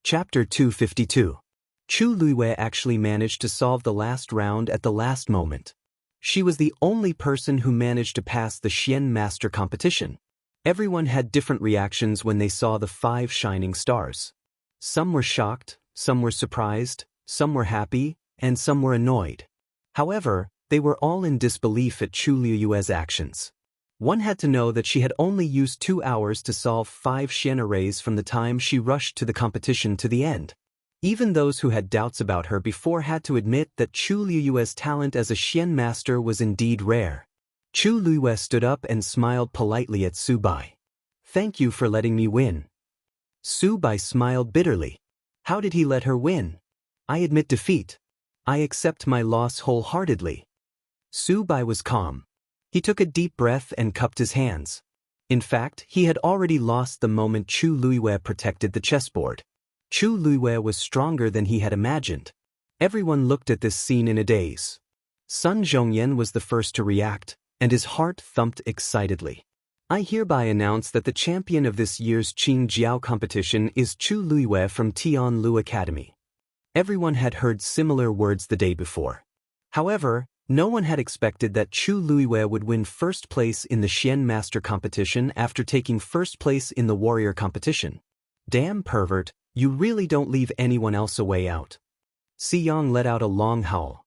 Chapter 252. Chu Luiwei actually managed to solve the last round at the last moment. She was the only person who managed to pass the Xian Master competition. Everyone had different reactions when they saw the 5 shining stars. Some were shocked, some were surprised, some were happy, and some were annoyed. However, they were all in disbelief at Chu Luiwei's actions. One had to know that she had only used 2 hours to solve 5 Xian arrays from the time she rushed to the competition to the end. Even those who had doubts about her before had to admit that Chu Luiwei's talent as a Xian master was indeed rare. Chu Luiwei stood up and smiled politely at Su Bai. "Thank you for letting me win." Su Bai smiled bitterly. How did he let her win? "I admit defeat. I accept my loss wholeheartedly." Su Bai was calm. He took a deep breath and cupped his hands. In fact, he had already lost the moment Chu Luiwei protected the chessboard. Chu Luiwei was stronger than he had imagined. Everyone looked at this scene in a daze. Sun Zhongyan was the first to react, and his heart thumped excitedly. "I hereby announce that the champion of this year's Qing Jiao competition is Chu Luiwei from Tianlu Academy." Everyone had heard similar words the day before. However, no one had expected that Chu Luiwei would win first place in the Xian Master competition after taking first place in the warrior competition. "Damn pervert, you really don't leave anyone else a way out." Xiyang let out a long howl.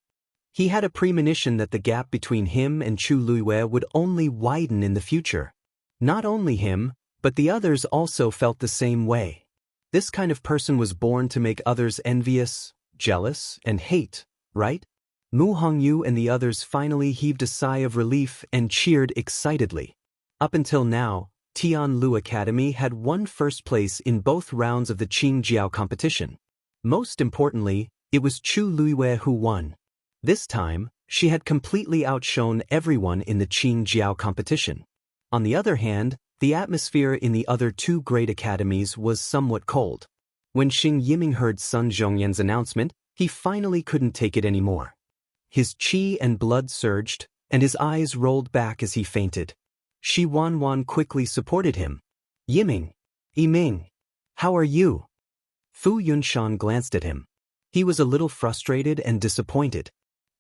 He had a premonition that the gap between him and Chu Luiwei would only widen in the future. Not only him, but the others also felt the same way. This kind of person was born to make others envious, jealous, and hate, right? Mu Hongyu and the others finally heaved a sigh of relief and cheered excitedly. Up until now, Tianlu Academy had won first place in both rounds of the Qing Jiao competition. Most importantly, it was Chu Luiwei who won. This time, she had completely outshone everyone in the Qing Jiao competition. On the other hand, the atmosphere in the other 2 great academies was somewhat cold. When Xing Yiming heard Sun Zhongyan's announcement, he finally couldn't take it anymore. His qi and blood surged, and his eyes rolled back as he fainted. Shi Wanwan quickly supported him. "Yiming, Yiming, how are you?" Fu Yunshan glanced at him. He was a little frustrated and disappointed.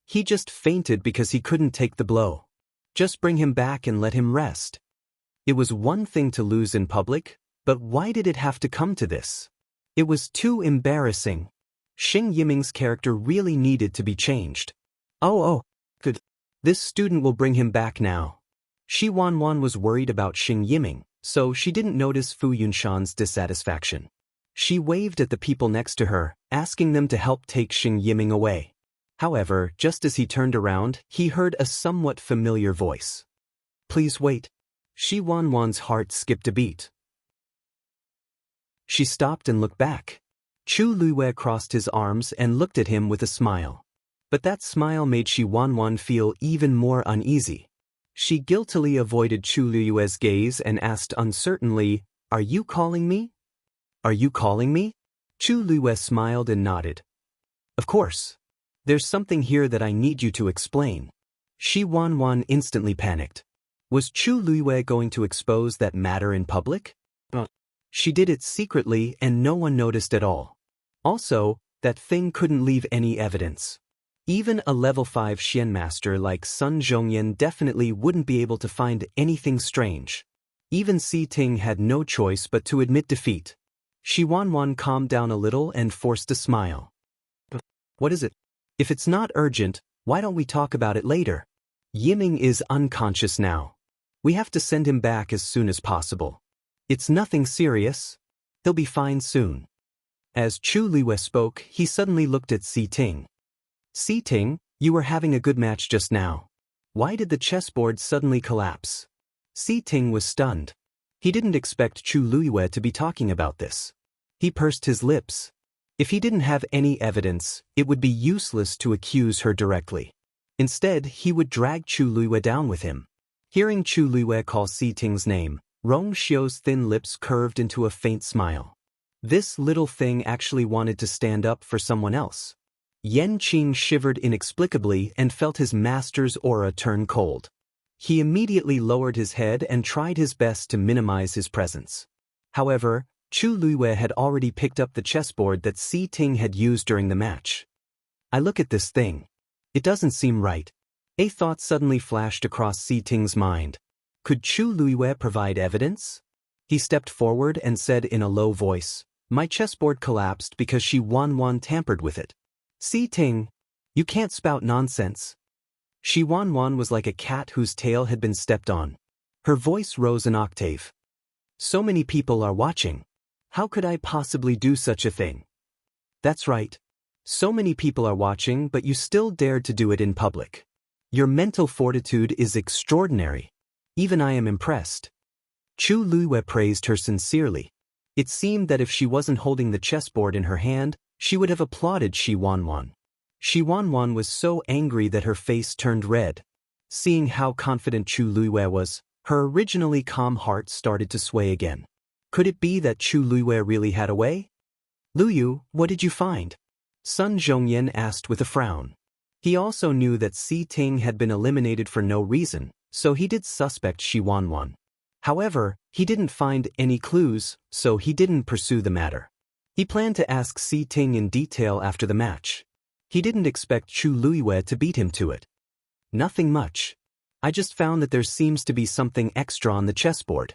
He just fainted because he couldn't take the blow. Just bring him back and let him rest. It was one thing to lose in public, but why did it have to come to this? It was too embarrassing. Xing Yiming's character really needed to be changed. Oh, good. This student will bring him back now. Shi Wanwan was worried about Xing Yiming, so she didn't notice Fu Yunshan's dissatisfaction. She waved at the people next to her, asking them to help take Xing Yiming away. However, just as he turned around, he heard a somewhat familiar voice. "Please wait." Shi Wanwan's heart skipped a beat. She stopped and looked back. Chu Luiwei crossed his arms and looked at him with a smile. But that smile made Shi Wanwan feel even more uneasy. She guiltily avoided Chu Luiwei's gaze and asked uncertainly, "Are you calling me?" "Are you calling me?" Chu Luiwei smiled and nodded. "Of course. There's something here that I need you to explain." Shi Wanwan instantly panicked. Was Chu Luiwei going to expose that matter in public? She did it secretly and no one noticed at all. Also, that thing couldn't leave any evidence. Even a level 5 Xian master like Sun Zhongyan definitely wouldn't be able to find anything strange. Even Si Ting had no choice but to admit defeat. Shi Wanwan calmed down a little and forced a smile. "What is it? If it's not urgent, why don't we talk about it later? Yiming is unconscious now. We have to send him back as soon as possible. It's nothing serious. He'll be fine soon." As Chu Luiwei spoke, he suddenly looked at Si Ting. "Si Ting, you were having a good match just now. Why did the chessboard suddenly collapse?" Si Ting was stunned. He didn't expect Chu Luiwei to be talking about this. He pursed his lips. If he didn't have any evidence, it would be useless to accuse her directly. Instead, he would drag Chu Luiwei down with him. Hearing Chu Luiwei call Si Ting's name, Rong Xiu's thin lips curved into a faint smile. This little thing actually wanted to stand up for someone else. Yan Qing shivered inexplicably and felt his master's aura turn cold. He immediately lowered his head and tried his best to minimize his presence. However, Chu Luiyue had already picked up the chessboard that Si Ting had used during the match. I look at this thing. It doesn't seem right. A thought suddenly flashed across Si Ting's mind. Could Chu Luiyue provide evidence? He stepped forward and said in a low voice, "My chessboard collapsed because Shi Wanwan tampered with it." Si Ting, you can't spout nonsense. Shi Wanwan was like a cat whose tail had been stepped on. Her voice rose an octave. So many people are watching. How could I possibly do such a thing? That's right. So many people are watching, but you still dared to do it in public. Your mental fortitude is extraordinary. Even I am impressed. Chu Luiyue praised her sincerely. It seemed that if she wasn't holding the chessboard in her hand, she would have applauded Shi Wanwan. Shi Wanwan was so angry that her face turned red. Seeing how confident Chu Luiyue was, her originally calm heart started to sway again. Could it be that Chu Luiyue really had a way? "Luyu, what did you find?" Sun Zhongyan asked with a frown. He also knew that Si Ting had been eliminated for no reason, so he did suspect Shi Wanwan. However, he didn't find any clues, so he didn't pursue the matter. He planned to ask Si Ting in detail after the match. He didn't expect Chu Luiyue to beat him to it. "Nothing much. I just found that there seems to be something extra on the chessboard."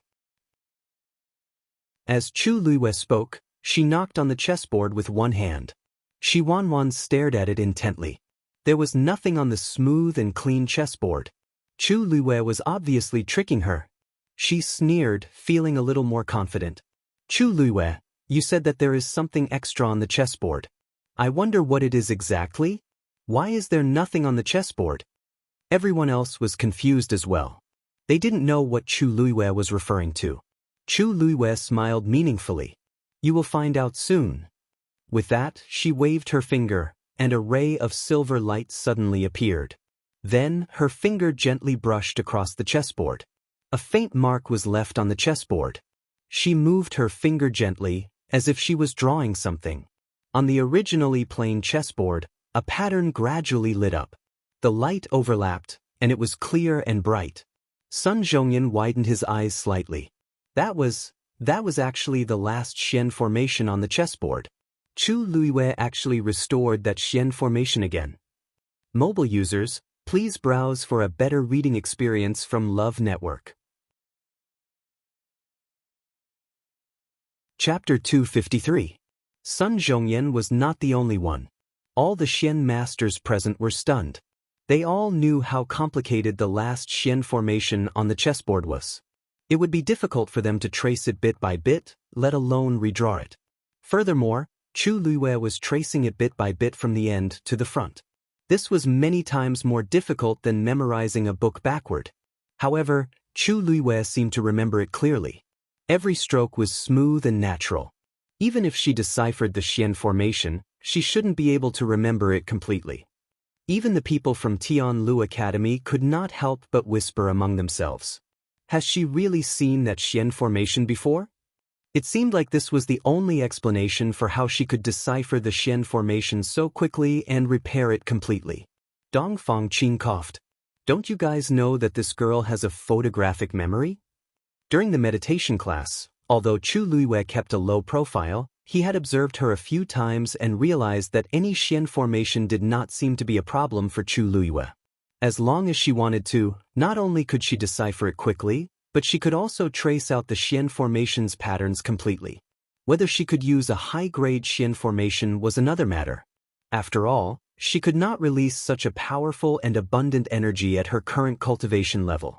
As Chu Luiyue spoke, she knocked on the chessboard with one hand. Shi Wanwan stared at it intently. There was nothing on the smooth and clean chessboard. Chu Luiyue was obviously tricking her. She sneered, feeling a little more confident. "Chu Luiyue, you said that there is something extra on the chessboard. I wonder what it is exactly? Why is there nothing on the chessboard?" Everyone else was confused as well. They didn't know what Chu Luiyue was referring to. Chu Luiyue smiled meaningfully. "You will find out soon." With that, she waved her finger, and a ray of silver light suddenly appeared. Then, her finger gently brushed across the chessboard. A faint mark was left on the chessboard. She moved her finger gently, as if she was drawing something. On the originally plain chessboard, a pattern gradually lit up. The light overlapped, and it was clear and bright. Sun Zhongyan widened his eyes slightly. That was actually the last Xian formation on the chessboard. Chu Luiyue actually restored that Xian formation again. Mobile users, please browse for a better reading experience from Love Network. Chapter 253. Sun Zhongyan was not the only one. All the Xian masters present were stunned. They all knew how complicated the last Xian formation on the chessboard was. It would be difficult for them to trace it bit by bit, let alone redraw it. Furthermore, Chu Luiyue was tracing it bit by bit from the end to the front. This was many times more difficult than memorizing a book backward. However, Chu Luiyue seemed to remember it clearly. Every stroke was smooth and natural. Even if she deciphered the Xian formation, she shouldn't be able to remember it completely. Even the people from Tianlu Academy could not help but whisper among themselves. Has she really seen that Xian formation before? It seemed like this was the only explanation for how she could decipher the Xian formation so quickly and repair it completely. Dong Fangqing coughed. "Don't you guys know that this girl has a photographic memory?" During the meditation class, although Chu Luiyue kept a low profile, he had observed her a few times and realized that any Xian formation did not seem to be a problem for Chu Luiyue. As long as she wanted to, not only could she decipher it quickly, but she could also trace out the Xian formation's patterns completely. Whether she could use a high-grade Xian formation was another matter. After all, she could not release such a powerful and abundant energy at her current cultivation level.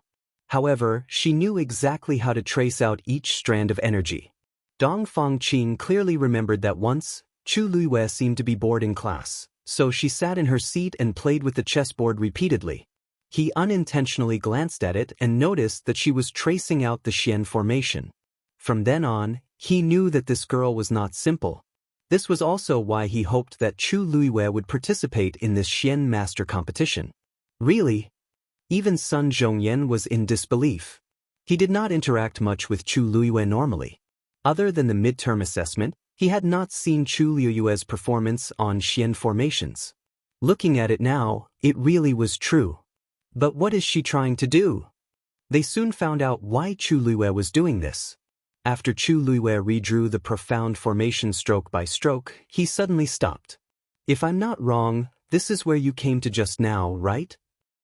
However, she knew exactly how to trace out each strand of energy. Dong Fangqing clearly remembered that once, Chu Luiyue seemed to be bored in class, so she sat in her seat and played with the chessboard repeatedly. He unintentionally glanced at it and noticed that she was tracing out the Xian formation. From then on, he knew that this girl was not simple. This was also why he hoped that Chu Luiyue would participate in this Xian master competition. Really? Even Sun Zhongyan was in disbelief. He did not interact much with Chu Luiyue normally. Other than the midterm assessment, he had not seen Chu Luiyue's performance on Xian formations. Looking at it now, it really was true. But what is she trying to do? They soon found out why Chu Luiyue was doing this. After Chu Luiwei redrew the profound formation stroke by stroke, he suddenly stopped. If I'm not wrong, this is where you came to just now, right?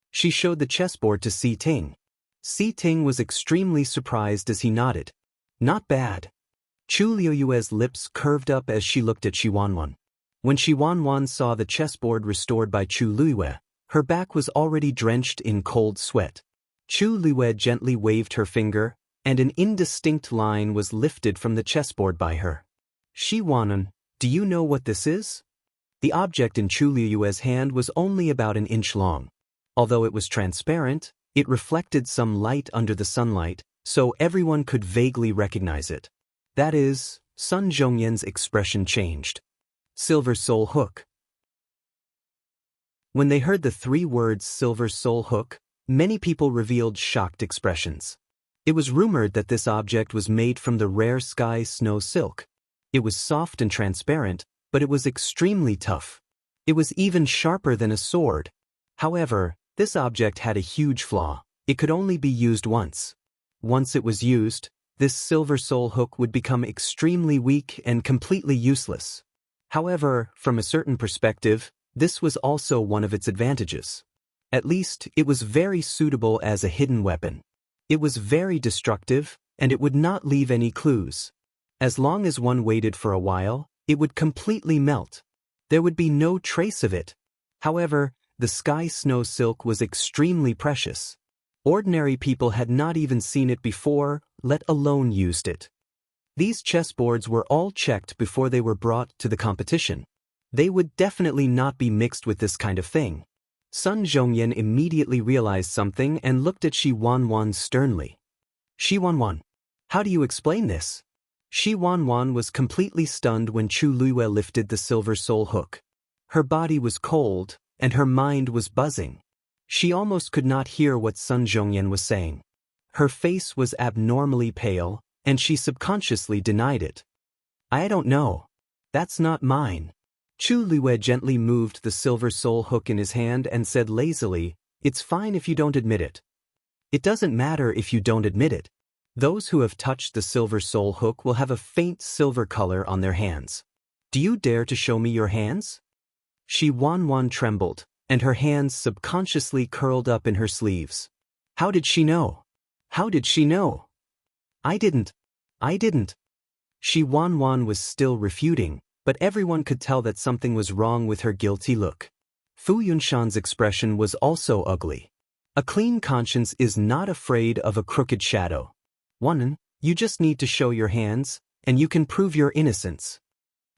She showed the chessboard to Si Ting. Si Ting was extremely surprised as he nodded. Not bad. Chu Luiwei's lips curved up as she looked at Shi Wanwan. When Shi Wanwan saw the chessboard restored by Chu Luiwei, her back was already drenched in cold sweat. Chu Luiwei gently waved her finger, and an indistinct line was lifted from the chessboard by her. Shi Wanwan, do you know what this is? The object in Chu Luiwei's hand was only about an inch long. Although it was transparent, it reflected some light under the sunlight, so everyone could vaguely recognize it. That is, Sun Zhongyan's expression changed. Silver Soul Hook. When they heard the 3 words Silver Soul Hook, many people revealed shocked expressions. It was rumored that this object was made from the rare sky snow silk. It was soft and transparent, but it was extremely tough. It was even sharper than a sword. However, this object had a huge flaw. It could only be used once. Once it was used, this Silver Soul Hook would become extremely weak and completely useless. However, from a certain perspective, this was also one of its advantages. At least, it was very suitable as a hidden weapon. It was very destructive, and it would not leave any clues. As long as one waited for a while, it would completely melt. There would be no trace of it. However, the sky snow silk was extremely precious. Ordinary people had not even seen it before, let alone used it. These chessboards were all checked before they were brought to the competition. They would definitely not be mixed with this kind of thing. Sun Zhongyan immediately realized something and looked at Shi Wanwan sternly. Shi Wanwan, how do you explain this? Shi Wanwan was completely stunned when Chu Luiwei lifted the Silver Soul Hook. Her body was cold, and her mind was buzzing. She almost could not hear what Sun Zhongyan was saying. Her face was abnormally pale, and she subconsciously denied it. I don't know. That's not mine. Chu Luiwei gently moved the Silver Soul Hook in his hand and said lazily, It's fine if you don't admit it. It doesn't matter if you don't admit it. Those who have touched the Silver Soul Hook will have a faint silver color on their hands. Do you dare to show me your hands? Shi Wanwan trembled, and her hands subconsciously curled up in her sleeves. How did she know? How did she know? I didn't. Shi Wanwan was still refuting, but everyone could tell that something was wrong with her guilty look. Fu Yunshan's expression was also ugly. A clean conscience is not afraid of a crooked shadow. Wanwan, you just need to show your hands, and you can prove your innocence.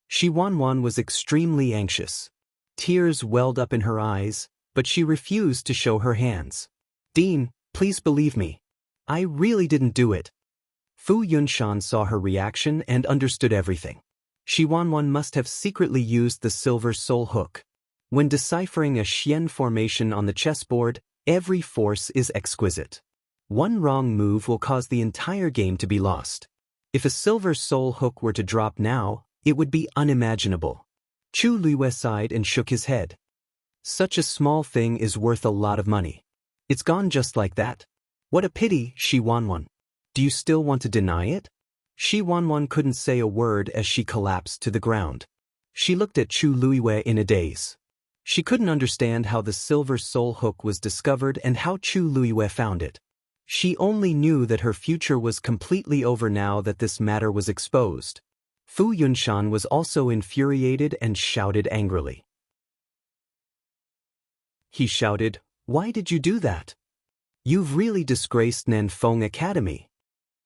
Shi Wanwan was extremely anxious. Tears welled up in her eyes, but she refused to show her hands. Dean, please believe me. I really didn't do it. Fu Yunshan saw her reaction and understood everything. Shi Wanwan must have secretly used the Silver Soul Hook. When deciphering a Xian formation on the chessboard, every force is exquisite. One wrong move will cause the entire game to be lost. If a Silver Soul Hook were to drop now, it would be unimaginable. Chu Luiwei sighed and shook his head. Such a small thing is worth a lot of money. It's gone just like that. What a pity, Shi Wanwan. Do you still want to deny it? Shi Wanwan couldn't say a word as she collapsed to the ground. She looked at Chu Luiwei in a daze. She couldn't understand how the Silver Soul Hook was discovered and how Chu Luiwei found it. She only knew that her future was completely over now that this matter was exposed. Fu Yunshan was also infuriated and shouted angrily. He shouted, Why did you do that? You've really disgraced Nanfeng Academy.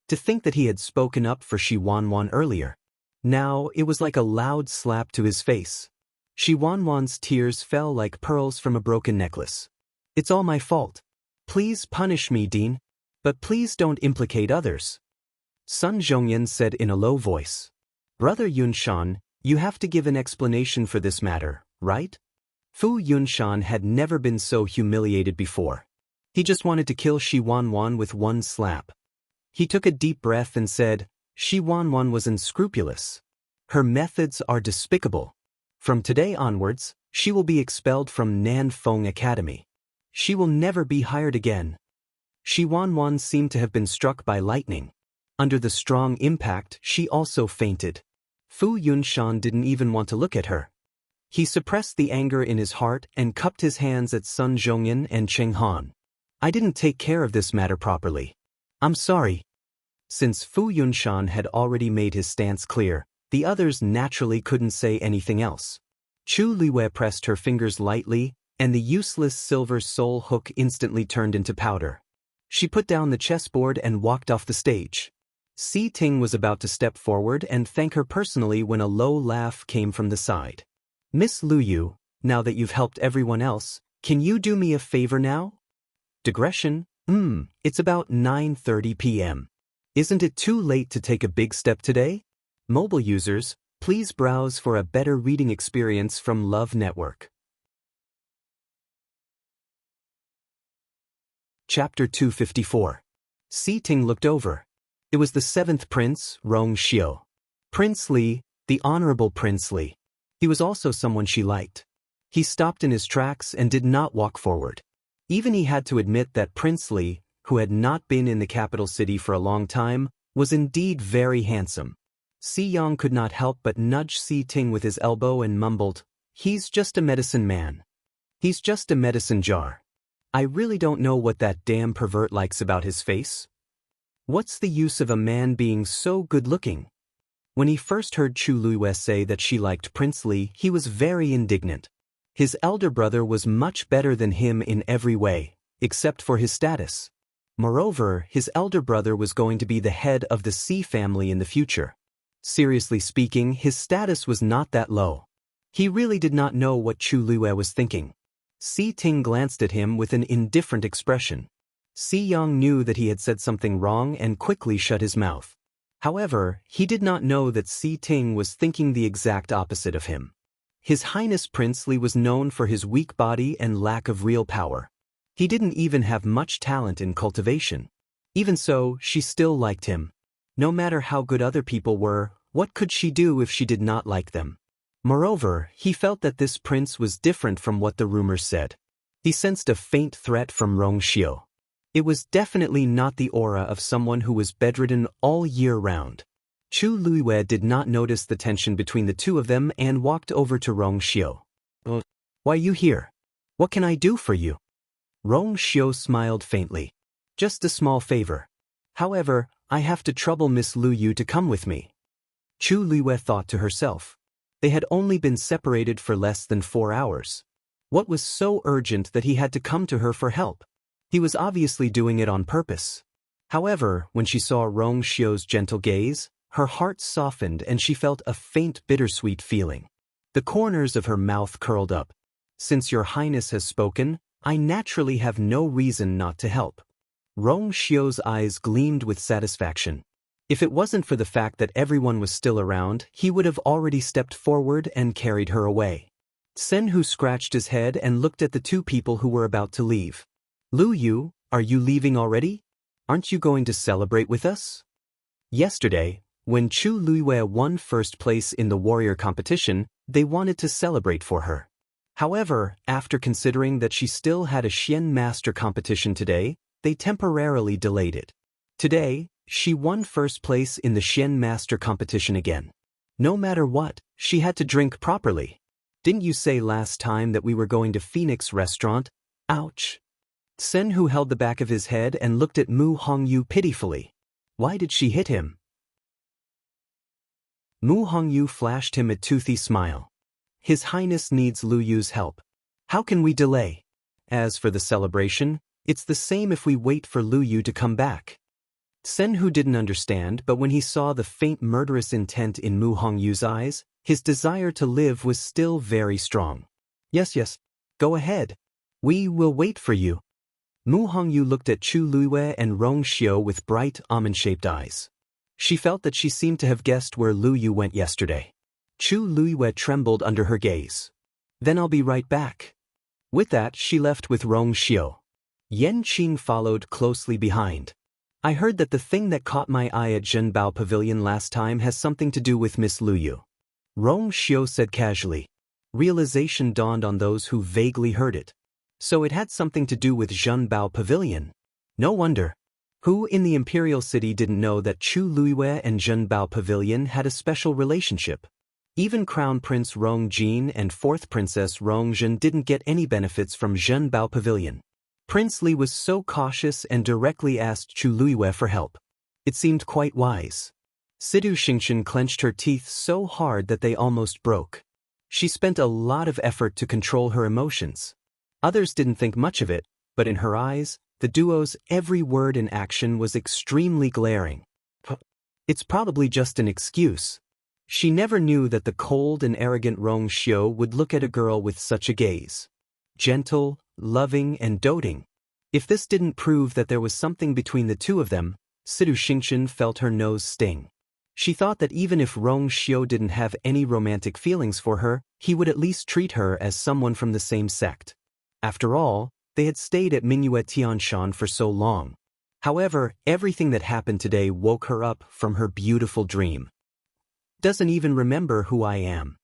To think that he had spoken up for Shi Wanwan earlier. Now it was like a loud slap to his face. Shi Wanwan's tears fell like pearls from a broken necklace. It's all my fault. Please punish me, Dean. But please don't implicate others. Sun Zhongyan said in a low voice. Brother Yunshan, you have to give an explanation for this matter, right? Fu Yunshan had never been so humiliated before. He just wanted to kill Shi Wanwan with one slap. He took a deep breath and said, Shi Wanwan was unscrupulous. Her methods are despicable. From today onwards, she will be expelled from Nanfeng Academy. She will never be hired again. Shi Wanwan seemed to have been struck by lightning. Under the strong impact, she also fainted. Fu Yunshan didn't even want to look at her. He suppressed the anger in his heart and cupped his hands at Sun Zhongyan and Cheng Han. I didn't take care of this matter properly. I'm sorry. Since Fu Yunshan had already made his stance clear, the others naturally couldn't say anything else. Chu Liwei pressed her fingers lightly, and the useless silver soul hook instantly turned into powder. She put down the chessboard and walked off the stage. Si Ting was about to step forward and thank her personally when a low laugh came from the side. Miss Lu Yu, now that you've helped everyone else, can you do me a favor now? Digression? It's about 9:30 p.m. Isn't it too late to take a big step today? Mobile users, please browse for a better reading experience from Love Network. Chapter 254. Si Ting looked over. It was the seventh prince, Rong Xiu. Prince Li, the Honorable Prince Li. He was also someone she liked. He stopped in his tracks and did not walk forward. Even he had to admit that Prince Li, who had not been in the capital city for a long time, was indeed very handsome. Si Yang could not help but nudge Si Ting with his elbow and mumbled, "He's just a medicine man. He's just a medicine jar. I really don't know what that damn pervert likes about his face. What's the use of a man being so good-looking?" When he first heard Chu Liwei say that she liked Prince Li, he was very indignant. His elder brother was much better than him in every way, except for his status. Moreover, his elder brother was going to be the head of the Si family in the future. Seriously speaking, his status was not that low. He really did not know what Chu Liwei was thinking. Si Ting glanced at him with an indifferent expression. Si Yang knew that he had said something wrong and quickly shut his mouth. However, he did not know that Si Ting was thinking the exact opposite of him. His Highness Prince Li was known for his weak body and lack of real power. He didn't even have much talent in cultivation. Even so, she still liked him. No matter how good other people were, what could she do if she did not like them? Moreover, he felt that this prince was different from what the rumors said. He sensed a faint threat from Rong Xiu. It was definitely not the aura of someone who was bedridden all year round. Chu Liwei did not notice the tension between the two of them and walked over to Rong Xiu. "Why are you here? What can I do for you?" Rong Xiu smiled faintly. "Just a small favor. However, I have to trouble Miss Lu Yu to come with me." Chu Liwei thought to herself. They had only been separated for less than 4 hours. What was so urgent that he had to come to her for help? He was obviously doing it on purpose. However, when she saw Rong Xiu's gentle gaze, her heart softened and she felt a faint bittersweet feeling. The corners of her mouth curled up. "Since your Highness has spoken, I naturally have no reason not to help." Rong Xiu's eyes gleamed with satisfaction. If it wasn't for the fact that everyone was still around, he would have already stepped forward and carried her away. Senhu scratched his head and looked at the two people who were about to leave. "Lu Yu, are you leaving already? Aren't you going to celebrate with us?" Yesterday, when Chu Liwei won first place in the warrior competition, they wanted to celebrate for her. However, after considering that she still had a Xian Master competition today, they temporarily delayed it. Today, she won first place in the Xian Master competition again. No matter what, she had to drink properly. "Didn't you say last time that we were going to Phoenix Restaurant?" Ouch. Senhu held the back of his head and looked at Mu Hongyu pitifully. Why did she hit him? Mu Hongyu flashed him a toothy smile. "His Highness needs Lu Yu's help. How can we delay? As for the celebration, it's the same if we wait for Lu Yu to come back." Senhu didn't understand, but when he saw the faint murderous intent in Mu Hongyu's eyes, his desire to live was still very strong. Yes, go ahead. We will wait for you." Mu Hongyu looked at Chu Liwei and Rong Xiu with bright, almond-shaped eyes. She felt that she seemed to have guessed where Lu Yu went yesterday. Chu Liwei trembled under her gaze. "Then I'll be right back." With that, she left with Rong Xiu. Yan Qing followed closely behind. "I heard that the thing that caught my eye at Zhenbao Pavilion last time has something to do with Miss Lu Yu," Rong Xiu said casually. Realization dawned on those who vaguely heard it. So it had something to do with Zhenbao Pavilion. No wonder. Who in the imperial city didn't know that Chu Luiwei and Zhen Bao Pavilion had a special relationship? Even Crown Prince Rong Jin and Fourth Princess Rong Zhen didn't get any benefits from Zhen Bao Pavilion. Prince Li was so cautious and directly asked Chu Luiwei for help. It seemed quite wise. Sidu Xingqian clenched her teeth so hard that they almost broke. She spent a lot of effort to control her emotions. Others didn't think much of it, but in her eyes, the duo's every word and action was extremely glaring. It's probably just an excuse. She never knew that the cold and arrogant Rong Xiu would look at a girl with such a gaze. Gentle, loving, and doting. If this didn't prove that there was something between the two of them, Sidu Xingqian felt her nose sting. She thought that even if Rong Xiu didn't have any romantic feelings for her, he would at least treat her as someone from the same sect. After all, they had stayed at Mingyue Tianshan for so long. However, everything that happened today woke her up from her beautiful dream. Doesn't even remember who I am.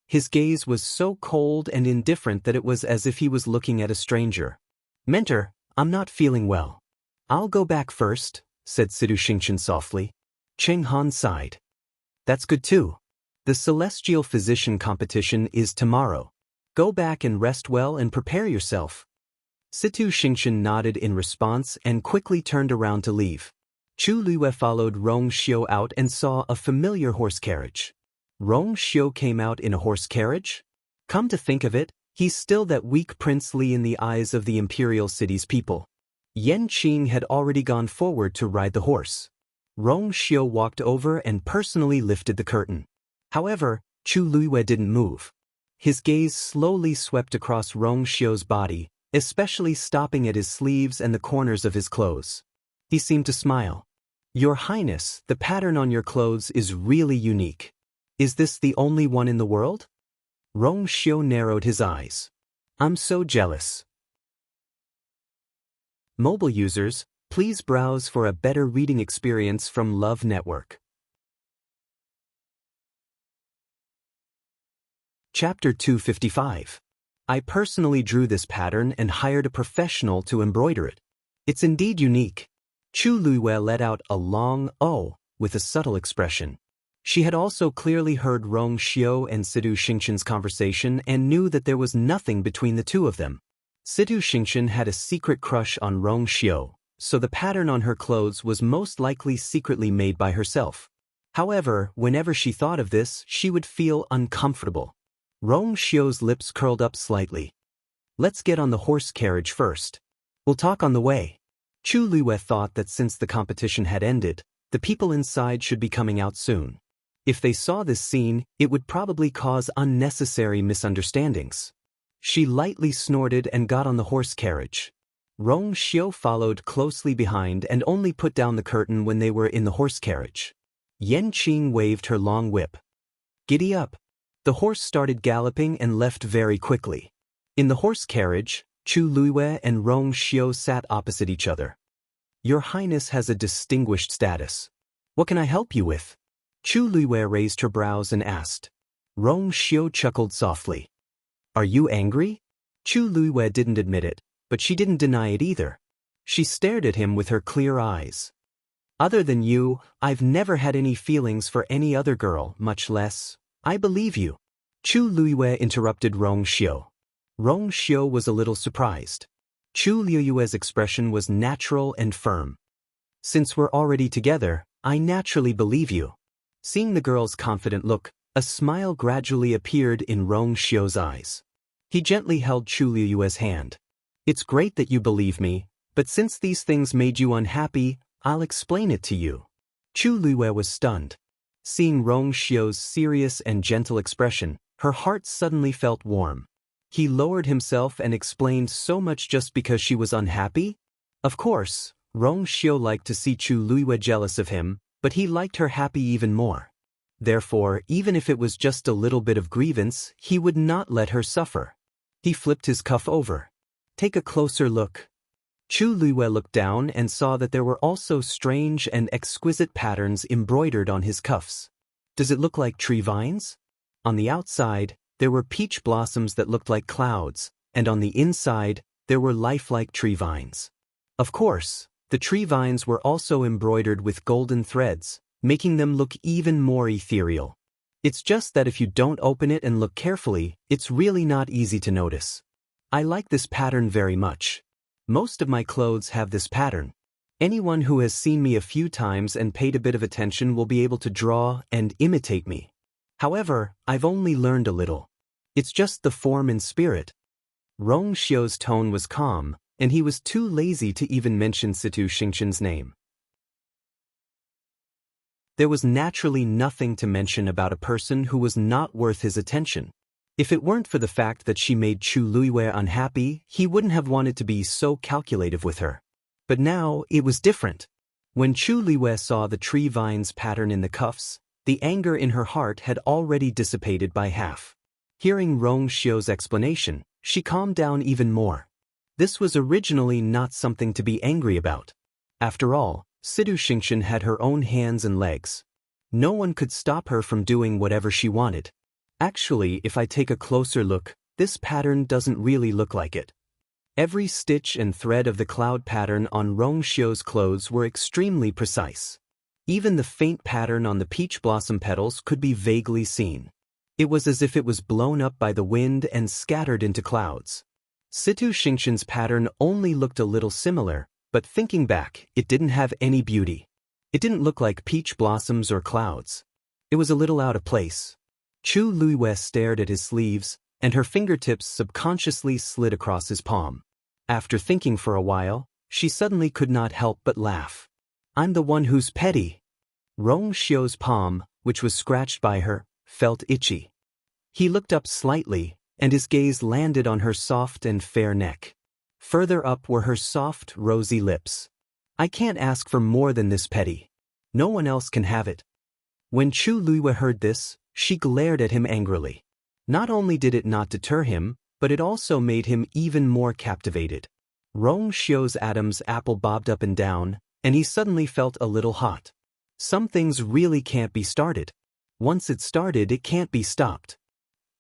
His gaze was so cold and indifferent that it was as if he was looking at a stranger. Mentor, I'm not feeling well. I'll go back first, said Sidu Xingqian softly. Cheng Han sighed. That's good too. The Celestial Physician competition is tomorrow. Go back and rest well and prepare yourself. Sidu Xingqian nodded in response and quickly turned around to leave. Chu Luiwei followed Rong Xiu out and saw a familiar horse carriage. Rong Xiu came out in a horse carriage? Come to think of it, he's still that weak Prince Li in the eyes of the imperial city's people. Yan Qing had already gone forward to ride the horse. Rong Xiu walked over and personally lifted the curtain. However, Chu Luiwei didn't move. His gaze slowly swept across Rong Xiu's body, especially stopping at his sleeves and the corners of his clothes. He seemed to smile. Your Highness, the pattern on your clothes is really unique. Is this the only one in the world? Rong Xiu narrowed his eyes. I'm so jealous. Mobile users, please browse for a better reading experience from Love Network. Chapter 255. I personally drew this pattern and hired a professional to embroider it. It's indeed unique. Chu Luiwei let out a long "oh" with a subtle expression. She had also clearly heard Rong Xiu and Sidu Xingqian's conversation and knew that there was nothing between the two of them. Sidu Xingqian had a secret crush on Rong Xiu, so the pattern on her clothes was most likely secretly made by herself. However, whenever she thought of this, she would feel uncomfortable. Rong Xiu's lips curled up slightly. Let's get on the horse carriage first. We'll talk on the way. Chu Luiwei thought that since the competition had ended, the people inside should be coming out soon. If they saw this scene, it would probably cause unnecessary misunderstandings. She lightly snorted and got on the horse carriage. Rong Xiu followed closely behind and only put down the curtain when they were in the horse carriage. Yan Qing waved her long whip. Giddy up. The horse started galloping and left very quickly. In the horse carriage, Chu Luiwei and Rong Xiu sat opposite each other. Your Highness has a distinguished status. What can I help you with? Chu Luiwei raised her brows and asked. Rong Xiu chuckled softly. Are you angry? Chu Luiwei didn't admit it, but she didn't deny it either. She stared at him with her clear eyes. Other than you, I've never had any feelings for any other girl, much less. I believe you. Chu Luiwei interrupted Rong Xiu. Rong Xiu was a little surprised. Chu Luiwei's expression was natural and firm. Since we're already together, I naturally believe you. Seeing the girl's confident look, a smile gradually appeared in Rong Xiu's eyes. He gently held Chu Luiwei's hand. It's great that you believe me, but since these things made you unhappy, I'll explain it to you. Chu Luiwei was stunned. Seeing Rong Xiu's serious and gentle expression, her heart suddenly felt warm. He lowered himself and explained so much just because she was unhappy? Of course, Rong Xiu liked to see Chu Luiwei jealous of him, but he liked her happy even more. Therefore, even if it was just a little bit of grievance, he would not let her suffer. He flipped his cuff over. Take a closer look. Chu Luiwei looked down and saw that there were also strange and exquisite patterns embroidered on his cuffs. Does it look like tree vines? On the outside, there were peach blossoms that looked like clouds, and on the inside, there were lifelike tree vines. Of course, The tree vines were also embroidered with golden threads, making them look even more ethereal. It's just that if you don't open it and look carefully, it's really not easy to notice. I like this pattern very much. Most of my clothes have this pattern. Anyone who has seen me a few times and paid a bit of attention will be able to draw and imitate me. However, I've only learned a little. It's just the form and spirit. Rong Xiu's tone was calm, and he was too lazy to even mention Situ Xingqian's name. There was naturally nothing to mention about a person who was not worth his attention. If it weren't for the fact that she made Chu Luiyue unhappy, he wouldn't have wanted to be so calculative with her. But now, it was different. When Chu Luiyue saw the tree vines pattern in the cuffs, the anger in her heart had already dissipated by half. Hearing Rong Xiu's explanation, she calmed down even more. This was originally not something to be angry about. After all, Situ Xingqian had her own hands and legs. No one could stop her from doing whatever she wanted. Actually, if I take a closer look, this pattern doesn't really look like it. Every stitch and thread of the cloud pattern on Rong Xiu's clothes were extremely precise. Even the faint pattern on the peach blossom petals could be vaguely seen. It was as if it was blown up by the wind and scattered into clouds. Situ Xingqian's pattern only looked a little similar, but thinking back, it didn't have any beauty. It didn't look like peach blossoms or clouds. It was a little out of place. Chu Luiyue stared at his sleeves, and her fingertips subconsciously slid across his palm. After thinking for a while, she suddenly could not help but laugh. I'm the one who's petty. Rong Xiu's palm, which was scratched by her, felt itchy. He looked up slightly, and his gaze landed on her soft and fair neck. Further up were her soft, rosy lips. I can't ask for more than this, petty. No one else can have it. When Chu Luiyue heard this, she glared at him angrily. Not only did it not deter him, but it also made him even more captivated. Rong Xiu's Adam's apple bobbed up and down, and he suddenly felt a little hot. Some things really can't be started. Once it's started, it can't be stopped.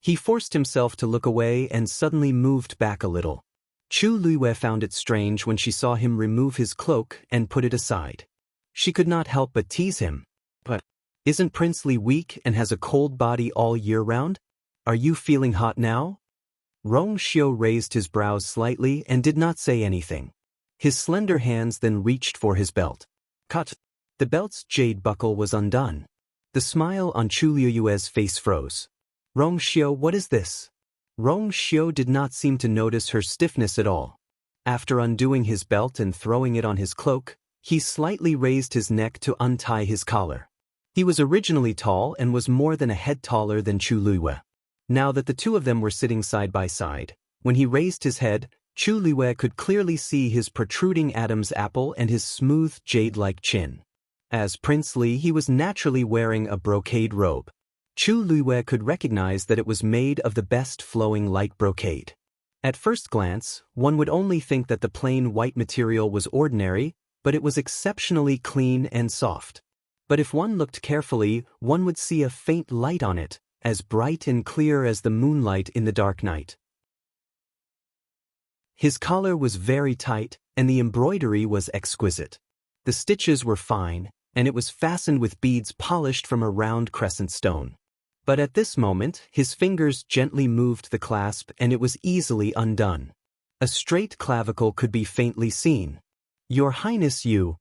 He forced himself to look away and suddenly moved back a little. Chu Luiyue found it strange when she saw him remove his cloak and put it aside. She could not help but tease him. But, isn't Prince Li weak and has a cold body all year round? Are you feeling hot now? Rong Xiu raised his brows slightly and did not say anything. His slender hands then reached for his belt. Cut. The belt's jade buckle was undone. The smile on Chu Luiyue's face froze. Rong Xiu, what is this? Rong Xiu did not seem to notice her stiffness at all. After undoing his belt and throwing it on his cloak, he slightly raised his neck to untie his collar. He was originally tall and was more than a head taller than Chu Luiyue. Now that the two of them were sitting side by side, when he raised his head, Chu Luiyue could clearly see his protruding Adam's apple and his smooth jade-like chin. As Prince Li, he was naturally wearing a brocade robe. Chu Luiyue could recognize that it was made of the best flowing light brocade. At first glance, one would only think that the plain white material was ordinary, but it was exceptionally clean and soft. But if one looked carefully, one would see a faint light on it, as bright and clear as the moonlight in the dark night. His collar was very tight, and the embroidery was exquisite. The stitches were fine, and it was fastened with beads polished from a round crescent stone. But at this moment, his fingers gently moved the clasp and it was easily undone. A straight clavicle could be faintly seen. Your Highness, Chu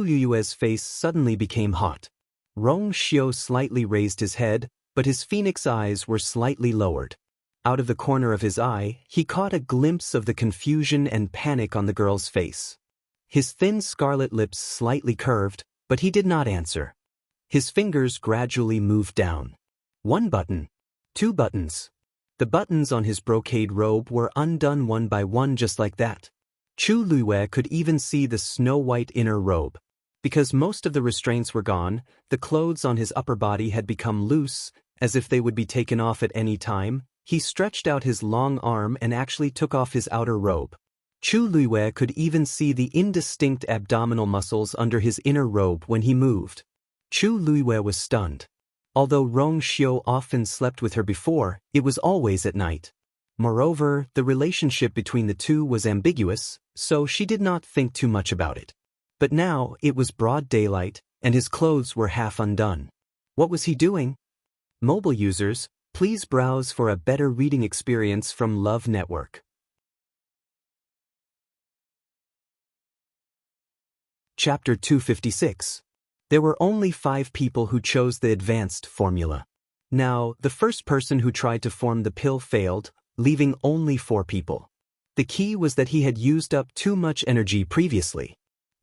Luiyue's face suddenly became hot. Rong Xiu slightly raised his head, but his phoenix eyes were slightly lowered. Out of the corner of his eye, he caught a glimpse of the confusion and panic on the girl's face. His thin scarlet lips slightly curved, but he did not answer. His fingers gradually moved down. 1 button. 2 buttons. The buttons on his brocade robe were undone one by one just like that. Chu Luiyue could even see the snow-white inner robe. Because most of the restraints were gone, the clothes on his upper body had become loose, as if they would be taken off at any time. He stretched out his long arm and actually took off his outer robe. Chu Luiyue could even see the indistinct abdominal muscles under his inner robe when he moved. Chu Luiyue was stunned. Although Rong Xiu often slept with her before, it was always at night. Moreover, the relationship between the two was ambiguous, so she did not think too much about it. But now it was broad daylight, and his clothes were half undone. What was he doing? Mobile users, please browse for a better reading experience from Love Network. Chapter 256. There were only 5 people who chose the advanced formula. Now, the first person who tried to form the pill failed, leaving only 4 people. The key was that he had used up too much energy previously.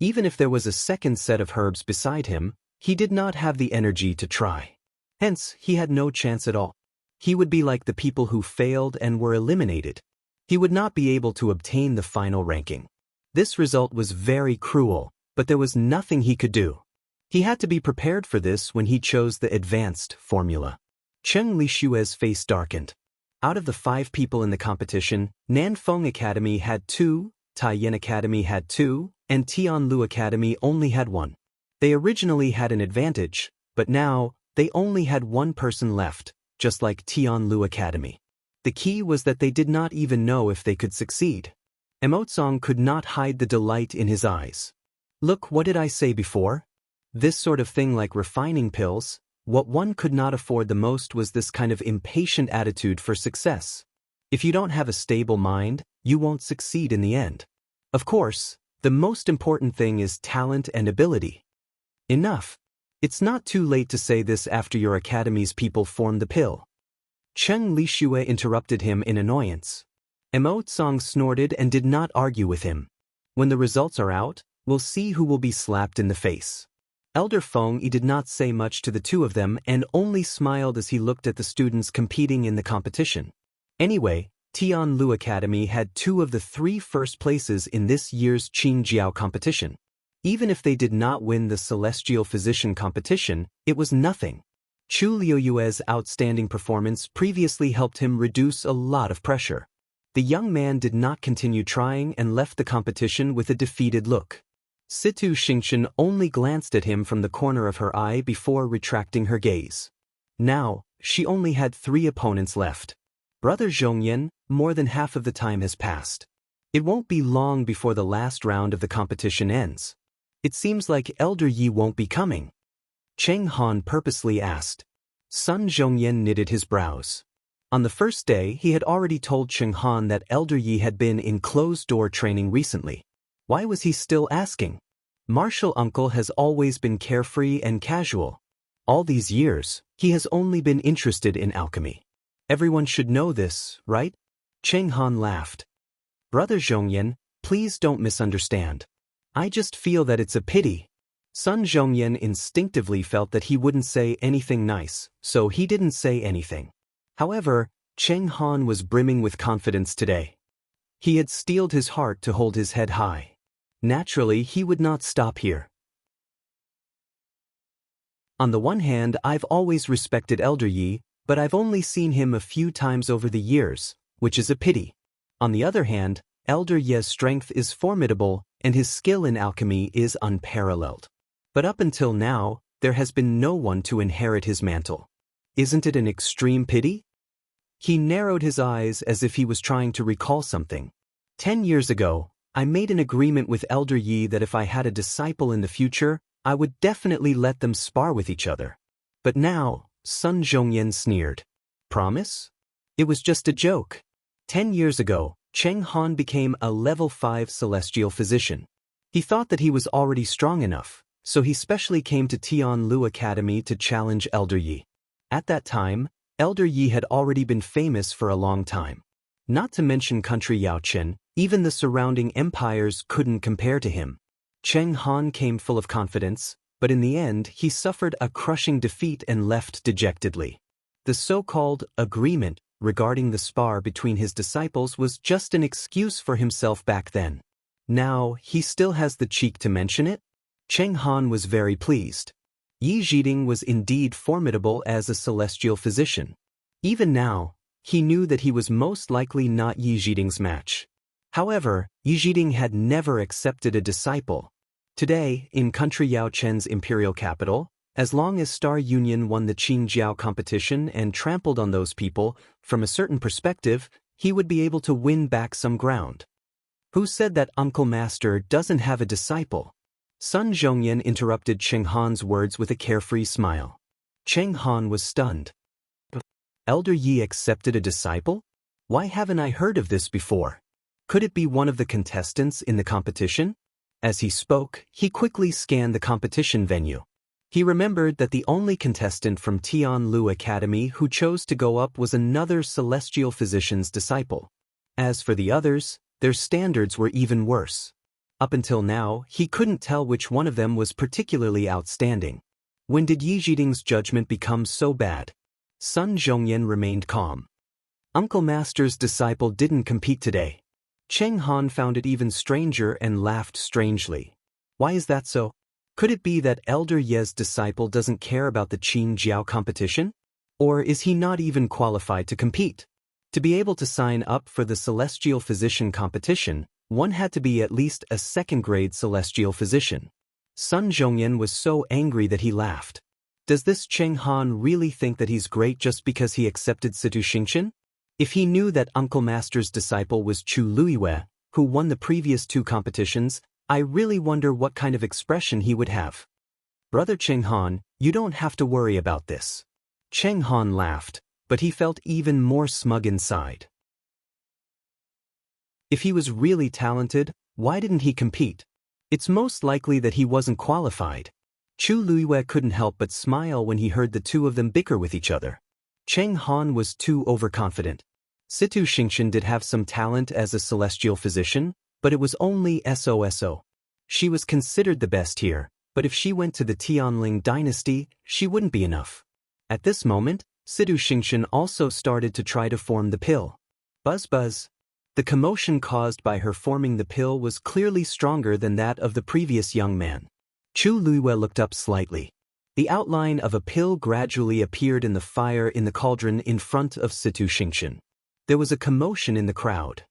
Even if there was a second set of herbs beside him, he did not have the energy to try. Hence, he had no chance at all. He would be like the people who failed and were eliminated. He would not be able to obtain the final ranking. This result was very cruel, but there was nothing he could do. He had to be prepared for this when he chose the advanced formula. Cheng Lishue's face darkened. Out of the 5 people in the competition, Nanfeng Academy had 2, Taiyan Academy had 2, and Tianlu Academy only had 1. They originally had an advantage, but now, they only had 1 person left, just like Tianlu Academy. The key was that they did not even know if they could succeed. Emotsong could not hide the delight in his eyes. Look, what did I say before? This sort of thing like refining pills, what one could not afford the most was this kind of impatient attitude for success. If you don't have a stable mind, you won't succeed in the end. Of course, the most important thing is talent and ability. Enough. It's not too late to say this after your academy's people formed the pill. Cheng Lishue interrupted him in annoyance. Emotsong snorted and did not argue with him. When the results are out, we'll see who will be slapped in the face. Elder Feng Yi did not say much to the 2 of them and only smiled as he looked at the students competing in the competition. Anyway, Tianlu Academy had 2 of the 3 first places in this year's Qingjiao competition. Even if they did not win the Celestial Physician competition, it was nothing. Chu Liuyue's outstanding performance previously helped him reduce a lot of pressure. The young man did not continue trying and left the competition with a defeated look. Situ Xingchen only glanced at him from the corner of her eye before retracting her gaze. Now, she only had 3 opponents left. Brother Zhongyan, more than half of the time has passed. It won't be long before the last round of the competition ends. It seems like Elder Yi won't be coming. Cheng Han purposely asked. Sun Zhongyan knitted his brows. On the first day, he had already told Cheng Han that Elder Yi had been in closed-door training recently. Why was he still asking? Martial Uncle has always been carefree and casual. All these years, he has only been interested in alchemy. Everyone should know this, right? Cheng Han laughed. Brother Zhongyan, please don't misunderstand. I just feel that it's a pity. Sun Zhongyan instinctively felt that he wouldn't say anything nice, so he didn't say anything. However, Cheng Han was brimming with confidence today. He had steeled his heart to hold his head high. Naturally, he would not stop here. On the one hand, I've always respected Elder Yi, but I've only seen him a few times over the years, which is a pity. On the other hand, Elder Yi's strength is formidable, and his skill in alchemy is unparalleled. But up until now, there has been no one to inherit his mantle. Isn't it an extreme pity? He narrowed his eyes as if he was trying to recall something. 10 years ago, I made an agreement with Elder Yi that if I had a disciple in the future, I would definitely let them spar with each other. But now, Sun Zhongyan sneered. Promise? It was just a joke. 10 years ago, Cheng Han became a level 5 celestial physician. He thought that he was already strong enough, so he specially came to Tianlu Academy to challenge Elder Yi. At that time, Elder Yi had already been famous for a long time. Not to mention country Yaochen, even the surrounding empires couldn't compare to him. Cheng Han came full of confidence, but in the end he suffered a crushing defeat and left dejectedly. The so-called agreement regarding the spar between his disciples was just an excuse for himself back then. Now, he still has the cheek to mention it? Cheng Han was very pleased. Yi Zhiding was indeed formidable as a celestial physician. Even now, he knew that he was most likely not Yi Zhiding's match. However, Yi Zhiding had never accepted a disciple. Today, in country Yaochen's imperial capital, as long as Star Union won the Qingjiao competition and trampled on those people, from a certain perspective, he would be able to win back some ground. Who said that Uncle Master doesn't have a disciple? Sun Zhongyan interrupted Cheng Han's words with a carefree smile. Cheng Han was stunned. Elder Yi accepted a disciple? Why haven't I heard of this before? Could it be one of the contestants in the competition? As he spoke, he quickly scanned the competition venue. He remembered that the only contestant from Tianlu Academy who chose to go up was another celestial physician's disciple. As for the others, their standards were even worse. Up until now, he couldn't tell which one of them was particularly outstanding. When did Yi Jiding's judgment become so bad? Sun Zhongyan remained calm. Uncle Master's disciple didn't compete today. Cheng Han found it even stranger and laughed strangely. Why is that so? Could it be that Elder Ye's disciple doesn't care about the Qin Jiao competition? Or is he not even qualified to compete? To be able to sign up for the Celestial Physician competition, one had to be at least a second-grade Celestial Physician. Sun Zhongyan was so angry that he laughed. Does this Cheng Han really think that he's great just because he accepted Situ Xingqian? If he knew that Uncle Master's disciple was Chu Luiyue, who won the previous two competitions, I really wonder what kind of expression he would have. Brother Cheng Han, you don't have to worry about this. Cheng Han laughed, but he felt even more smug inside. If he was really talented, why didn't he compete? It's most likely that he wasn't qualified. Chu Luiyue couldn't help but smile when he heard the two of them bicker with each other. Cheng Han was too overconfident. Situ Xingqian did have some talent as a celestial physician, but it was only SOSO. She was considered the best here, but if she went to the Tianling dynasty, she wouldn't be enough. At this moment, Situ Xingqian also started to try to form the pill. Buzz buzz. The commotion caused by her forming the pill was clearly stronger than that of the previous young man. Chu Luiyue looked up slightly. The outline of a pill gradually appeared in the fire in the cauldron in front of Situ Xingqian. There was a commotion in the crowd.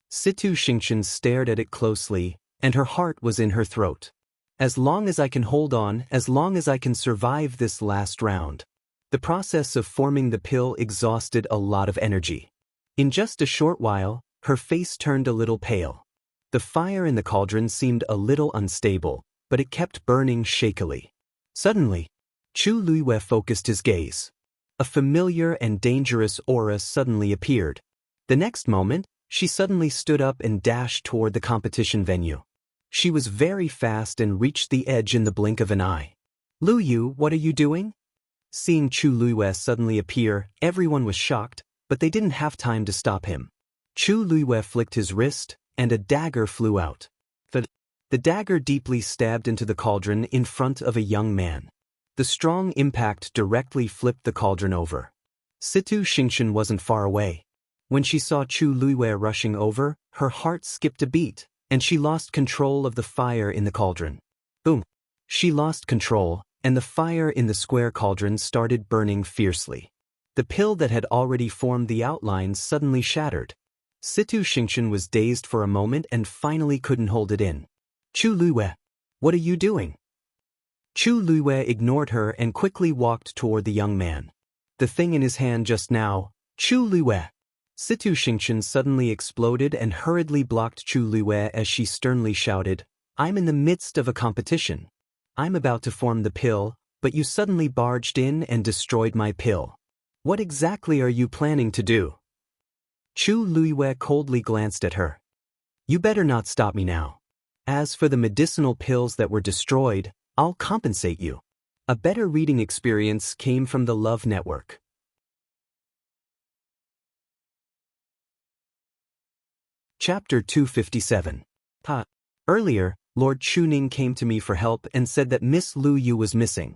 Situ Xingqian stared at it closely, and her heart was in her throat. As long as I can hold on, as long as I can survive this last round. The process of forming the pill exhausted a lot of energy. In just a short while, her face turned a little pale. The fire in the cauldron seemed a little unstable, but it kept burning shakily. Suddenly, Chu Luiyue focused his gaze. A familiar and dangerous aura suddenly appeared. The next moment, she suddenly stood up and dashed toward the competition venue. She was very fast and reached the edge in the blink of an eye. Lu Yu, what are you doing? Seeing Chu Luiyue suddenly appear, everyone was shocked, but they didn't have time to stop him. Chu Luiyue flicked his wrist, and a dagger flew out. The dagger deeply stabbed into the cauldron in front of a young man. The strong impact directly flipped the cauldron over. Situ Xingqian wasn't far away. When she saw Chu Luiyue rushing over, her heart skipped a beat, and she lost control of the fire in the cauldron. Boom! She lost control, and the fire in the square cauldron started burning fiercely. The pill that had already formed the outlines suddenly shattered. Situ Xingqian was dazed for a moment and finally couldn't hold it in. Chu Luiyue, what are you doing? Chu Luiyue ignored her and quickly walked toward the young man. The thing in his hand just now, Chu Luiyue. Situ Xingqian suddenly exploded and hurriedly blocked Chu Luiyue as she sternly shouted, I'm in the midst of a competition. I'm about to form the pill, but you suddenly barged in and destroyed my pill. What exactly are you planning to do? Chu Luiyue coldly glanced at her. You better not stop me now. As for the medicinal pills that were destroyed, I'll compensate you. A better reading experience came from the Love Network. Chapter 257. Earlier, Lord Chuning came to me for help and said that Miss Lu Yu was missing.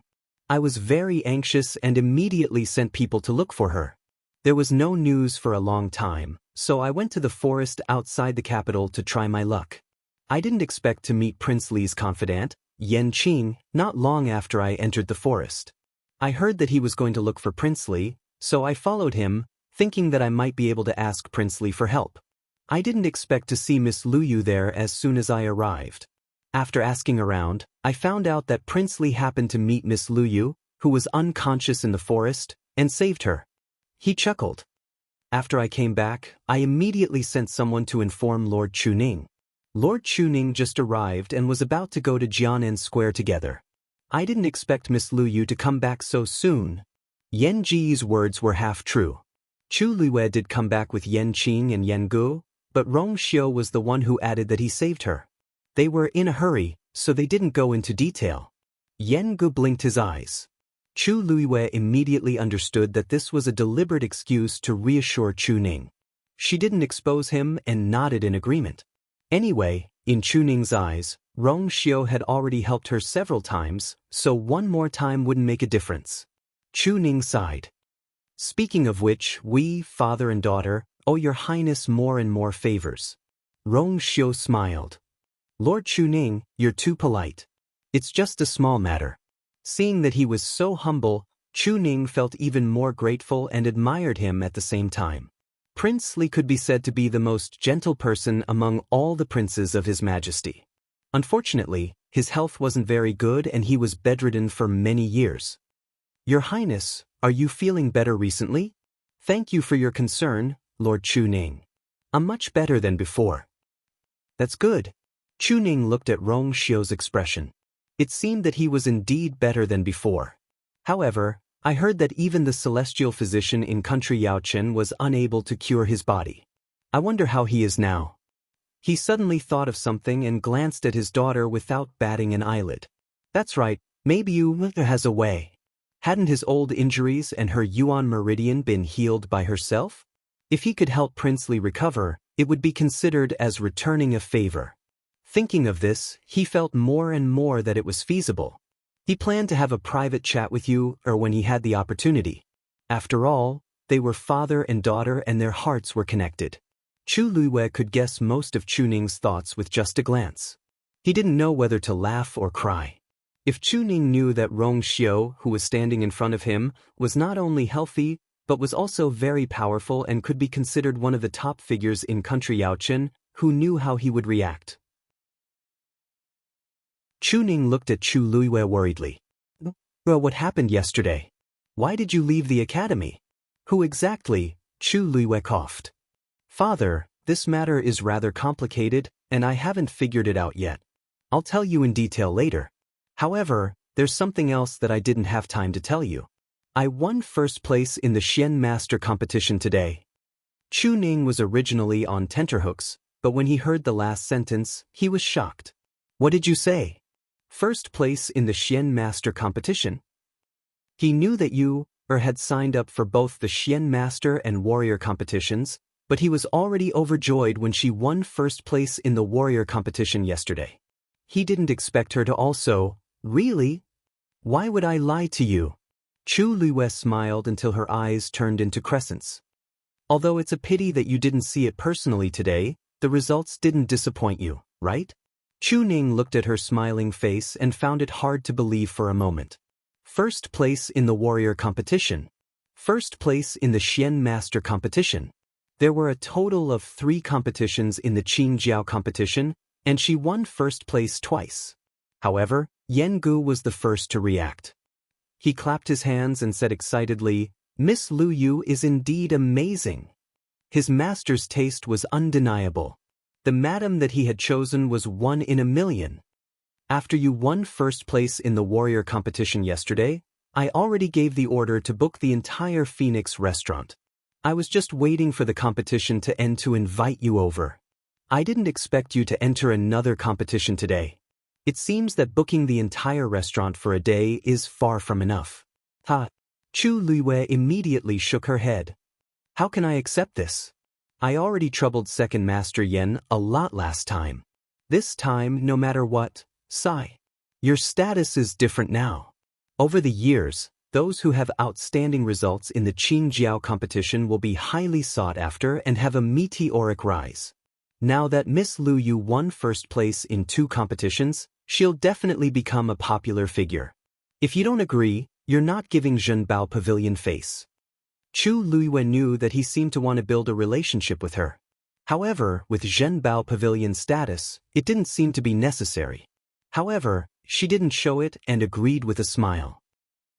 I was very anxious and immediately sent people to look for her. There was no news for a long time, so I went to the forest outside the capital to try my luck. I didn't expect to meet Prince Li's confidant, Yan Qing, not long after I entered the forest. I heard that he was going to look for Prince Li, so I followed him, thinking that I might be able to ask Prince Li for help. I didn't expect to see Miss Lu Yu there as soon as I arrived. After asking around, I found out that Prince Li happened to meet Miss Lu Yu, who was unconscious in the forest, and saved her. He chuckled. After I came back, I immediately sent someone to inform Lord Chuning. Lord Chuning just arrived and was about to go to Jianan Square together. I didn't expect Miss Lu Yu to come back so soon. Yan Ji's words were half true. Chu Luiwei did come back with Yan Qing and Yan Gu, but Rong Xiu was the one who added that he saved her. They were in a hurry, so they didn't go into detail. Yan Gu blinked his eyes. Chu Luiwei immediately understood that this was a deliberate excuse to reassure Chu Ning. She didn't expose him and nodded in agreement. Anyway, in Chu Ning's eyes, Rong Xiu had already helped her several times, so one more time wouldn't make a difference. Chu Ning sighed. Speaking of which, we, father and daughter, owe your highness more and more favors. Rong Xiu smiled. Lord Chu Ning, you're too polite. It's just a small matter. Seeing that he was so humble, Chu Ning felt even more grateful and admired him at the same time. Prince Li could be said to be the most gentle person among all the princes of His Majesty. Unfortunately, his health wasn't very good and he was bedridden for many years. Your Highness, are you feeling better recently? Thank you for your concern, Lord Chu Ning. I'm much better than before. That's good. Chu Ning looked at Rong Xiu's expression. It seemed that he was indeed better than before. However, I heard that even the celestial physician in country Yaochen was unable to cure his body. I wonder how he is now. He suddenly thought of something and glanced at his daughter without batting an eyelid. That's right, maybe Yu has a way. Hadn't his old injuries and her Yuan meridian been healed by herself? If he could help Prince Li recover, it would be considered as returning a favor. Thinking of this, he felt more and more that it was feasible. He planned to have a private chat with you when he had the opportunity. After all, they were father and daughter and their hearts were connected. Chu Luiwei could guess most of Chu Ning's thoughts with just a glance. He didn't know whether to laugh or cry. If Chu Ning knew that Rong Xiu, who was standing in front of him, was not only healthy, but was also very powerful and could be considered one of the top figures in country Yaochen, who knew how he would react. Chu Ning looked at Chu Luiwei worriedly. Well, what happened yesterday? Why did you leave the academy? Who exactly? Chu Luiwei coughed. Father, this matter is rather complicated, and I haven't figured it out yet. I'll tell you in detail later. However, there's something else that I didn't have time to tell you. I won first place in the Xian Master competition today. Chu Ning was originally on tenterhooks, but when he heard the last sentence, he was shocked. What did you say? First place in the Xian Master competition? He knew that you had signed up for both the Xian Master and Warrior competitions, but he was already overjoyed when she won first place in the Warrior competition yesterday. He didn't expect her to also. Really? Why would I lie to you? Chu Luiwei smiled until her eyes turned into crescents. Although it's a pity that you didn't see it personally today, the results didn't disappoint you, right? Chu Ning looked at her smiling face and found it hard to believe for a moment. First place in the Warrior competition. First place in the Xian Master competition. There were a total of 3 competitions in the Qing Jiao competition, and she won first place twice. However, Yan Gu was the first to react. He clapped his hands and said excitedly, Miss Lu Yu is indeed amazing. His master's taste was undeniable. The madam that he had chosen was 1 in a million. After you won first place in the Warrior competition yesterday, I already gave the order to book the entire Phoenix restaurant. I was just waiting for the competition to end to invite you over. I didn't expect you to enter another competition today. It seems that booking the entire restaurant for a day is far from enough. Chu Luiwei immediately shook her head. How can I accept this? I already troubled Second Master Yan a lot last time. This time, no matter what, sigh. Your status is different now. Over the years, those who have outstanding results in the Qing Jiao competition will be highly sought after and have a meteoric rise. Now that Miss Lu Yu won first place in 2 competitions, she'll definitely become a popular figure. If you don't agree, you're not giving Zhenbao Pavilion face. Chu Luiwei knew that he seemed to want to build a relationship with her. However, with Zhenbao Pavilion's status, it didn't seem to be necessary. However, she didn't show it and agreed with a smile.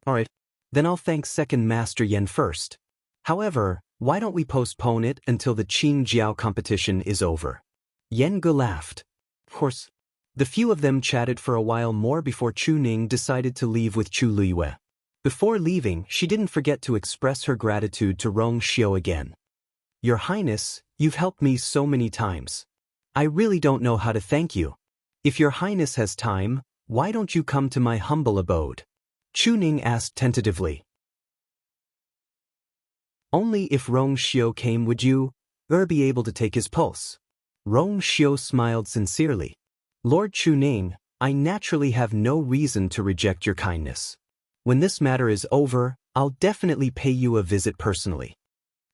Alright, then I'll thank Second Master Yan first. However, why don't we postpone it until the Qing Jiao competition is over? Yan Gu laughed. Of course, the few of them chatted for a while more before Chu Ning decided to leave with Chu Liyue. Before leaving, she didn't forget to express her gratitude to Rong Xiu again. Your Highness, you've helped me so many times. I really don't know how to thank you. If your Highness has time, why don't you come to my humble abode? Chu Ning asked tentatively. Only if Rong Xiu came would you be able to take his pulse. Rong Xiu smiled sincerely. Lord Chu Ning, I naturally have no reason to reject your kindness. When this matter is over, I'll definitely pay you a visit personally.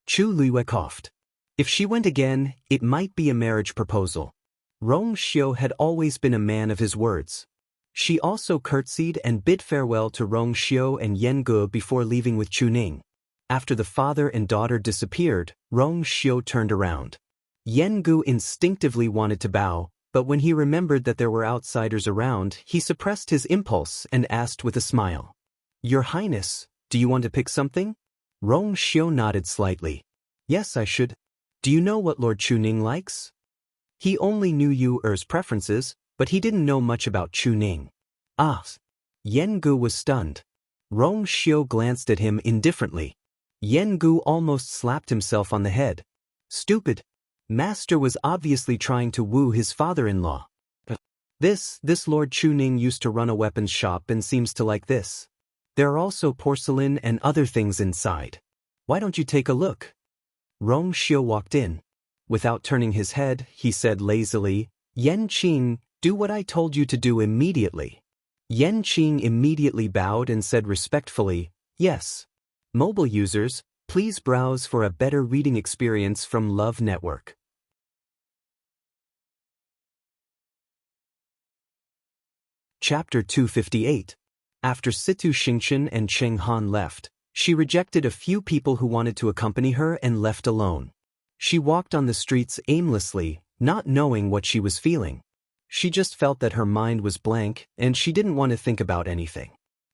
Chu Liyue coughed. If she went again, it might be a marriage proposal. Rong Xiu had always been a man of his words. She also curtsied and bid farewell to Rong Xiu and Yan Gu before leaving with Chu Ning. After the father and daughter disappeared, Rong Xiu turned around. Yan Gu instinctively wanted to bow, but when he remembered that there were outsiders around, he suppressed his impulse and asked with a smile. Your Highness, do you want to pick something? Rong Xiu nodded slightly. Yes, I should. Do you know what Lord Chu Ning likes? He only knew Yu Er's preferences, but he didn't know much about Chu Ning. Ah! Yan Gu was stunned. Rong Xiu glanced at him indifferently. Yan Gu almost slapped himself on the head. Stupid. Master was obviously trying to woo his father-in-law. This Lord Chu Ning used to run a weapons shop and seems to like this. There are also porcelain and other things inside. Why don't you take a look? Rong Xiu walked in. Without turning his head, he said lazily, Yan Qing, do what I told you to do immediately. Yan Qing immediately bowed and said respectfully, yes. Mobile users, please browse for a better reading experience from Love Network. Chapter 258. After Situ Xingchen and Cheng Han left, she rejected a few people who wanted to accompany her and left alone. She walked on the streets aimlessly, not knowing what she was feeling. She just felt that her mind was blank and she didn't want to think about anything.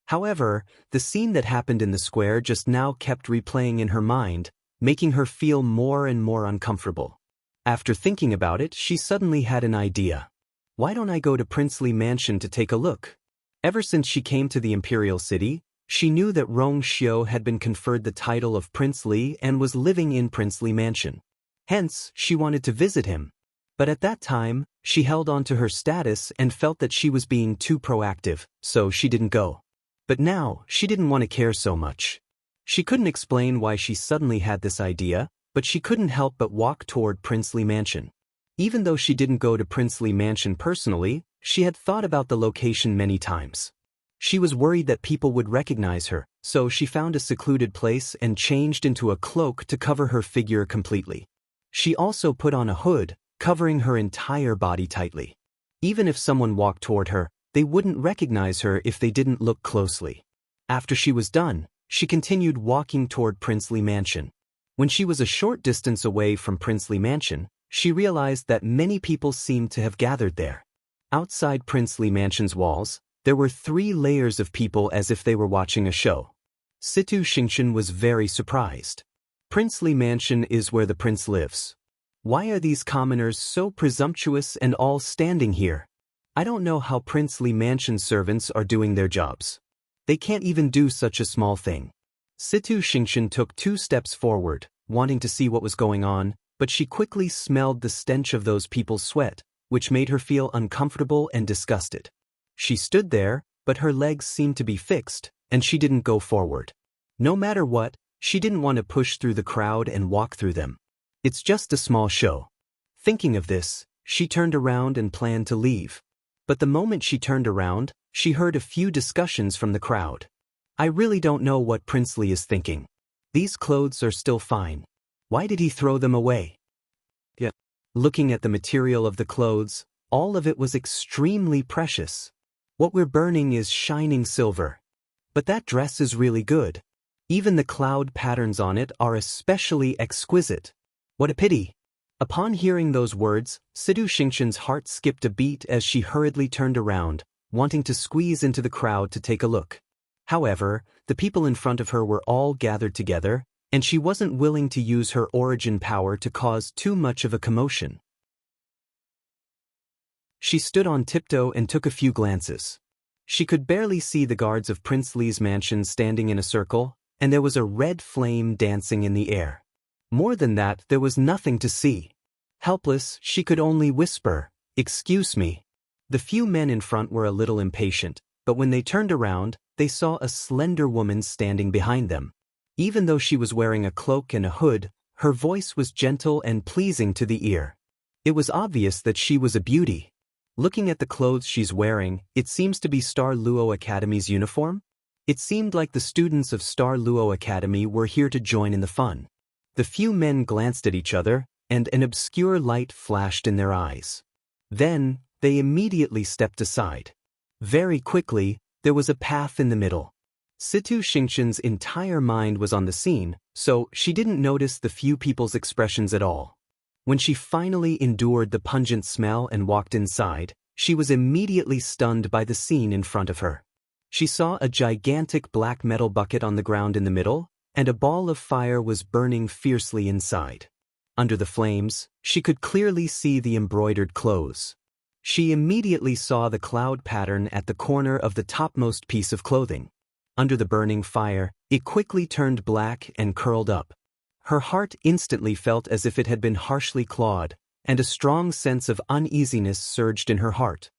However, the scene that happened in the square just now kept replaying in her mind, making her feel more and more uncomfortable. After thinking about it, she suddenly had an idea. Why don't I go to Princely Mansion to take a look? Ever since she came to the Imperial City, she knew that Rong Xiu had been conferred the title of Prince Li and was living in Princely Mansion. Hence, she wanted to visit him. But at that time, she held on to her status and felt that she was being too proactive, so she didn't go. But now, she didn't want to care so much. She couldn't explain why she suddenly had this idea, but she couldn't help but walk toward Princely Mansion. Even though she didn't go to Princely Mansion personally, she had thought about the location many times. She was worried that people would recognize her, so she found a secluded place and changed into a cloak to cover her figure completely. She also put on a hood, covering her entire body tightly. Even if someone walked toward her, they wouldn't recognize her if they didn't look closely. After she was done, she continued walking toward Princely Mansion. When she was a short distance away from Princely Mansion, she realized that many people seemed to have gathered there. Outside Princely Mansion's walls, there were 3 layers of people as if they were watching a show. Situ Xingchen was very surprised. Princely Mansion is where the prince lives. Why are these commoners so presumptuous and all standing here? I don't know how Princely Mansion servants are doing their jobs. They can't even do such a small thing. Situ Xingchen took 2 steps forward, wanting to see what was going on, but she quickly smelled the stench of those people's sweat, which made her feel uncomfortable and disgusted. She stood there, but her legs seemed to be fixed, and she didn't go forward. No matter what, she didn't want to push through the crowd and walk through them. It's just a small show. Thinking of this, she turned around and planned to leave. But the moment she turned around, she heard a few discussions from the crowd. I really don't know what Prince Li is thinking. These clothes are still fine. Why did he throw them away? Looking at the material of the clothes, all of it was extremely precious. What we're burning is shining silver. But that dress is really good. Even the cloud patterns on it are especially exquisite. What a pity. Upon hearing those words, Situ Xingchen's heart skipped a beat as she hurriedly turned around, wanting to squeeze into the crowd to take a look. However, the people in front of her were all gathered together, and she wasn't willing to use her origin power to cause too much of a commotion. She stood on tiptoe and took a few glances. She could barely see the guards of Prince Li's mansion standing in a circle, and there was a red flame dancing in the air. More than that, there was nothing to see. Helpless, she could only whisper, "Excuse me." The few men in front were a little impatient, but when they turned around, they saw a slender woman standing behind them. Even though she was wearing a cloak and a hood, her voice was gentle and pleasing to the ear. It was obvious that she was a beauty. Looking at the clothes she's wearing, it seems to be Star Luo Academy's uniform. It seemed like the students of Star Luo Academy were here to join in the fun. The few men glanced at each other, and an obscure light flashed in their eyes. Then, they immediately stepped aside. Very quickly, there was a path in the middle. Situ Xingqian's entire mind was on the scene, so she didn't notice the few people's expressions at all. When she finally endured the pungent smell and walked inside, she was immediately stunned by the scene in front of her. She saw a gigantic black metal bucket on the ground in the middle, and a ball of fire was burning fiercely inside. Under the flames, she could clearly see the embroidered clothes. She immediately saw the cloud pattern at the corner of the topmost piece of clothing. Under the burning fire, it quickly turned black and curled up. Her heart instantly felt as if it had been harshly clawed, and a strong sense of uneasiness surged in her heart.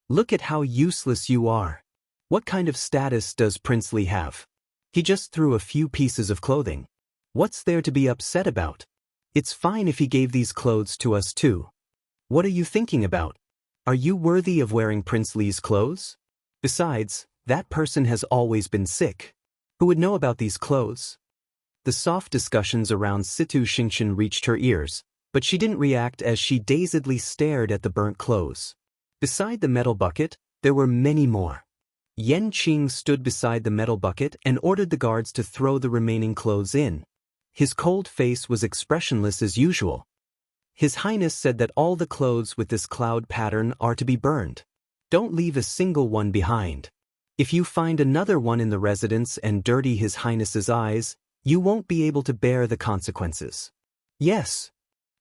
Look at how useless you are. What kind of status does Prince Li have? He just threw a few pieces of clothing. What's there to be upset about? It's fine if he gave these clothes to us too. What are you thinking about? Are you worthy of wearing Prince Li's clothes? Besides, that person has always been sick. Who would know about these clothes? The soft discussions around Situ Xingqian reached her ears, but she didn't react as she dazedly stared at the burnt clothes. Beside the metal bucket, there were many more. Yan Qing stood beside the metal bucket and ordered the guards to throw the remaining clothes in. His cold face was expressionless as usual. His Highness said that all the clothes with this cloud pattern are to be burned. Don't leave a single one behind. If you find another one in the residence and dirty His Highness's eyes, you won't be able to bear the consequences. Yes.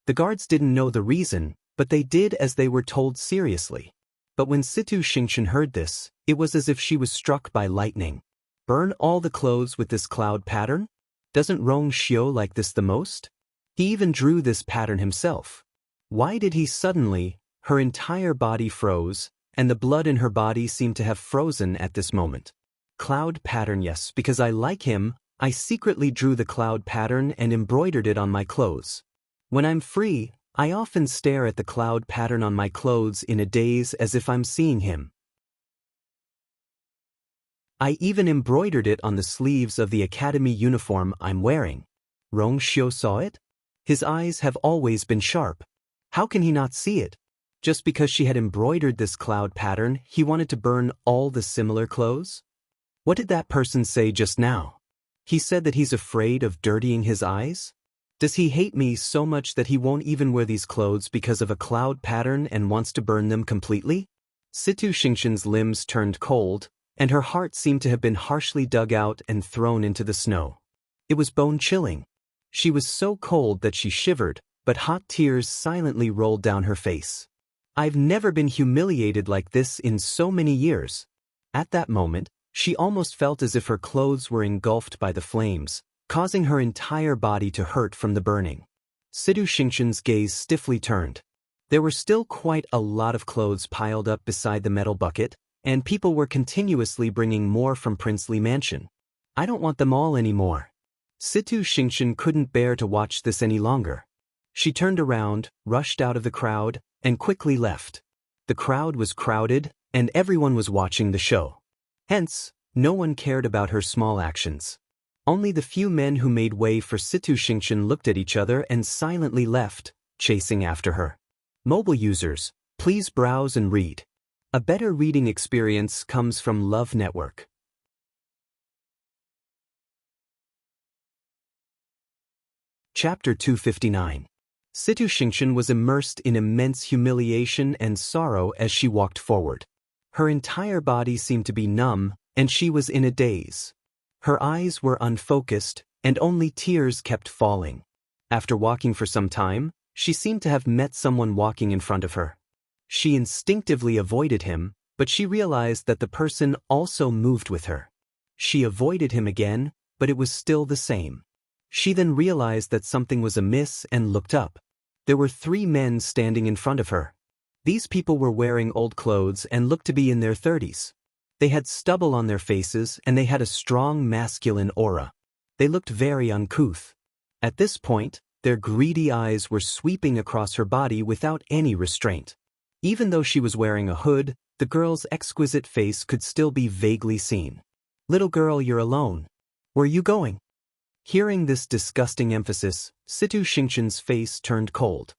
The guards didn't know the reason, but they did as they were told seriously. But when Situ Xingqian heard this, it was as if she was struck by lightning. Burn all the clothes with this cloud pattern? Doesn't Rong Xiu like this the most? He even drew this pattern himself. Why did he suddenly? Her entire body froze, and the blood in her body seemed to have frozen at this moment. Cloud pattern, yes, because I like him. I secretly drew the cloud pattern and embroidered it on my clothes. When I'm free, I often stare at the cloud pattern on my clothes in a daze as if I'm seeing him. I even embroidered it on the sleeves of the academy uniform I'm wearing. Rong Xiu saw it? His eyes have always been sharp. How can he not see it? Just because she had embroidered this cloud pattern, he wanted to burn all the similar clothes? What did that person say just now? He said that he's afraid of dirtying his eyes? Does he hate me so much that he won't even wear these clothes because of a cloud pattern and wants to burn them completely? Situ Xingqian's limbs turned cold, and her heart seemed to have been harshly dug out and thrown into the snow. It was bone-chilling. She was so cold that she shivered, but hot tears silently rolled down her face. I've never been humiliated like this in so many years. At that moment, she almost felt as if her clothes were engulfed by the flames, causing her entire body to hurt from the burning. Situ Xingqian's gaze stiffly turned. There were still quite a lot of clothes piled up beside the metal bucket, and people were continuously bringing more from Princely Mansion. I don't want them all anymore. Situ Xingqian couldn't bear to watch this any longer. She turned around, rushed out of the crowd, and quickly left. The crowd was crowded, and everyone was watching the show. Hence, no one cared about her small actions. Only the few men who made way for Situ Xingqian looked at each other and silently left, chasing after her. Mobile users, please browse and read. A better reading experience comes from Love Network. Chapter 259. Situ Xingqian was immersed in immense humiliation and sorrow as she walked forward. Her entire body seemed to be numb, and she was in a daze. Her eyes were unfocused, and only tears kept falling. After walking for some time, she seemed to have met someone walking in front of her. She instinctively avoided him, but she realized that the person also moved with her. She avoided him again, but it was still the same. She then realized that something was amiss and looked up. There were 3 men standing in front of her. These people were wearing old clothes and looked to be in their 30s. They had stubble on their faces and they had a strong masculine aura. They looked very uncouth. At this point, their greedy eyes were sweeping across her body without any restraint. Even though she was wearing a hood, the girl's exquisite face could still be vaguely seen. "Little girl, you're alone. Where are you going?" Hearing this disgusting emphasis, Situ Xingqian's face turned cold.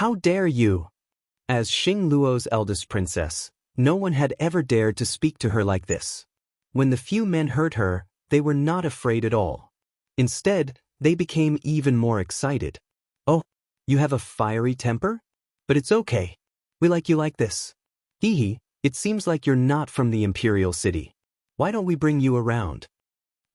"How dare you?" As Xing Luo's eldest princess, no one had ever dared to speak to her like this. When the few men heard her, they were not afraid at all. Instead, they became even more excited. "Oh, you have a fiery temper? But it's okay. We like you like this. Hee, it seems like you're not from the imperial city. Why don't we bring you around?"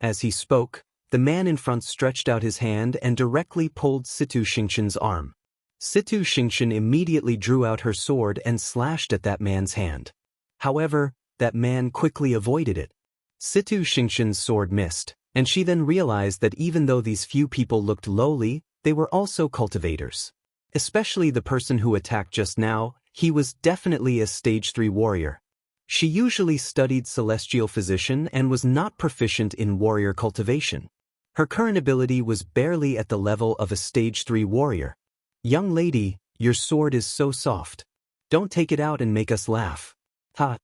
As he spoke, the man in front stretched out his hand and directly pulled Situ Xingqian's arm. Situ Xingqian immediately drew out her sword and slashed at that man's hand. However, that man quickly avoided it. Situ Xingqian's sword missed, and she then realized that even though these few people looked lowly, they were also cultivators. Especially the person who attacked just now, he was definitely a stage 3 warrior. She usually studied celestial physician and was not proficient in warrior cultivation. Her current ability was barely at the level of a stage 3 warrior. "Young lady, your sword is so soft. Don't take it out and make us laugh." Ha!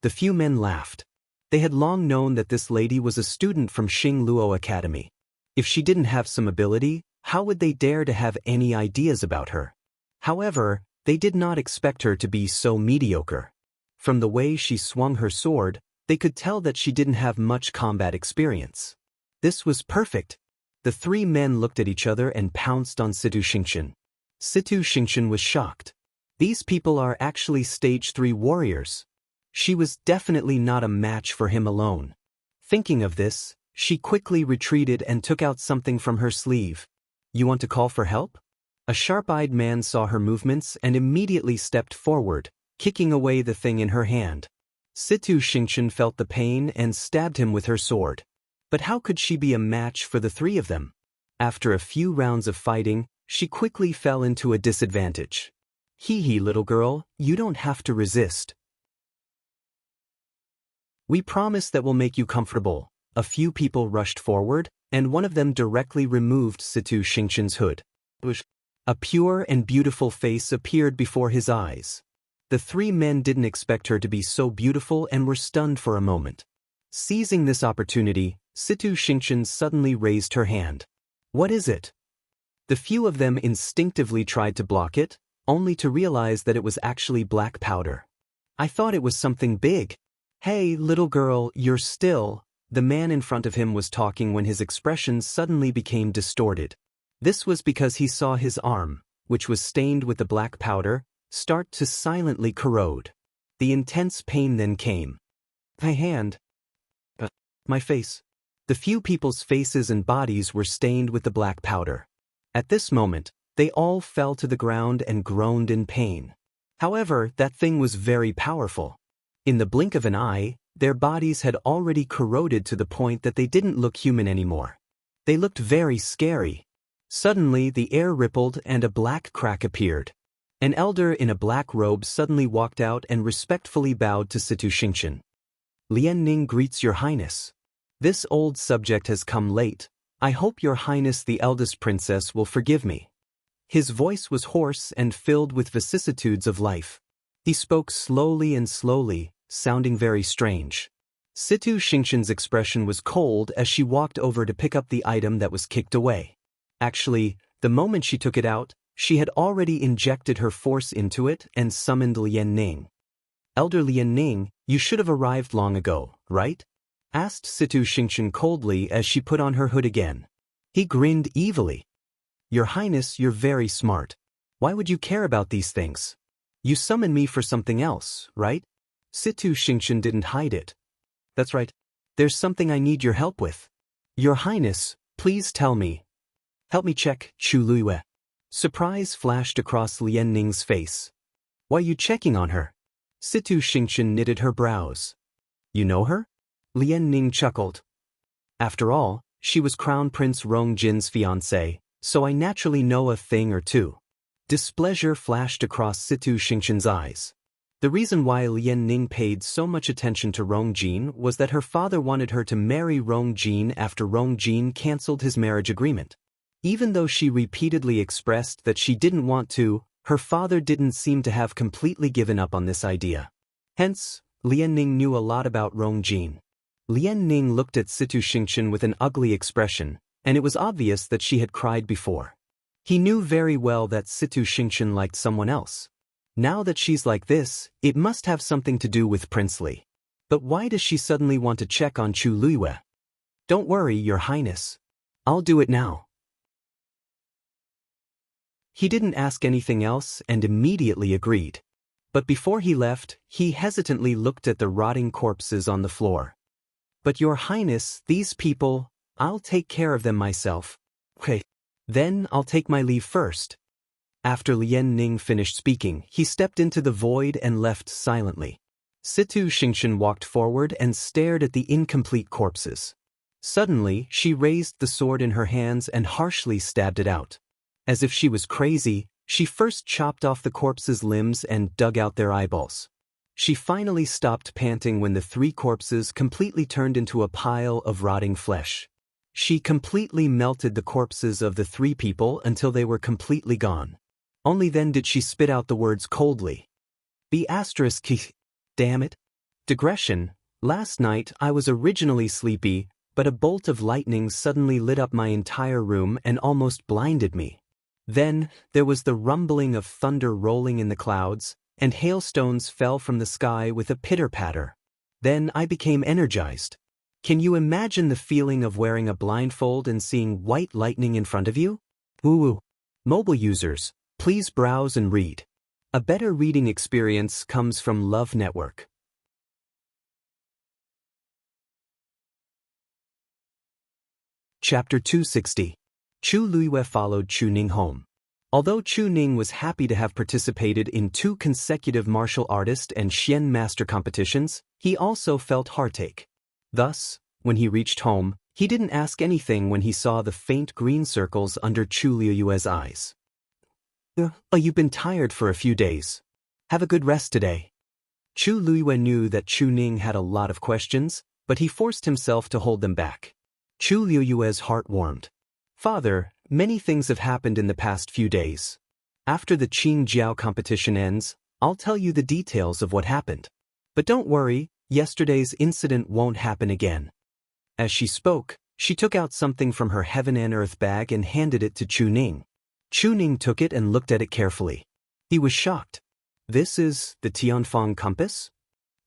The few men laughed. They had long known that this lady was a student from Xing Luo Academy. If she didn't have some ability, how would they dare to have any ideas about her? However, they did not expect her to be so mediocre. From the way she swung her sword, they could tell that she didn't have much combat experience. This was perfect. The 3 men looked at each other and pounced on Situ Xingqian. Situ Xingqian was shocked. These people are actually stage 3 warriors. She was definitely not a match for him alone. Thinking of this, she quickly retreated and took out something from her sleeve. "You want to call for help?" A sharp-eyed man saw her movements and immediately stepped forward, kicking away the thing in her hand. Situ Xingqian felt the pain and stabbed him with her sword. But how could she be a match for the 3 of them? After a few rounds of fighting, she quickly fell into a disadvantage. "Hee, little girl, you don't have to resist. We promise that we'll make you comfortable." A few people rushed forward, and one of them directly removed Situ Xingqian's hood. A pure and beautiful face appeared before his eyes. The 3 men didn't expect her to be so beautiful and were stunned for a moment. Seizing this opportunity, Situ Xingqian suddenly raised her hand. "What is it?" The few of them instinctively tried to block it, only to realize that it was actually black powder. "I thought it was something big." "Hey, little girl, you're still." The man in front of him was talking when his expression suddenly became distorted. This was because he saw his arm, which was stained with the black powder, start to silently corrode. The intense pain then came. "My hand. My face." The few people's faces and bodies were stained with the black powder. At this moment, they all fell to the ground and groaned in pain. However, that thing was very powerful. In the blink of an eye, their bodies had already corroded to the point that they didn't look human anymore. They looked very scary. Suddenly, the air rippled and a black crack appeared. An elder in a black robe suddenly walked out and respectfully bowed to Situ Xingqian. "Lian Ning greets your highness. This old subject has come late. I hope your highness the eldest princess will forgive me." His voice was hoarse and filled with vicissitudes of life. He spoke slowly and slowly, sounding very strange. Situ Xingqian's expression was cold as she walked over to pick up the item that was kicked away. Actually, the moment she took it out, she had already injected her force into it and summoned Lian Ning. "Elder Lian Ning, you should have arrived long ago, right?" asked Situ Xingqian coldly as she put on her hood again. He grinned evilly. "Your highness, you're very smart. Why would you care about these things? You summoned me for something else, right?" Situ Xingqian didn't hide it. "That's right. There's something I need your help with." "Your highness, please tell me." "Help me check, Chu Luiyue." Surprise flashed across Lian Ning's face. Why you checking on her? Situ Xingqian knitted her brows. You know her? Lian Ning chuckled. After all, she was Crown Prince Rong Jin's fiancée, so I naturally know a thing or two. Displeasure flashed across Situ Xingqian's eyes. The reason why Lian Ning paid so much attention to Rong Jin was that her father wanted her to marry Rong Jin after Rong Jin cancelled his marriage agreement. Even though she repeatedly expressed that she didn't want to, her father didn't seem to have completely given up on this idea. Hence, Lian Ning knew a lot about Rong Jin. Lian Ning looked at Situ Xingqian with an ugly expression, and it was obvious that she had cried before. He knew very well that Situ Xingqian liked someone else. Now that she's like this, it must have something to do with Prince Li. But why does she suddenly want to check on Chu Luiyue? Don't worry, Your Highness. I'll do it now. He didn't ask anything else and immediately agreed. But before he left, he hesitantly looked at the rotting corpses on the floor. But Your Highness, these people, I'll take care of them myself. Okay. Then I'll take my leave first. After Lian Ning finished speaking, he stepped into the void and left silently. Situ Xingqian walked forward and stared at the incomplete corpses. Suddenly, she raised the sword in her hands and harshly stabbed it out. As if she was crazy, she first chopped off the corpses' limbs and dug out their eyeballs. She finally stopped panting when the 3 corpses completely turned into a pile of rotting flesh. She completely melted the corpses of the 3 people until they were completely gone. Only then did she spit out the words coldly. Damn it. Digression. Last night I was originally sleepy, but a bolt of lightning suddenly lit up my entire room and almost blinded me. Then, there was the rumbling of thunder rolling in the clouds, and hailstones fell from the sky with a pitter-patter. Then I became energized. Can you imagine the feeling of wearing a blindfold and seeing white lightning in front of you? Woo-woo. Mobile users, please browse and read. A better reading experience comes from Love Network. Chapter 260. Chu Luiyue followed Chu Ning home. Although Chu Ning was happy to have participated in 2 consecutive martial artist and Xian master competitions, he also felt heartache. Thus, when he reached home, he didn't ask anything when he saw the faint green circles under Chu Luiyue's eyes. You've been tired for a few days. Have a good rest today. Chu Luiyue knew that Chu Ning had a lot of questions, but he forced himself to hold them back. Chu Luiyue's heart warmed. Father, many things have happened in the past few days. After the Qingjiao competition ends, I'll tell you the details of what happened. But don't worry, yesterday's incident won't happen again. As she spoke, she took out something from her heaven and earth bag and handed it to Chu Ning. Chu Ning took it and looked at it carefully. He was shocked. This is the Tianfeng compass?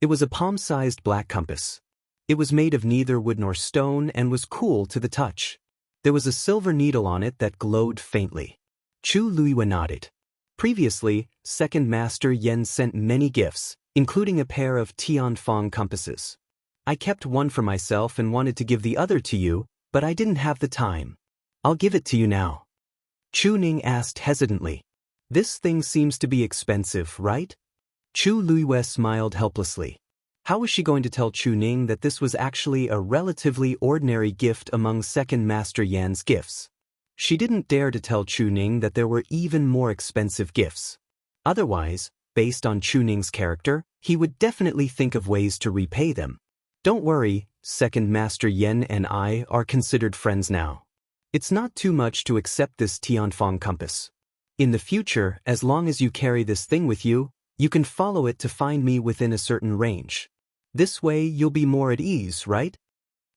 It was a palm-sized black compass. It was made of neither wood nor stone and was cool to the touch. There was a silver needle on it that glowed faintly. Chu Luiyue nodded. Previously, Second Master Yen sent many gifts, including a pair of Tianfeng compasses. I kept one for myself and wanted to give the other to you, but I didn't have the time. I'll give it to you now. Chu Ning asked hesitantly. This thing seems to be expensive, right? Chu Luiyue smiled helplessly. How was she going to tell Chu Ning that this was actually a relatively ordinary gift among Second Master Yan's gifts? She didn't dare to tell Chu Ning that there were even more expensive gifts. Otherwise, based on Chu Ning's character, he would definitely think of ways to repay them. Don't worry, Second Master Yen and I are considered friends now. It's not too much to accept this Tianfeng compass. In the future, as long as you carry this thing with you, you can follow it to find me within a certain range. This way you'll be more at ease, right?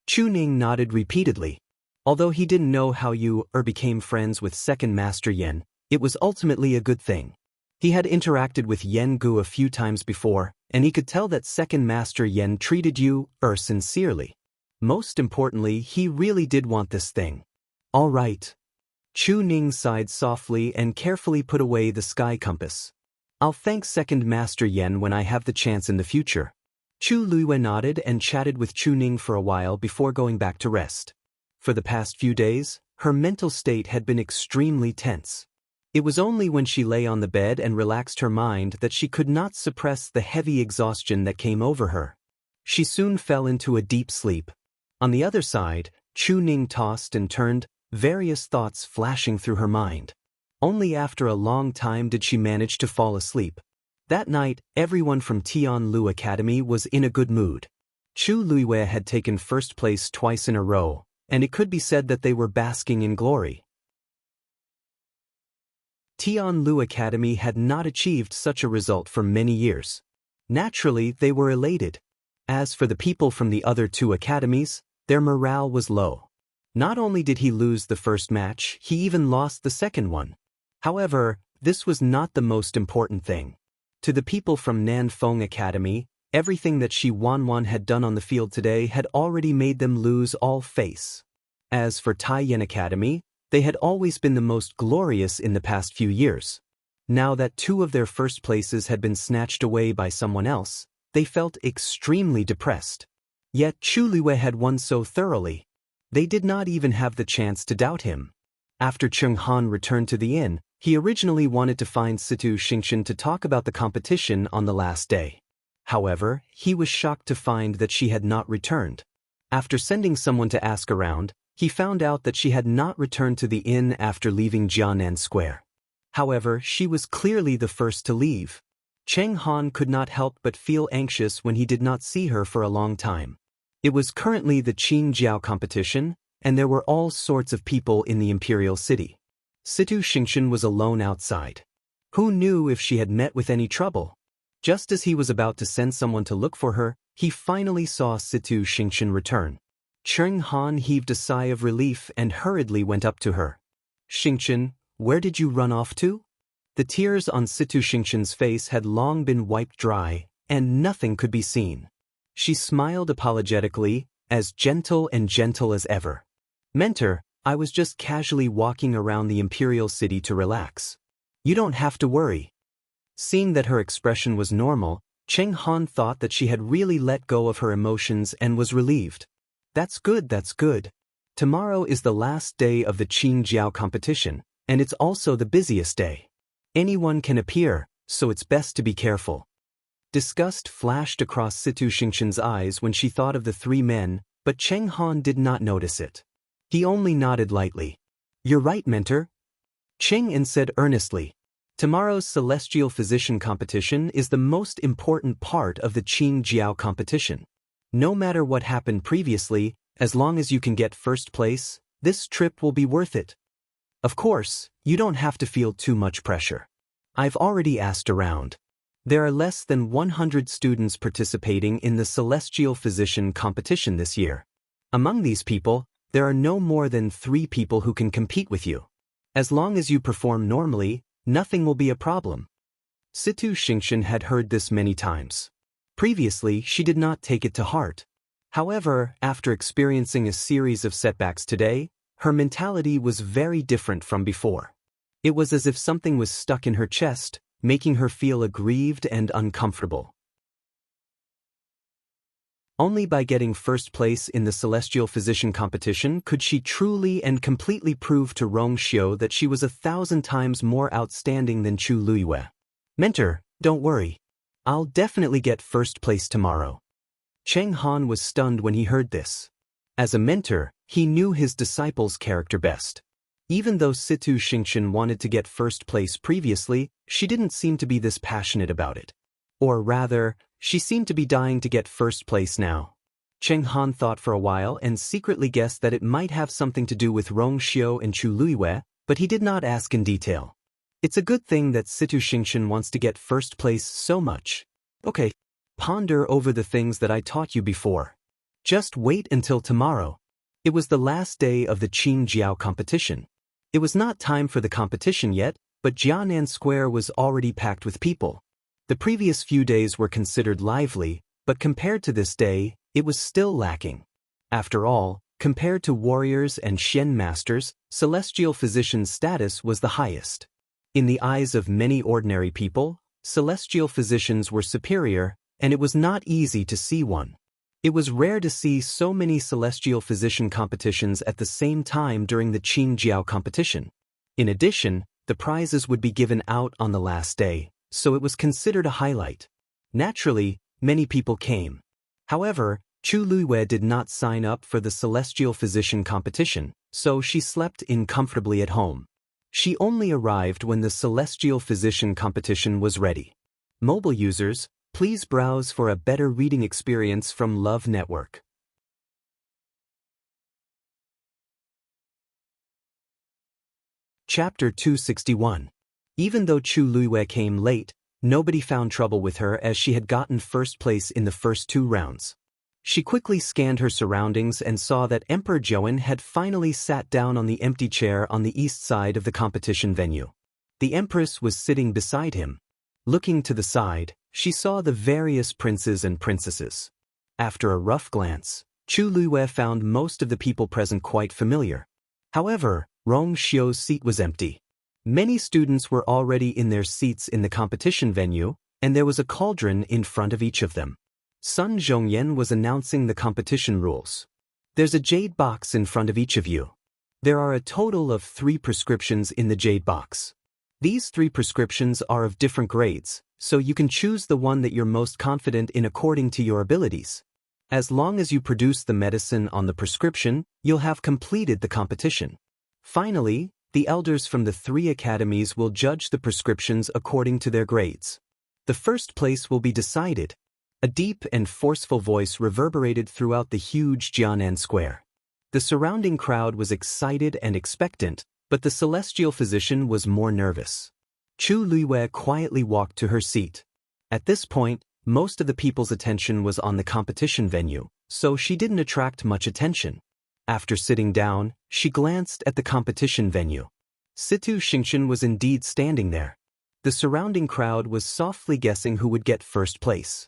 Chu Ning nodded repeatedly. Although he didn't know how you became friends with Second Master Yen, it was ultimately a good thing. He had interacted with Yen Gu a few times before, and he could tell that Second Master Yen treated you sincerely. Most importantly, he really did want this thing. All right. Chu Ning sighed softly and carefully put away the sky compass. I'll thank Second Master Yen when I have the chance in the future. Chu Luiyue nodded and chatted with Chu Ning for a while before going back to rest. For the past few days, her mental state had been extremely tense. It was only when she lay on the bed and relaxed her mind that she could not suppress the heavy exhaustion that came over her. She soon fell into a deep sleep. On the other side, Chu Ning tossed and turned, various thoughts flashing through her mind. Only after a long time did she manage to fall asleep. That night, everyone from Tianlu Academy was in a good mood. Chu Luiwei had taken first place twice in a row, and it could be said that they were basking in glory. Tianlu Academy had not achieved such a result for many years. Naturally, they were elated. As for the people from the other two academies, their morale was low. Not only did he lose the first match, he even lost the second one. However, this was not the most important thing. To the people from Nanfeng Academy, everything that Shi Wanwan had done on the field today had already made them lose all face. As for Taiyan Academy, they had always been the most glorious in the past few years. Now that two of their first places had been snatched away by someone else, they felt extremely depressed. Yet Chu Luiwei had won so thoroughly. They did not even have the chance to doubt him. After Cheng Han returned to the inn, he originally wanted to find Situ Xingxian to talk about the competition on the last day. However, he was shocked to find that she had not returned. After sending someone to ask around, he found out that she had not returned to the inn after leaving Jianan Square. However, she was clearly the first to leave. Cheng Han could not help but feel anxious when he did not see her for a long time. It was currently the Qin Jiao competition, and there were all sorts of people in the imperial city. Situ Xingxian was alone outside. Who knew if she had met with any trouble? Just as he was about to send someone to look for her, he finally saw Situ Xingxian return. Cheng Han heaved a sigh of relief and hurriedly went up to her. "Xingxian, where did you run off to?" The tears on Situ Xingxian's face had long been wiped dry, and nothing could be seen. She smiled apologetically, as gentle as ever. "Mentor, I was just casually walking around the imperial city to relax. You don't have to worry." Seeing that her expression was normal, Cheng Han thought that she had really let go of her emotions and was relieved. That's good. Tomorrow is the last day of the Qin Jiao competition, and it's also the busiest day. Anyone can appear, so it's best to be careful. Disgust flashed across Situ Xingxian's eyes when she thought of the three men, but Cheng Han did not notice it. He only nodded lightly. "You're right, Mentor." Cheng An said earnestly. "Tomorrow's celestial physician competition is the most important part of the Qin Jiao competition. No matter what happened previously, as long as you can get first place, this trip will be worth it. Of course, you don't have to feel too much pressure. I've already asked around. There are less than 100 students participating in the celestial physician competition this year. Among these people, there are no more than 3 people who can compete with you. As long as you perform normally, nothing will be a problem." Situ Xingxian had heard this many times. Previously, she did not take it to heart. However, after experiencing a series of setbacks today, her mentality was very different from before. It was as if something was stuck in her chest, making her feel aggrieved and uncomfortable. Only by getting first place in the celestial physician competition could she truly and completely prove to Rongxiu that she was 1,000 times more outstanding than Chu Luiwei. "Mentor, don't worry. I'll definitely get first place tomorrow." Cheng Han was stunned when he heard this. As a mentor, he knew his disciple's character best. Even though Situ Xingxian wanted to get first place previously, she didn't seem to be this passionate about it. Or rather, she seemed to be dying to get first place now. Cheng Han thought for a while and secretly guessed that it might have something to do with Rongxiu and Chu Luiwei, but he did not ask in detail. It's a good thing that Situ Xingxian wants to get first place so much. Okay, ponder over the things that I taught you before. Just wait until tomorrow. It was the last day of the Qin Jiao competition. It was not time for the competition yet, but Jianan Square was already packed with people. The previous few days were considered lively, but compared to this day, it was still lacking. After all, compared to warriors and Xian masters, celestial physician's status was the highest. In the eyes of many ordinary people, celestial physicians were superior, and it was not easy to see one. It was rare to see so many celestial physician competitions at the same time during the Qin Jiao competition. In addition, The prizes would be given out on the last day, so it was considered a highlight. Naturally, many people came. However, Chu Luiwei did not sign up for the Celestial Physician competition, so she slept in comfortably at home. She only arrived when the Celestial Physician competition was ready. Mobile users, please browse for a better reading experience from Love Network. Chapter 261. Even though Chu Luiwei came late, nobody found trouble with her as she had gotten first place in the first 2 rounds. She quickly scanned her surroundings and saw that Emperor Zhouwen had finally sat down on the empty chair on the east side of the competition venue. The Empress was sitting beside him. Looking to the side, she saw the various princes and princesses. After a rough glance, Chu Luiwei found most of the people present quite familiar. However, Rong Xiu's seat was empty. Many students were already in their seats in the competition venue, and there was a cauldron in front of each of them. Sun Zhongyan was announcing the competition rules. There's a jade box in front of each of you. There are a total of 3 prescriptions in the jade box. These 3 prescriptions are of different grades, so you can choose the one that you're most confident in according to your abilities. As long as you produce the medicine on the prescription, you'll have completed the competition. Finally, the elders from the 3 academies will judge the prescriptions according to their grades. The first place will be decided. A deep and forceful voice reverberated throughout the huge Jianan Square. The surrounding crowd was excited and expectant, but the celestial physician was more nervous. Chu Luiwei quietly walked to her seat. At this point, most of the people's attention was on the competition venue, so she didn't attract much attention. After sitting down, she glanced at the competition venue. Situ Xingqian was indeed standing there. The surrounding crowd was softly guessing who would get first place.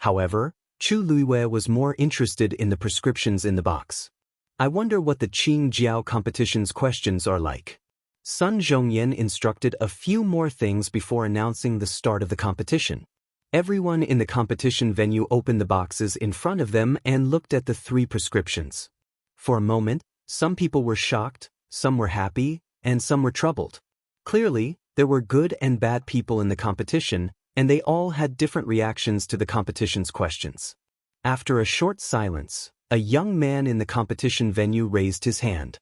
However, Chu Luiwei was more interested in the prescriptions in the box. I wonder what the Qing Jiao competition's questions are like. Sun Zhongyan instructed a few more things before announcing the start of the competition. Everyone in the competition venue opened the boxes in front of them and looked at the 3 prescriptions. For a moment, some people were shocked, some were happy, and some were troubled. Clearly, there were good and bad people in the competition, and they all had different reactions to the competition's questions. After a short silence, a young man in the competition venue raised his hand.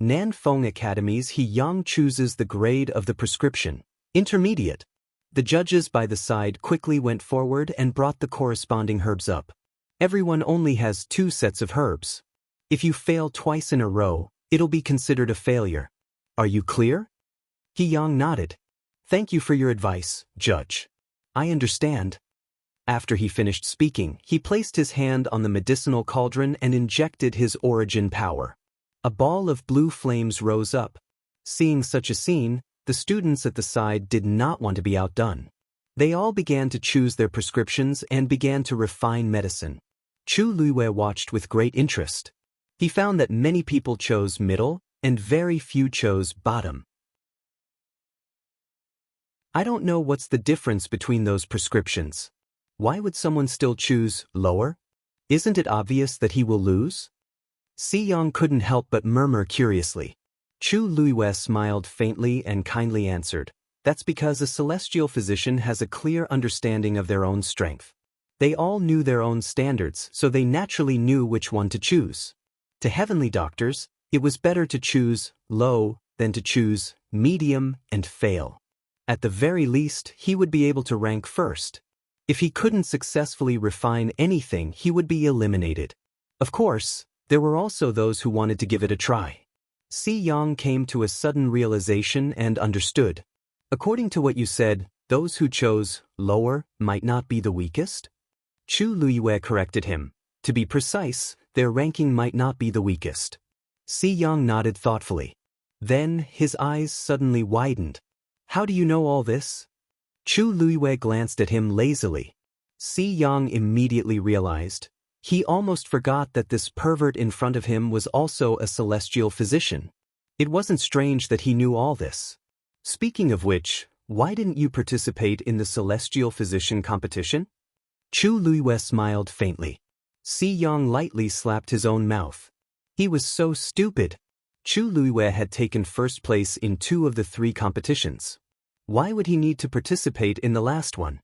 Nanfeng Academy's He Yang chooses the grade of the prescription, intermediate. The judges by the side quickly went forward and brought the corresponding herbs up. Everyone only has 2 sets of herbs. If you fail twice in a row, it'll be considered a failure. Are you clear? He Yang nodded. Thank you for your advice, Judge. I understand. After he finished speaking, he placed his hand on the medicinal cauldron and injected his origin power. A ball of blue flames rose up. Seeing such a scene, the students at the side did not want to be outdone. They all began to choose their prescriptions and began to refine medicine. Chu Luiwei watched with great interest. He found that many people chose middle, and very few chose bottom. I don't know what's the difference between those prescriptions. Why would someone still choose lower? Isn't it obvious that he will lose? Si Yang couldn't help but murmur curiously. Chu Luiwei smiled faintly and kindly answered, that's because a celestial physician has a clear understanding of their own strength. They all knew their own standards, so they naturally knew which one to choose. To heavenly doctors, it was better to choose low than to choose medium and fail. At the very least, he would be able to rank first. If he couldn't successfully refine anything, he would be eliminated. Of course, there were also those who wanted to give it a try. Si Yang came to a sudden realization and understood. According to what you said, those who chose lower might not be the weakest? Chu Luiwei corrected him. To be precise, their ranking might not be the weakest. Si Yang nodded thoughtfully. Then his eyes suddenly widened. How do you know all this? Chu Luiwei glanced at him lazily. Si Yang immediately realized. He almost forgot that this pervert in front of him was also a celestial physician. It wasn't strange that he knew all this. Speaking of which, why didn't you participate in the celestial physician competition? Chu Luiwei smiled faintly. Si Yang lightly slapped his own mouth. He was so stupid. Chu Luiwei had taken first place in 2 of the 3 competitions. Why would he need to participate in the last one?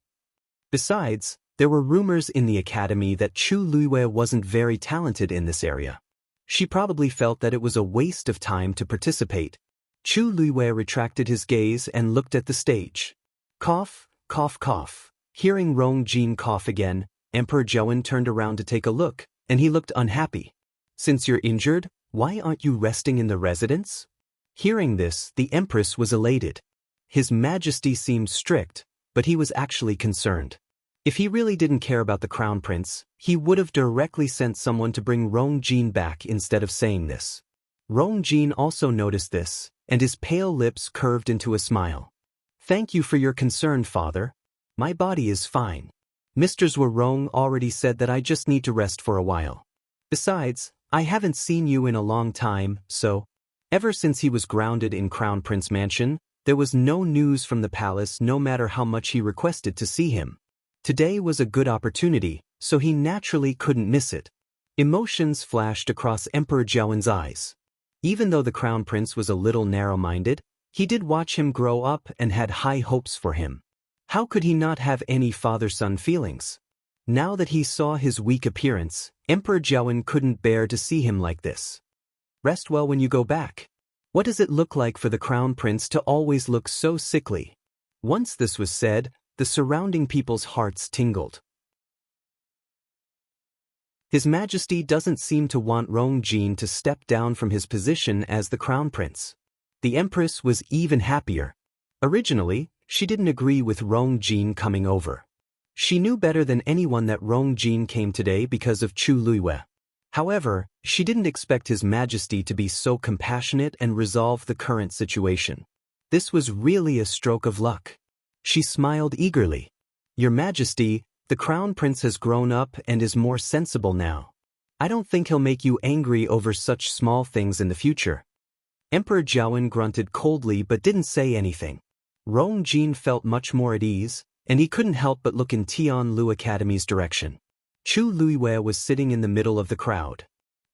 Besides, there were rumors in the academy that Chu Luiwei wasn't very talented in this area. She probably felt that it was a waste of time to participate. Chu Luiwei retracted his gaze and looked at the stage. Cough, cough, cough. Hearing Rong Jin cough again, Emperor Zhouwen turned around to take a look, and he looked unhappy. Since you're injured, why aren't you resting in the residence? Hearing this, the Empress was elated. His Majesty seemed strict, but he was actually concerned. If he really didn't care about the Crown Prince, he would have directly sent someone to bring Rong Jin back instead of saying this. Rong Jin also noticed this, and his pale lips curved into a smile. Thank you for your concern, father. My body is fine. Mr. Zhuarong already said that I just need to rest for a while. Besides, I haven't seen you in a long time, so... Ever since he was grounded in Crown Prince Mansion, there was no news from the palace no matter how much he requested to see him. Today was a good opportunity, so he naturally couldn't miss it. Emotions flashed across Emperor Zhouwen's eyes. Even though the Crown Prince was a little narrow-minded, he did watch him grow up and had high hopes for him. How could he not have any father-son feelings? Now that he saw his weak appearance, Emperor Zhouwen couldn't bear to see him like this. Rest well when you go back. What does it look like for the Crown Prince to always look so sickly? Once this was said, the surrounding people's hearts tingled. His Majesty doesn't seem to want Rong Jin to step down from his position as the Crown Prince. The Empress was even happier. Originally, she didn't agree with Rong Jin coming over. She knew better than anyone that Rong Jin came today because of Chu Luiwei. However, she didn't expect His Majesty to be so compassionate and resolve the current situation. This was really a stroke of luck. She smiled eagerly. Your Majesty, the Crown Prince has grown up and is more sensible now. I don't think he'll make you angry over such small things in the future. Emperor Zhouwen grunted coldly but didn't say anything. Rong Jin felt much more at ease, and he couldn't help but look in Tianlu Academy's direction. Chu Luiwei was sitting in the middle of the crowd.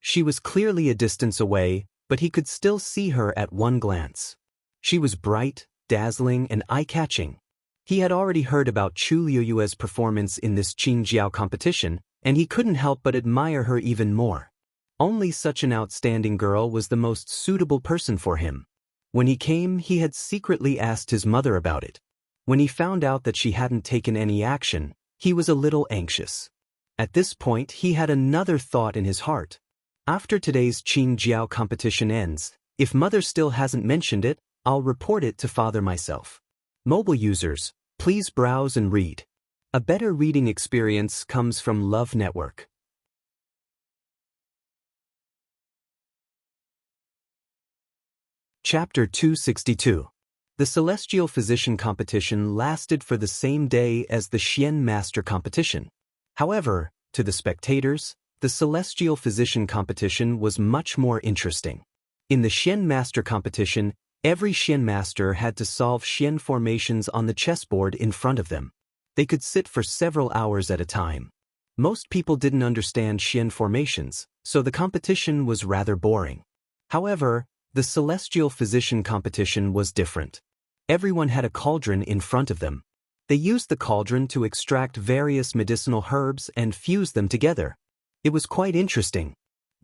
She was clearly a distance away, but he could still see her at one glance. She was bright, dazzling, and eye-catching. He had already heard about Chu Luiwei's performance in this Qingjiao competition, and he couldn't help but admire her even more. Only such an outstanding girl was the most suitable person for him. When he came, he had secretly asked his mother about it. When he found out that she hadn't taken any action, he was a little anxious. At this point, he had another thought in his heart. After today's Qingjiao competition ends, if mother still hasn't mentioned it, I'll report it to father myself. Mobile users, please browse and read. A better reading experience comes from Love Network. Chapter 262. The Celestial Physician competition lasted for the same day as the Xian Master competition. However, to the spectators, the Celestial Physician competition was much more interesting. In the Xian Master competition, every Xian Master had to solve Xian formations on the chessboard in front of them. They could sit for several hours at a time. Most people didn't understand Xian formations, so the competition was rather boring. However, the Celestial Physician competition was different. Everyone had a cauldron in front of them. They used the cauldron to extract various medicinal herbs and fuse them together. It was quite interesting.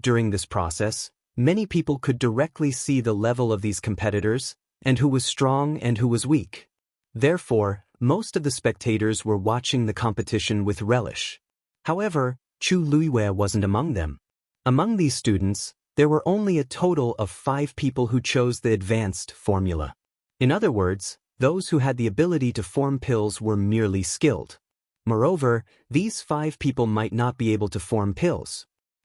During this process, many people could directly see the level of these competitors, and who was strong and who was weak. Therefore, most of the spectators were watching the competition with relish. However, Chu Luiwei wasn't among them. Among these students, there were only a total of 5 people who chose the advanced formula. In other words, those who had the ability to form pills were merely skilled. Moreover, these 5 people might not be able to form pills.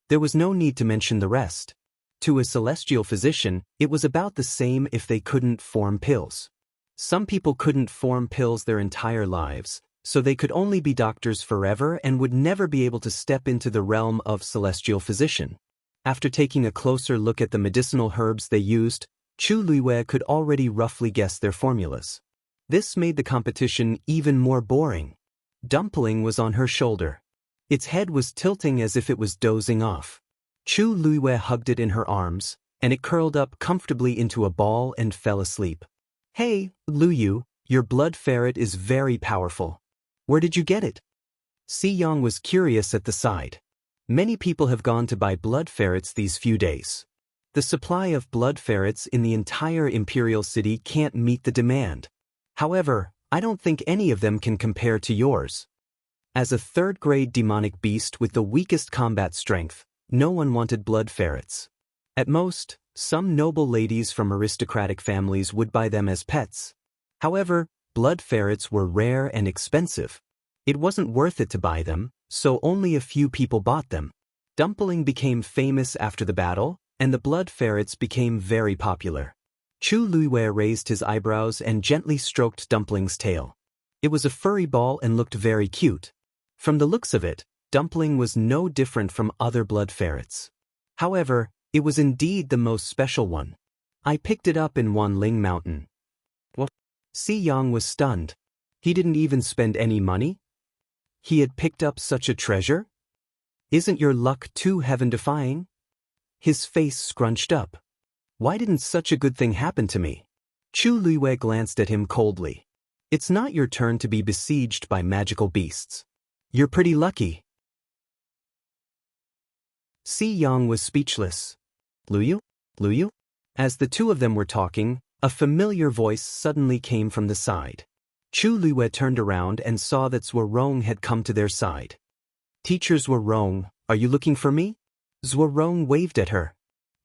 There was no need to mention the rest. To a celestial physician, it was about the same if they couldn't form pills. Some people couldn't form pills their entire lives, so they could only be doctors forever and would never be able to step into the realm of celestial physician. After taking a closer look at the medicinal herbs they used, Chu Luiwei could already roughly guess their formulas. This made the competition even more boring. Dumpling was on her shoulder. Its head was tilting as if it was dozing off. Chu Luiwei hugged it in her arms, and it curled up comfortably into a ball and fell asleep. Hey, Luyu, your blood ferret is very powerful. Where did you get it? Xiyang was curious at the side. Many people have gone to buy blood ferrets these few days. The supply of blood ferrets in the entire imperial city can't meet the demand. However, I don't think any of them can compare to yours. As a third-grade demonic beast with the weakest combat strength, no one wanted blood ferrets. At most, some noble ladies from aristocratic families would buy them as pets. However, blood ferrets were rare and expensive. It wasn't worth it to buy them, so only a few people bought them. Dumpling became famous after the battle, and the blood ferrets became very popular. Chu Luiwei raised his eyebrows and gently stroked Dumpling's tail. It was a furry ball and looked very cute. From the looks of it, Dumpling was no different from other blood ferrets. However, it was indeed the most special one. I picked it up in Wanling Mountain. What? Xiyang was stunned. He didn't even spend any money? He had picked up such a treasure? Isn't your luck too heaven-defying? His face scrunched up. Why didn't such a good thing happen to me? Chu Luiwei glanced at him coldly. It's not your turn to be besieged by magical beasts. You're pretty lucky. Xiyang was speechless. Luyu? Luyu? As the two of them were talking, a familiar voice suddenly came from the side. Chu Luiwei turned around and saw that Zhuorong had come to their side. Teacher Zhuorong, are you looking for me? Zhuorong waved at her.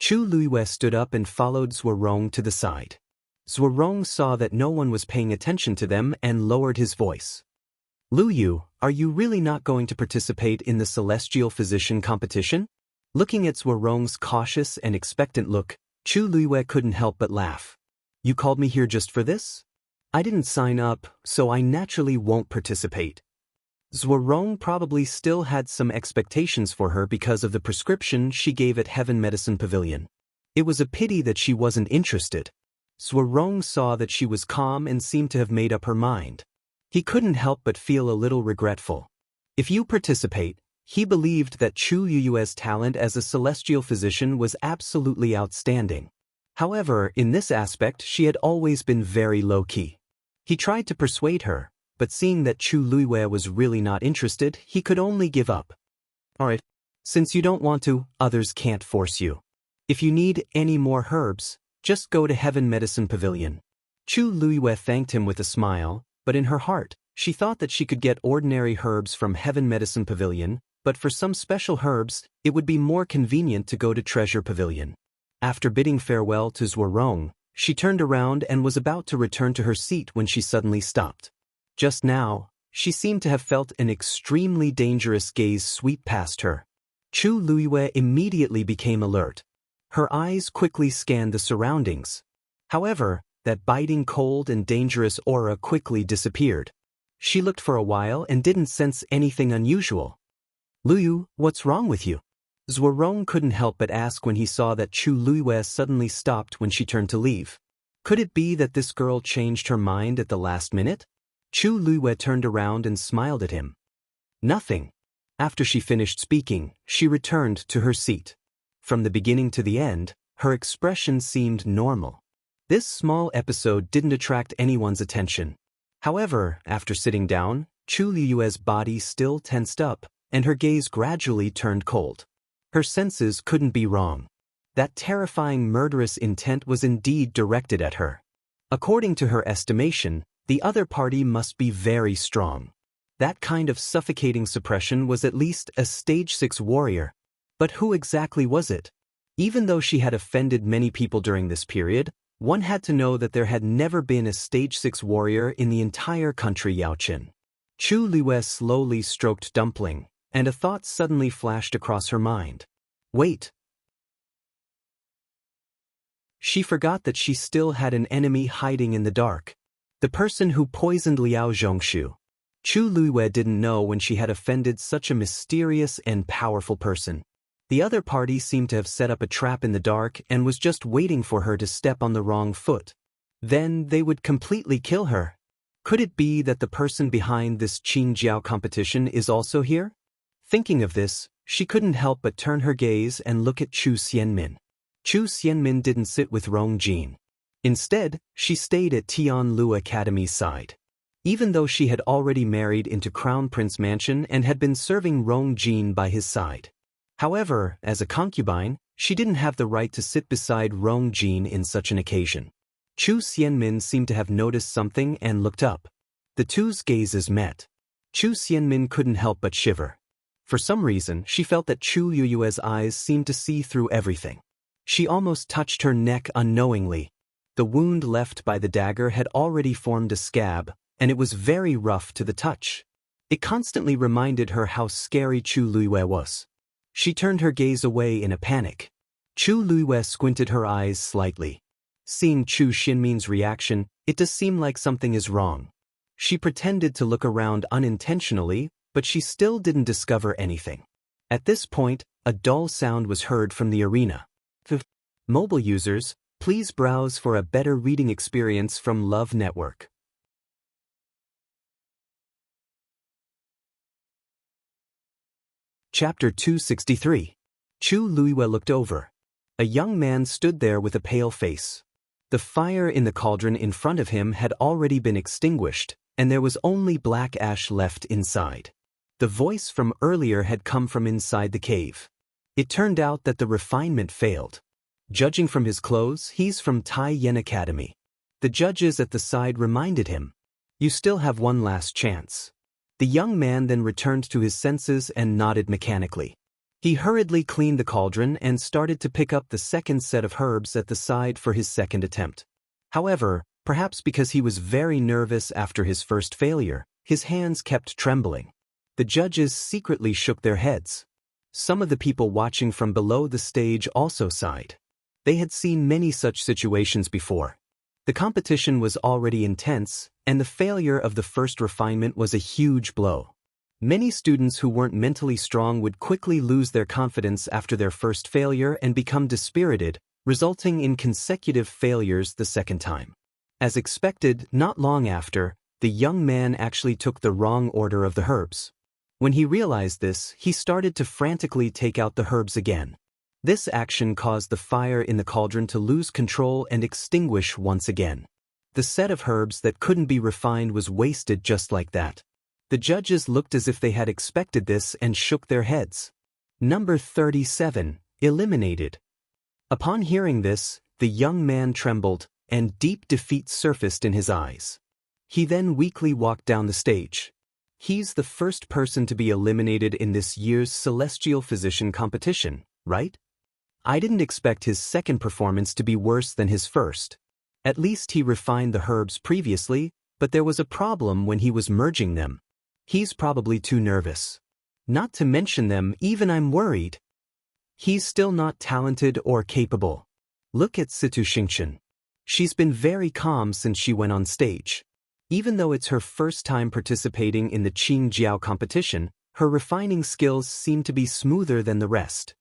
Chu Luiwei stood up and followed Zhuorong to the side. Zhuorong saw that no one was paying attention to them and lowered his voice. Luyu, are you really not going to participate in the Celestial Physician competition? Looking at Zhuorong's cautious and expectant look, Chu Luiwei couldn't help but laugh. You called me here just for this? I didn't sign up, so I naturally won't participate. Zhuorong probably still had some expectations for her because of the prescription she gave at Heaven Medicine Pavilion. It was a pity that she wasn't interested. Zhuorong saw that she was calm and seemed to have made up her mind. He couldn't help but feel a little regretful. If you participate, he believed that Chu Yuyue's talent as a celestial physician was absolutely outstanding. However, in this aspect she had always been very low-key. He tried to persuade her, but seeing that Chu Luiwei was really not interested, he could only give up. Alright, since you don't want to, others can't force you. If you need any more herbs, just go to Heaven Medicine Pavilion. Chu Luiwei thanked him with a smile, but in her heart, she thought that she could get ordinary herbs from Heaven Medicine Pavilion, but for some special herbs, it would be more convenient to go to Treasure Pavilion. After bidding farewell to Zhuorong, she turned around and was about to return to her seat when she suddenly stopped. Just now, she seemed to have felt an extremely dangerous gaze sweep past her. Chu Luiwei immediately became alert. Her eyes quickly scanned the surroundings. However, that biting cold and dangerous aura quickly disappeared. She looked for a while and didn't sense anything unusual. Luyu, what's wrong with you? Zhuorong couldn't help but ask when he saw that Chu Luiwei suddenly stopped when she turned to leave. Could it be that this girl changed her mind at the last minute? Chu Luiwei turned around and smiled at him. Nothing. After she finished speaking, she returned to her seat. From the beginning to the end, her expression seemed normal. This small episode didn't attract anyone's attention. However, after sitting down, Chu Luiwei's body still tensed up, and her gaze gradually turned cold. Her senses couldn't be wrong. That terrifying murderous intent was indeed directed at her. According to her estimation, the other party must be very strong. That kind of suffocating suppression was at least a stage 6 warrior. But who exactly was it? Even though she had offended many people during this period, one had to know that there had never been a stage 6 warrior in the entire country Yaoqin. Chu Luiwei slowly stroked Dumpling, and a thought suddenly flashed across her mind. Wait. She forgot that she still had an enemy hiding in the dark. The person who poisoned Liao Zhongshu. Chu Luiwei didn't know when she had offended such a mysterious and powerful person. The other party seemed to have set up a trap in the dark and was just waiting for her to step on the wrong foot. Then they would completely kill her. Could it be that the person behind this Qingjiao competition is also here? Thinking of this, she couldn't help but turn her gaze and look at Chu Xianmin. Chu Xianmin didn't sit with Rong Jin. Instead, she stayed at Tianlu Academy's side. Even though she had already married into Crown Prince Mansion and had been serving Rong Jin by his side. However, as a concubine, she didn't have the right to sit beside Rong Jin in such an occasion. Chu Xianmin seemed to have noticed something and looked up. The two's gazes met. Chu Xianmin couldn't help but shiver. For some reason, she felt that Chu Yuyue's eyes seemed to see through everything. She almost touched her neck unknowingly. The wound left by the dagger had already formed a scab, and it was very rough to the touch. It constantly reminded her how scary Chu Luyue was. She turned her gaze away in a panic. Chu Luyue squinted her eyes slightly. Seeing Chu Xianmin's reaction, it does seem like something is wrong. She pretended to look around unintentionally, but she still didn't discover anything. At this point, a dull sound was heard from the arena. Mobile users, please browse for a better reading experience from Love Network. Chapter 263. Chu Luyue looked over. A young man stood there with a pale face. The fire in the cauldron in front of him had already been extinguished, and there was only black ash left inside. The voice from earlier had come from inside the cave. It turned out that the refinement failed. Judging from his clothes, he's from Tai Yen Academy. The judges at the side reminded him, "You still have one last chance." The young man then returned to his senses and nodded mechanically. He hurriedly cleaned the cauldron and started to pick up the second set of herbs at the side for his second attempt. However, perhaps because he was very nervous after his first failure, his hands kept trembling. The judges secretly shook their heads. Some of the people watching from below the stage also sighed. They had seen many such situations before. The competition was already intense, and the failure of the first refinement was a huge blow. Many students who weren't mentally strong would quickly lose their confidence after their first failure and become dispirited, resulting in consecutive failures the second time. As expected, not long after, the young man actually took the wrong order of the herbs. When he realized this, he started to frantically take out the herbs again. This action caused the fire in the cauldron to lose control and extinguish once again. The set of herbs that couldn't be refined was wasted just like that. The judges looked as if they had expected this and shook their heads. Number 37, eliminated. Upon hearing this, the young man trembled, and deep defeat surfaced in his eyes. He then weakly walked down the stage. He's the first person to be eliminated in this year's Celestial Physician competition, right? I didn't expect his second performance to be worse than his first. At least he refined the herbs previously, but there was a problem when he was merging them. He's probably too nervous. Not to mention them, even I'm worried. He's still not talented or capable. Look at Situ Xingqian. She's been very calm since she went on stage. Even though it's her first time participating in the Qingjiao competition, her refining skills seem to be smoother than the rest.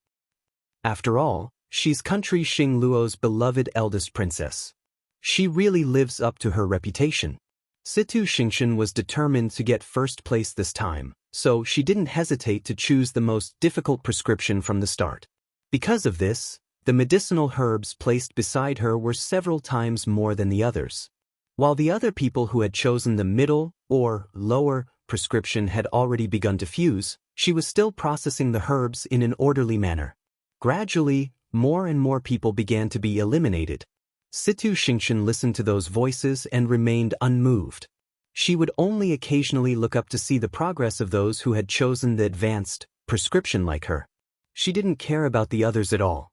After all, she's country Xingluo's beloved eldest princess. She really lives up to her reputation. Situ Xingqian was determined to get first place this time, so she didn't hesitate to choose the most difficult prescription from the start. Because of this, the medicinal herbs placed beside her were several times more than the others. While the other people who had chosen the middle, or lower, prescription had already begun to fuse, she was still processing the herbs in an orderly manner. Gradually, more and more people began to be eliminated. Situ Xingqian listened to those voices and remained unmoved. She would only occasionally look up to see the progress of those who had chosen the advanced prescription like her. She didn't care about the others at all.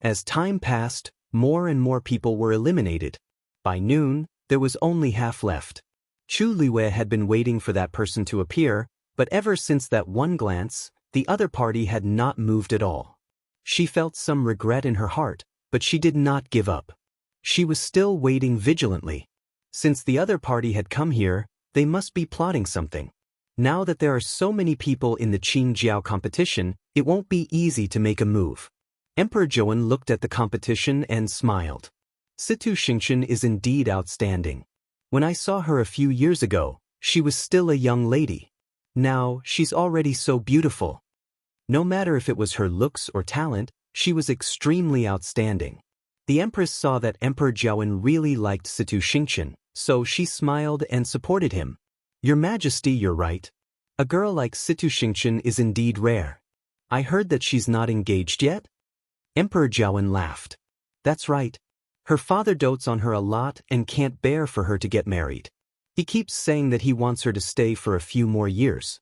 As time passed, more and more people were eliminated. By noon, there was only half left. Chu Luyue had been waiting for that person to appear, but ever since that one glance, the other party had not moved at all. She felt some regret in her heart, but she did not give up. She was still waiting vigilantly. Since the other party had come here, they must be plotting something. Now that there are so many people in the Qingjiao competition, it won't be easy to make a move. Emperor Zhouwen looked at the competition and smiled. Situ Xingqian is indeed outstanding. When I saw her a few years ago, she was still a young lady. Now, she's already so beautiful. No matter if it was her looks or talent, she was extremely outstanding. The Empress saw that Emperor Jiawen really liked Situ Xingqian, so she smiled and supported him. Your Majesty, you're right. A girl like Situ Xingqian is indeed rare. I heard that she's not engaged yet? Emperor Jiawen laughed. That's right. Her father dotes on her a lot and can't bear for her to get married. He keeps saying that he wants her to stay for a few more years.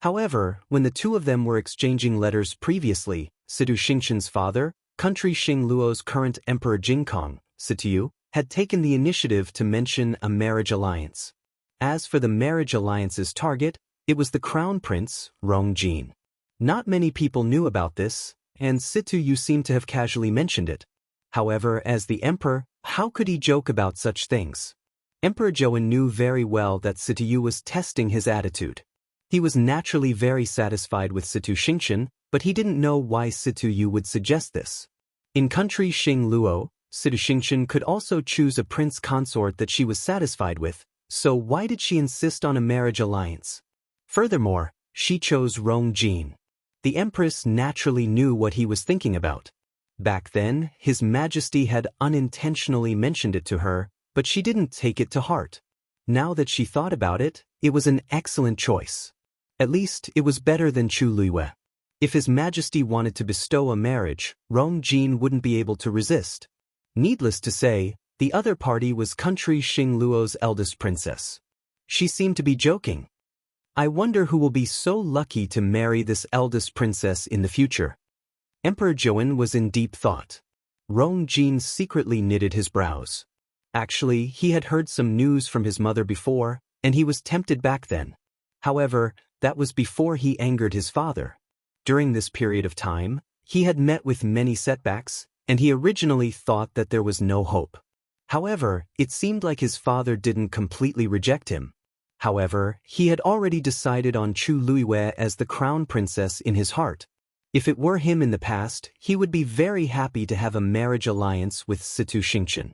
However, when the two of them were exchanging letters previously, Situ Xingqian's father, country Xing Luo's current Emperor Jingkong, Situ, had taken the initiative to mention a marriage alliance. As for the marriage alliance's target, it was the crown prince, Rong Jin. Not many people knew about this, and Situ seemed to have casually mentioned it. However, as the emperor, how could he joke about such things? Emperor Jiawen knew very well that Situ was testing his attitude. He was naturally very satisfied with Situ Xingqian, but he didn't know why Situ would suggest this. In country Xing Luo, Situ Xingqian could also choose a prince consort that she was satisfied with, so why did she insist on a marriage alliance? Furthermore, she chose Rong Jin. The Empress naturally knew what he was thinking about. Back then, His Majesty had unintentionally mentioned it to her, but she didn't take it to heart. Now that she thought about it, it was an excellent choice. At least, it was better than Chu Luiyue. If His Majesty wanted to bestow a marriage, Rong Jin wouldn't be able to resist. Needless to say, the other party was country Xing Luo's eldest princess. She seemed to be joking. I wonder who will be so lucky to marry this eldest princess in the future. Emperor Jiawen was in deep thought. Rong Jin secretly knitted his brows. Actually, he had heard some news from his mother before, and he was tempted back then. However, that was before he angered his father. During this period of time, he had met with many setbacks, and he originally thought that there was no hope. However, it seemed like his father didn't completely reject him. However, he had already decided on Chu Luiyue as the crown princess in his heart. If it were him in the past, he would be very happy to have a marriage alliance with Situ Xingqian.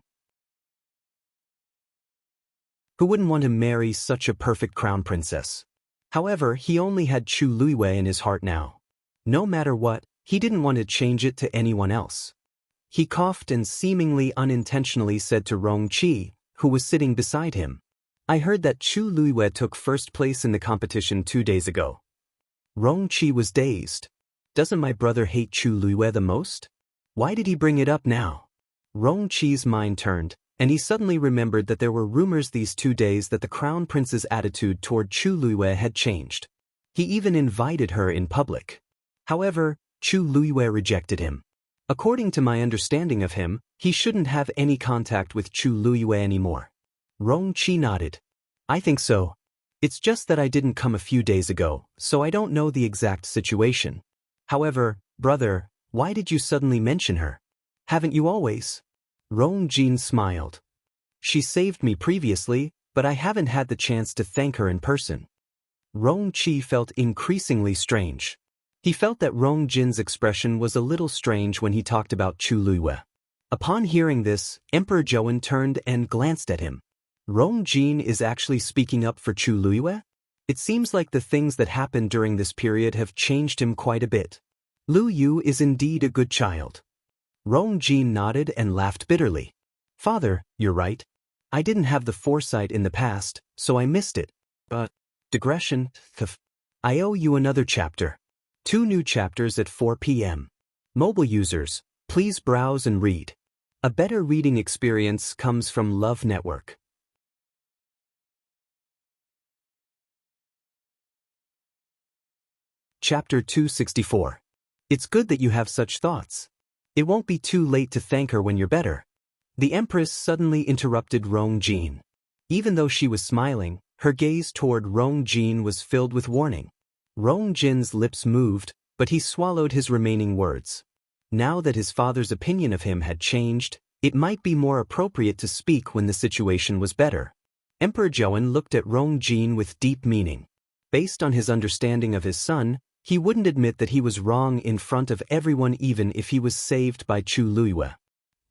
Who wouldn't want to marry such a perfect crown princess? However, he only had Chu Luiyue in his heart now. No matter what, he didn't want to change it to anyone else. He coughed and seemingly unintentionally said to Rong Qi, who was sitting beside him, I heard that Chu Luiyue took first place in the competition 2 days ago. Rong Qi was dazed. Doesn't my brother hate Chu Luiyue the most? Why did he bring it up now? Rong Qi's mind turned, and he suddenly remembered that there were rumors these 2 days that the crown prince's attitude toward Chu Luiyue had changed. He even invited her in public. However, Chu Luiyue rejected him. According to my understanding of him, he shouldn't have any contact with Chu Luiyue anymore. Rong Qi nodded. I think so. It's just that I didn't come a few days ago, so I don't know the exact situation. However, brother, why did you suddenly mention her? Haven't you always? Rong Jin smiled. She saved me previously, but I haven't had the chance to thank her in person. Rong Qi felt increasingly strange. He felt that Rong Jin's expression was a little strange when he talked about Chu Luiyue. Upon hearing this, Emperor Jiawen turned and glanced at him. Rong Jin is actually speaking up for Chu Luiyue? It seems like the things that happened during this period have changed him quite a bit. Lu Yu is indeed a good child. Rong Jin nodded and laughed bitterly. Father, you're right. I didn't have the foresight in the past, so I missed it. But, digression, I owe you another chapter. 2 new chapters at 4 p.m. Mobile users, please browse and read. A better reading experience comes from Love Network. Chapter 264. It's good that you have such thoughts. It won't be too late to thank her when you're better. The Empress suddenly interrupted Rong Jin. Even though she was smiling, her gaze toward Rong Jin was filled with warning. Rong Jin's lips moved, but he swallowed his remaining words. Now that his father's opinion of him had changed, it might be more appropriate to speak when the situation was better. Emperor Jiawen looked at Rong Jin with deep meaning. Based on his understanding of his son, he wouldn't admit that he was wrong in front of everyone even if he was saved by Chu Luiyue.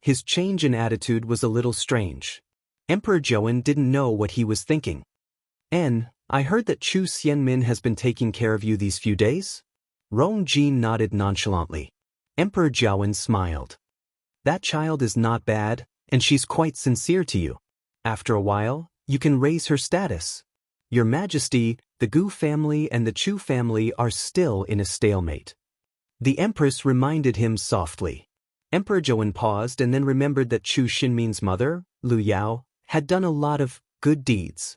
His change in attitude was a little strange. Emperor Jiawen didn't know what he was thinking. I heard that Chu Xianmin has been taking care of you these few days? Rong Jin nodded nonchalantly. Emperor Jiawen smiled. That child is not bad, and she's quite sincere to you. After a while, you can raise her status. Your Majesty, the Gu family and the Chu family are still in a stalemate. The Empress reminded him softly. Emperor Jiawen paused and then remembered that Chu Xinmin's mother, Lu Yao, had done a lot of good deeds.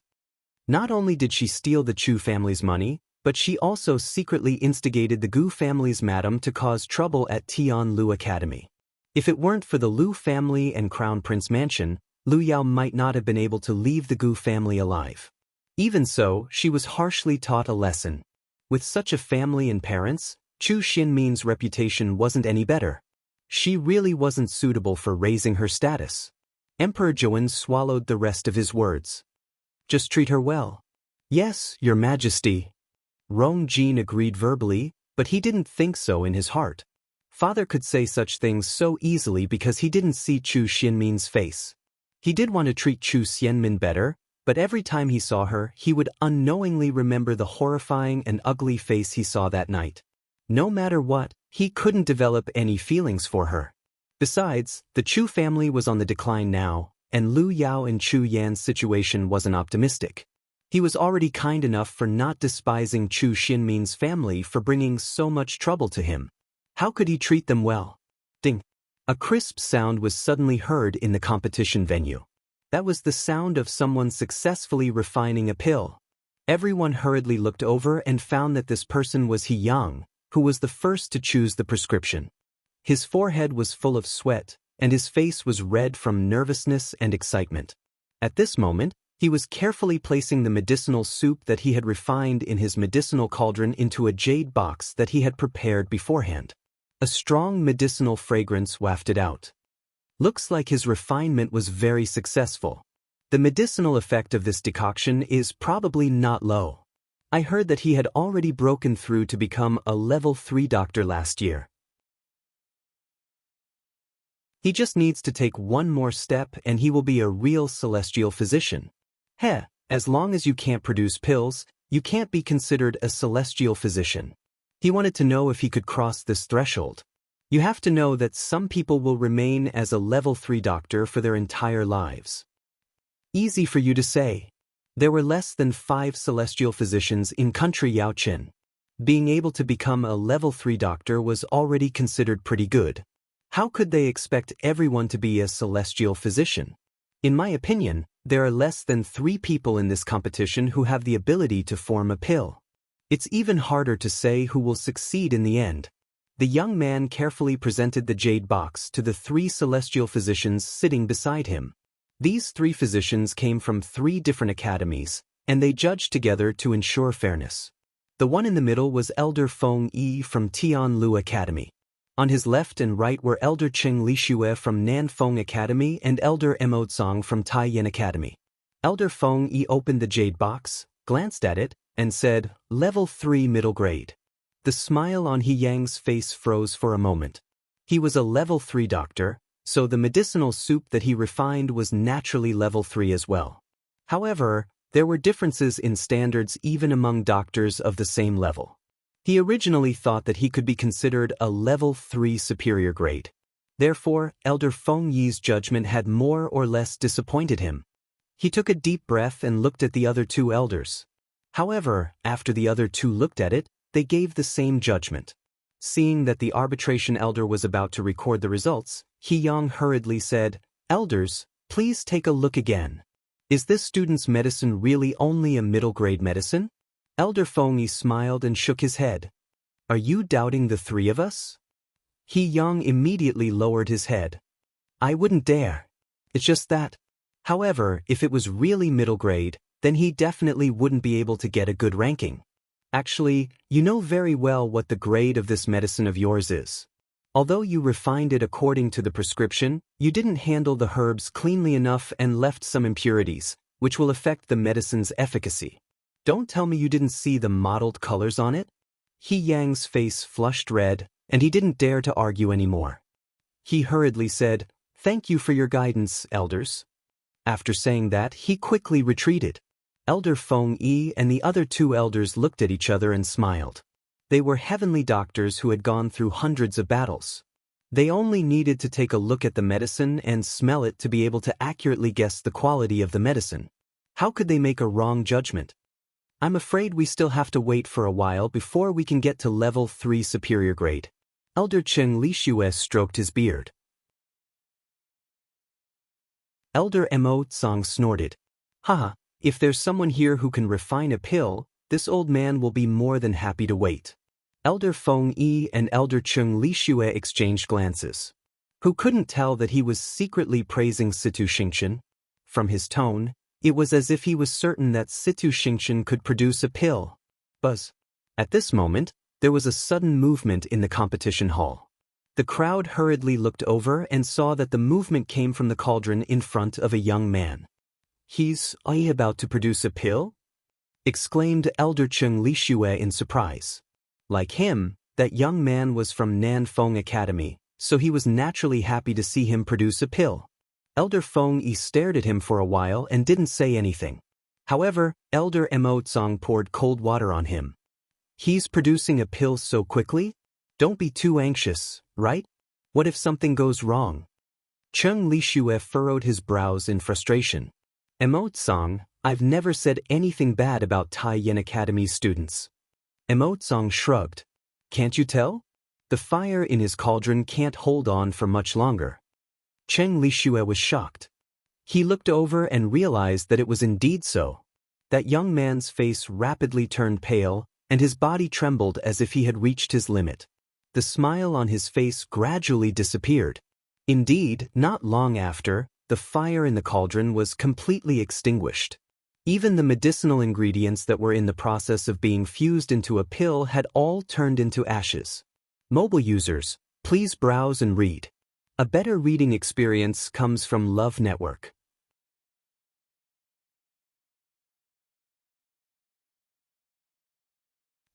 Not only did she steal the Chu family's money, but she also secretly instigated the Gu family's madam to cause trouble at Tianlu Academy. If it weren't for the Lu family and Crown Prince Mansion, Lu Yao might not have been able to leave the Gu family alive. Even so, she was harshly taught a lesson. With such a family and parents, Chu Xinmin's reputation wasn't any better. She really wasn't suitable for raising her status. Emperor Jiawen swallowed the rest of his words. Just treat her well. Yes, Your Majesty. Rong Jin agreed verbally, but he didn't think so in his heart. Father could say such things so easily because he didn't see Chu Xinmin's face. He did want to treat Chu Xianmin better, but every time he saw her, he would unknowingly remember the horrifying and ugly face he saw that night. No matter what, he couldn't develop any feelings for her. Besides, the Chu family was on the decline now, and Lu Yao and Chu Yan's situation wasn't optimistic. He was already kind enough for not despising Chu Xinmin's family for bringing so much trouble to him. How could he treat them well? Ding! A crisp sound was suddenly heard in the competition venue. That was the sound of someone successfully refining a pill. Everyone hurriedly looked over and found that this person was He Yang, who was the first to choose the prescription. His forehead was full of sweat, and his face was red from nervousness and excitement. At this moment, he was carefully placing the medicinal soup that he had refined in his medicinal cauldron into a jade box that he had prepared beforehand. A strong medicinal fragrance wafted out. Looks like his refinement was very successful. The medicinal effect of this decoction is probably not low. I heard that he had already broken through to become a level 3 doctor last year. He just needs to take one more step and he will be a real celestial physician. As long as you can't produce pills, you can't be considered a celestial physician. He wanted to know if he could cross this threshold. You have to know that some people will remain as a level 3 doctor for their entire lives. Easy for you to say. There were less than 5 celestial physicians in country Yaoqin. Being able to become a level 3 doctor was already considered pretty good. How could they expect everyone to be a celestial physician? In my opinion, there are less than 3 people in this competition who have the ability to form a pill. It's even harder to say who will succeed in the end. The young man carefully presented the jade box to the 3 celestial physicians sitting beside him. These 3 physicians came from 3 different academies, and they judged together to ensure fairness. The one in the middle was Elder Feng Yi from Tianlu Academy. On his left and right were Elder Cheng Lixue from Nanfeng Academy and Elder Emotsong from Taiyan Academy. Elder Feng Yi opened the jade box, glanced at it, and said, "Level 3 middle grade." The smile on He Yang's face froze for a moment. He was a level 3 doctor, so the medicinal soup that he refined was naturally level 3 as well. However, there were differences in standards even among doctors of the same level. He originally thought that he could be considered a level 3 superior grade. Therefore, Elder Feng Yi's judgment had more or less disappointed him. He took a deep breath and looked at the other 2 elders. However, after the other 2 looked at it, they gave the same judgment. Seeing that the arbitration elder was about to record the results, He Yang hurriedly said, "Elders, please take a look again. Is this student's medicine really only a middle grade medicine?" Elder Feng Yi smiled and shook his head. "Are you doubting the 3 of us?" He Yang immediately lowered his head. "I wouldn't dare. It's just that. However, if it was really middle grade, then he definitely wouldn't be able to get a good ranking. Actually, you know very well what the grade of this medicine of yours is. Although you refined it according to the prescription, you didn't handle the herbs cleanly enough and left some impurities, which will affect the medicine's efficacy. Don't tell me you didn't see the mottled colors on it?" He Yang's face flushed red, and he didn't dare to argue anymore. He hurriedly said, "Thank you for your guidance, elders." After saying that, he quickly retreated. Elder Feng Yi and the other 2 elders looked at each other and smiled. They were heavenly doctors who had gone through hundreds of battles. They only needed to take a look at the medicine and smell it to be able to accurately guess the quality of the medicine. How could they make a wrong judgment? I'm afraid we still have to wait for a while before we can get to level 3 superior grade. Elder Chen Lixue stroked his beard. Elder Mo Tsang snorted. Haha, if there's someone here who can refine a pill, this old man will be more than happy to wait. Elder Feng Yi and Elder Chung Lixue exchanged glances. Who couldn't tell that he was secretly praising Situ Xingqian? From his tone, it was as if he was certain that Situ Xingqian could produce a pill. Buzz. At this moment, there was a sudden movement in the competition hall. The crowd hurriedly looked over and saw that the movement came from the cauldron in front of a young man. Are you about to produce a pill? Exclaimed Elder Chung Lixue in surprise. Like him, that young man was from Nanfeng Academy, so he was naturally happy to see him produce a pill. Elder Feng Yi stared at him for a while and didn't say anything. However, Elder Mo Tsang poured cold water on him. He's producing a pill so quickly? Don't be too anxious, right? What if something goes wrong? Chung Lixue furrowed his brows in frustration. Mo Tsang, I've never said anything bad about Taiyan Academy's students. Mo Tsang shrugged. Can't you tell? The fire in his cauldron can't hold on for much longer. Cheng Lixue was shocked. He looked over and realized that it was indeed so. That young man's face rapidly turned pale, and his body trembled as if he had reached his limit. The smile on his face gradually disappeared. Indeed, not long after, the fire in the cauldron was completely extinguished. Even the medicinal ingredients that were in the process of being fused into a pill had all turned into ashes. Mobile users, please browse and read. A better reading experience comes from Love Network.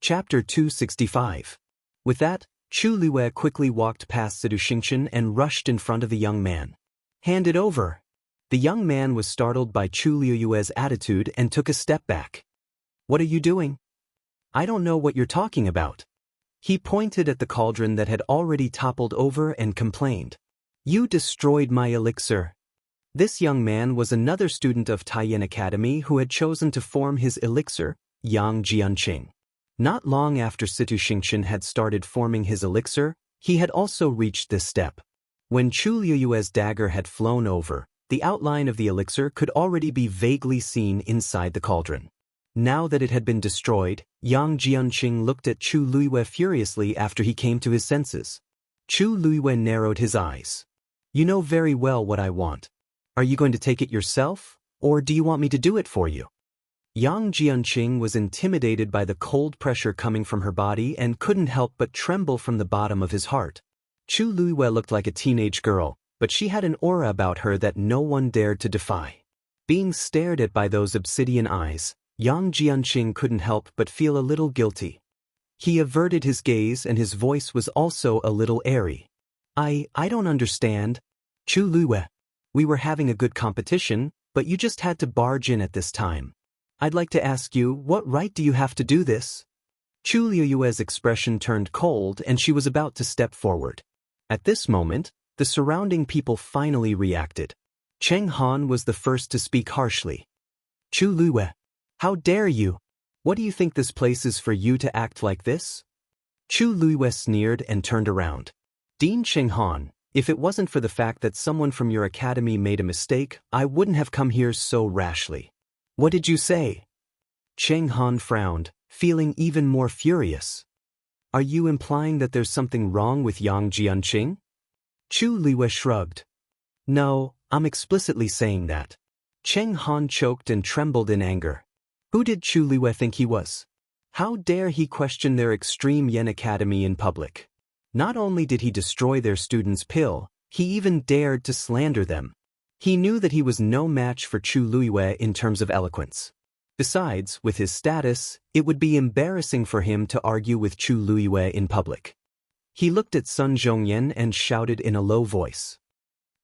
Chapter 265. With that, Chu Liwei quickly walked past Situ Xingqian and rushed in front of the young man. Hand it over. The young man was startled by Chu Liue's attitude and took a step back. What are you doing? I don't know what you're talking about. He pointed at the cauldron that had already toppled over and complained. You destroyed my elixir. This young man was another student of Taiyan Academy who had chosen to form his elixir, Yang Jianqing. Not long after Situ Xingqian had started forming his elixir, he had also reached this step. When Chu Liue's dagger had flown over, the outline of the elixir could already be vaguely seen inside the cauldron. Now that it had been destroyed, Yang Jianqing looked at Chu Liue furiously after he came to his senses. Chu Liue narrowed his eyes. You know very well what I want. Are you going to take it yourself, or do you want me to do it for you? Yang Jianqing was intimidated by the cold pressure coming from her body and couldn't help but tremble from the bottom of his heart. Chu Liue looked like a teenage girl, but she had an aura about her that no one dared to defy. Being stared at by those obsidian eyes, Yang Jianqing couldn't help but feel a little guilty. He averted his gaze and his voice was also a little airy. I don't understand. Chu Liue. We were having a good competition, but you just had to barge in at this time. I'd like to ask you, what right do you have to do this? Chu Liue's expression turned cold and she was about to step forward. At this moment, the surrounding people finally reacted. Cheng Han was the first to speak harshly. Chu Liue, how dare you? What do you think this place is for you to act like this? Chu Liue sneered and turned around. Dean Cheng Han, if it wasn't for the fact that someone from your academy made a mistake, I wouldn't have come here so rashly. What did you say? Cheng Han frowned, feeling even more furious. Are you implying that there's something wrong with Yang Jianqing? Chu Liue shrugged. No, I'm explicitly saying that. Cheng Han choked and trembled in anger. Who did Chu Liue think he was? How dare he question their extreme Yen Academy in public? Not only did he destroy their students' pill, he even dared to slander them. He knew that he was no match for Chu Liue in terms of eloquence. Besides, with his status, it would be embarrassing for him to argue with Chu Liue in public. He looked at Sun Zhongyan and shouted in a low voice.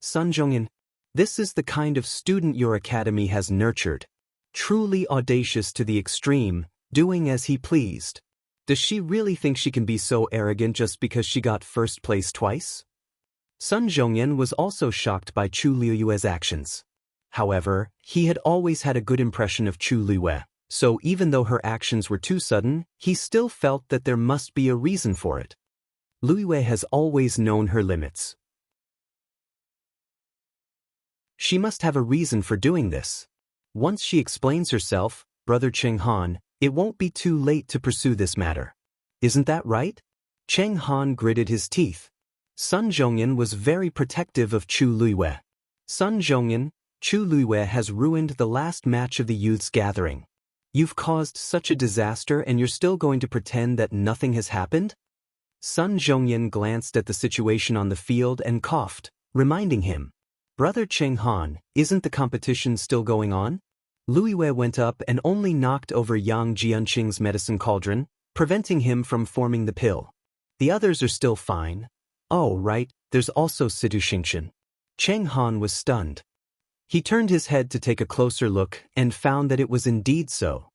Sun Zhongyan, this is the kind of student your academy has nurtured. Truly audacious to the extreme, doing as he pleased. Does she really think she can be so arrogant just because she got first place twice? Sun Zhongyan was also shocked by Chu Liyue's actions. However, he had always had a good impression of Chu Liyue, so even though her actions were too sudden, he still felt that there must be a reason for it. Liyue has always known her limits. She must have a reason for doing this. Once she explains herself, Brother Cheng Han, it won't be too late to pursue this matter. Isn't that right? Cheng Han gritted his teeth. Sun Zhongyan was very protective of Chu Liyue. Sun Zhongyan, Chu Liyue has ruined the last match of the youth's gathering. You've caused such a disaster and you're still going to pretend that nothing has happened? Sun Zhongyan glanced at the situation on the field and coughed, reminding him. Brother Cheng Han, isn't the competition still going on? Liyue went up and only knocked over Yang Jianqing's medicine cauldron, preventing him from forming the pill. The others are still fine. Oh, right, there's also Situ Xingqian. Cheng Han was stunned. He turned his head to take a closer look and found that it was indeed so.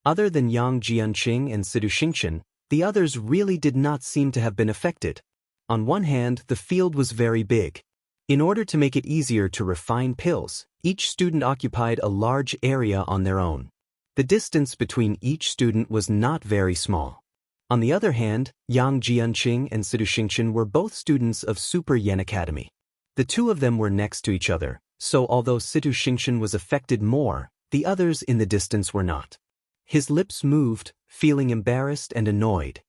Other than Yang Jianqing and Situ Xingqian, the others really did not seem to have been affected. On one hand, the field was very big. In order to make it easier to refine pills, each student occupied a large area on their own. The distance between each student was not very small. On the other hand, Yang Jianqing and Situ Xingqian were both students of Super Yen Academy. The two of them were next to each other, so although Situ Xingqian was affected more, the others in the distance were not. His lips moved, feeling embarrassed and annoyed.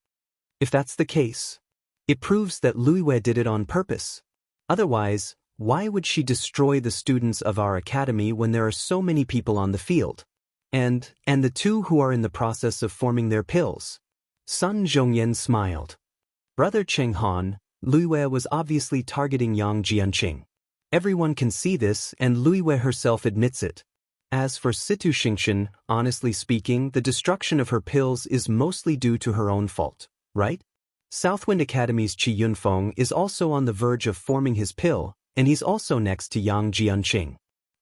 If that's the case, it proves that Liyue did it on purpose. Otherwise, why would she destroy the students of our academy when there are so many people on the field? And the two who are in the process of forming their pills? Sun Zhongyan smiled. Brother Cheng Han, Liyue was obviously targeting Yang Jianqing. Everyone can see this and Liyue herself admits it. As for Situ Xingqian, honestly speaking, the destruction of her pills is mostly due to her own fault, right? Southwind Academy's Qi Yunfeng is also on the verge of forming his pill, and he's also next to Yang Jianqing.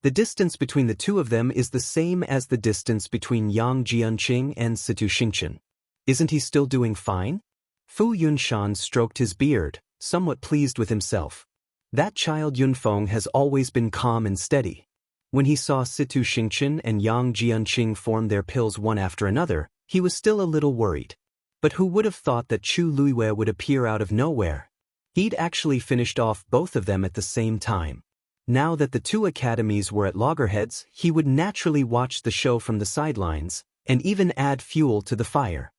The distance between the two of them is the same as the distance between Yang Jianqing and Situ Xingqian. Isn't he still doing fine? Fu Yunshan stroked his beard, somewhat pleased with himself. That child Yunfeng has always been calm and steady. When he saw Situ Xingqian and Yang Jianqing form their pills one after another, he was still a little worried. But who would have thought that Chu Liyue would appear out of nowhere? He'd actually finished off both of them at the same time. Now that the two academies were at loggerheads, he would naturally watch the show from the sidelines, and even add fuel to the fire.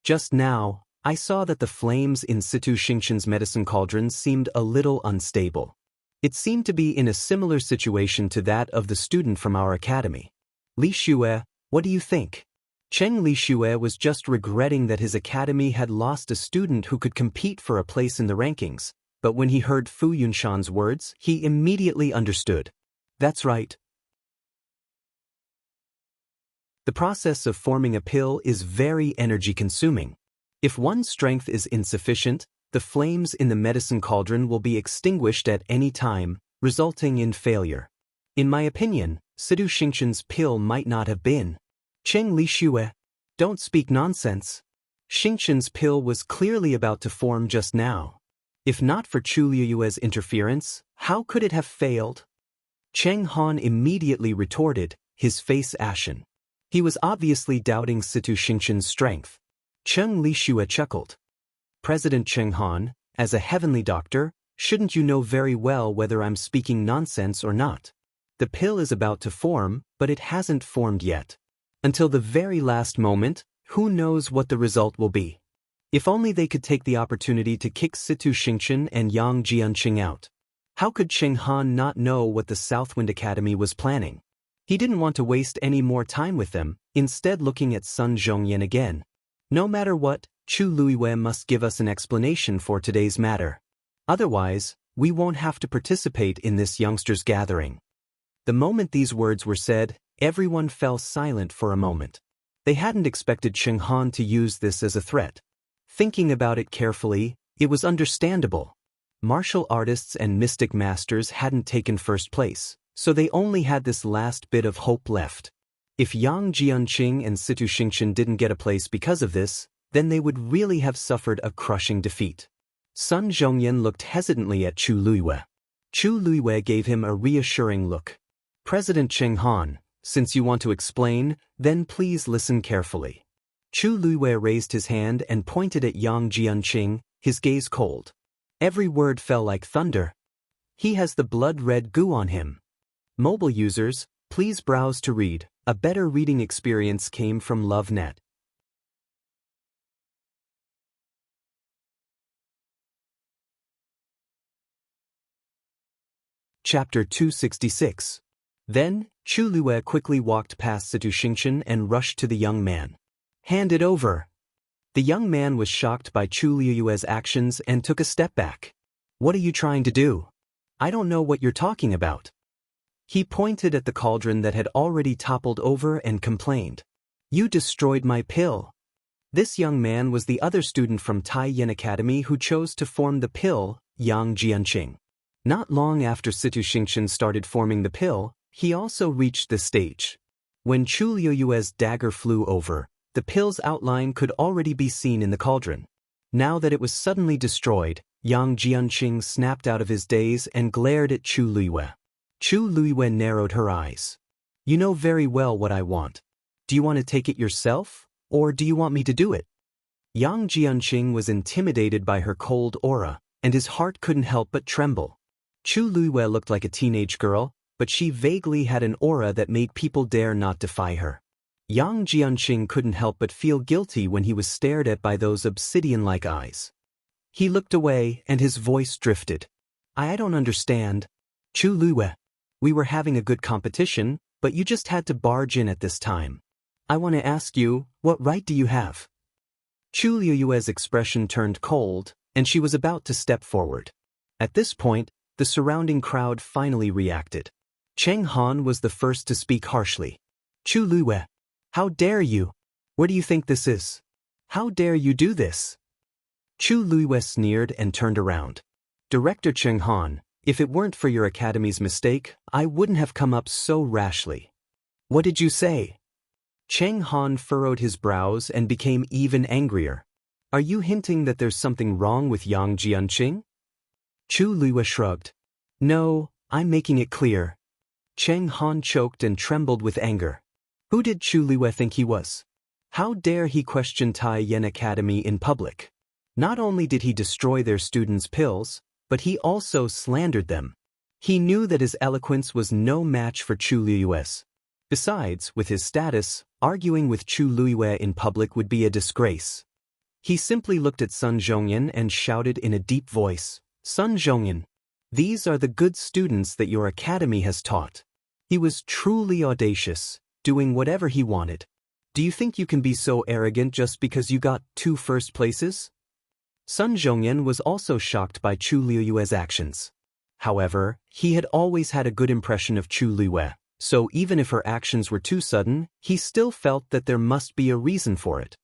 Just now, I saw that the flames in Situ Xingqian's medicine cauldron seemed a little unstable. It seemed to be in a similar situation to that of the student from our academy. Li Xue, what do you think? Cheng Li Xue was just regretting that his academy had lost a student who could compete for a place in the rankings, but when he heard Fu Yunshan's words, he immediately understood. That's right. The process of forming a pill is very energy-consuming. If one's strength is insufficient, the flames in the medicine cauldron will be extinguished at any time, resulting in failure. In my opinion, Situ Xingqian's pill might not have been. Cheng Li Xue, don't speak nonsense. Xingqian's pill was clearly about to form just now. If not for Chu Liyue's interference, how could it have failed? Cheng Han immediately retorted, his face ashen. He was obviously doubting Situ Xingqian's strength. Cheng Li Xue chuckled. President Cheng Han, as a heavenly doctor, shouldn't you know very well whether I'm speaking nonsense or not? The pill is about to form, but it hasn't formed yet. Until the very last moment, who knows what the result will be? If only they could take the opportunity to kick Situ Xingqian and Yang Jianqing out. How could Cheng Han not know what the Southwind Academy was planning? He didn't want to waste any more time with them, instead looking at Sun Zhongyan again. No matter what, Chu Liyue must give us an explanation for today's matter. Otherwise, we won't have to participate in this youngsters' gathering. The moment these words were said, everyone fell silent for a moment. They hadn't expected Cheng Han to use this as a threat. Thinking about it carefully, it was understandable. Martial artists and mystic masters hadn't taken first place, so they only had this last bit of hope left. If Yang Jianqing and Situ Xingqian didn't get a place because of this, then they would really have suffered a crushing defeat. Sun Zhongyan looked hesitantly at Chu Luiyue. Chu Luiyue gave him a reassuring look. President Cheng Han, since you want to explain, then please listen carefully. Chu Luiyue raised his hand and pointed at Yang Jianqing, his gaze cold. Every word fell like thunder. He has the blood-red goo on him. Mobile users, please browse to read. A better reading experience came from LoveNet. Chapter 266. Then, Chu Luiyue quickly walked past Situ Xingqian and rushed to the young man. Hand it over. The young man was shocked by Chu Luiyue's actions and took a step back. What are you trying to do? I don't know what you're talking about. He pointed at the cauldron that had already toppled over and complained. You destroyed my pill. This young man was the other student from Taiyan Academy who chose to form the pill, Yang Jianqing. Not long after Situ Xingqian started forming the pill, he also reached this stage. When Chu Luiyue's dagger flew over, the pill's outline could already be seen in the cauldron. Now that it was suddenly destroyed, Yang Jianqing snapped out of his daze and glared at Chu Luiyue. Chu Luiyue narrowed her eyes. You know very well what I want. Do you want to take it yourself, or do you want me to do it? Yang Jianqing was intimidated by her cold aura, and his heart couldn't help but tremble. Chu Luiyue looked like a teenage girl, but she vaguely had an aura that made people dare not defy her. Yang Jianqing couldn't help but feel guilty when he was stared at by those obsidian-like eyes. He looked away and his voice drifted. I don't understand. Chu Luiyue, we were having a good competition, but you just had to barge in at this time. I want to ask you, what right do you have? Chu Luiyue's expression turned cold, and she was about to step forward. At this point, the surrounding crowd finally reacted. Cheng Han was the first to speak harshly. Chu Luiyue, how dare you? Where do you think this is? How dare you do this? Chu Luiyue sneered and turned around. Director Cheng Han, if it weren't for your academy's mistake, I wouldn't have come up so rashly. What did you say? Cheng Han furrowed his brows and became even angrier. Are you hinting that there's something wrong with Yang Jianqing? Chu Luiyue shrugged. No, I'm making it clear. Cheng Han choked and trembled with anger. Who did Chu Luiyue think he was? How dare he question Taiyan Academy in public? Not only did he destroy their students' pills, but he also slandered them. He knew that his eloquence was no match for Chu Luiyue's. Besides, with his status, arguing with Chu Luiyue in public would be a disgrace. He simply looked at Sun Zhongyan and shouted in a deep voice, Sun Zhongyan, these are the good students that your academy has taught. He was truly audacious, doing whatever he wanted. Do you think you can be so arrogant just because you got 2 first places? Sun Zhongyan was also shocked by Chu Luiyue's actions. However, he had always had a good impression of Chu Luiyue, so even if her actions were too sudden, he still felt that there must be a reason for it.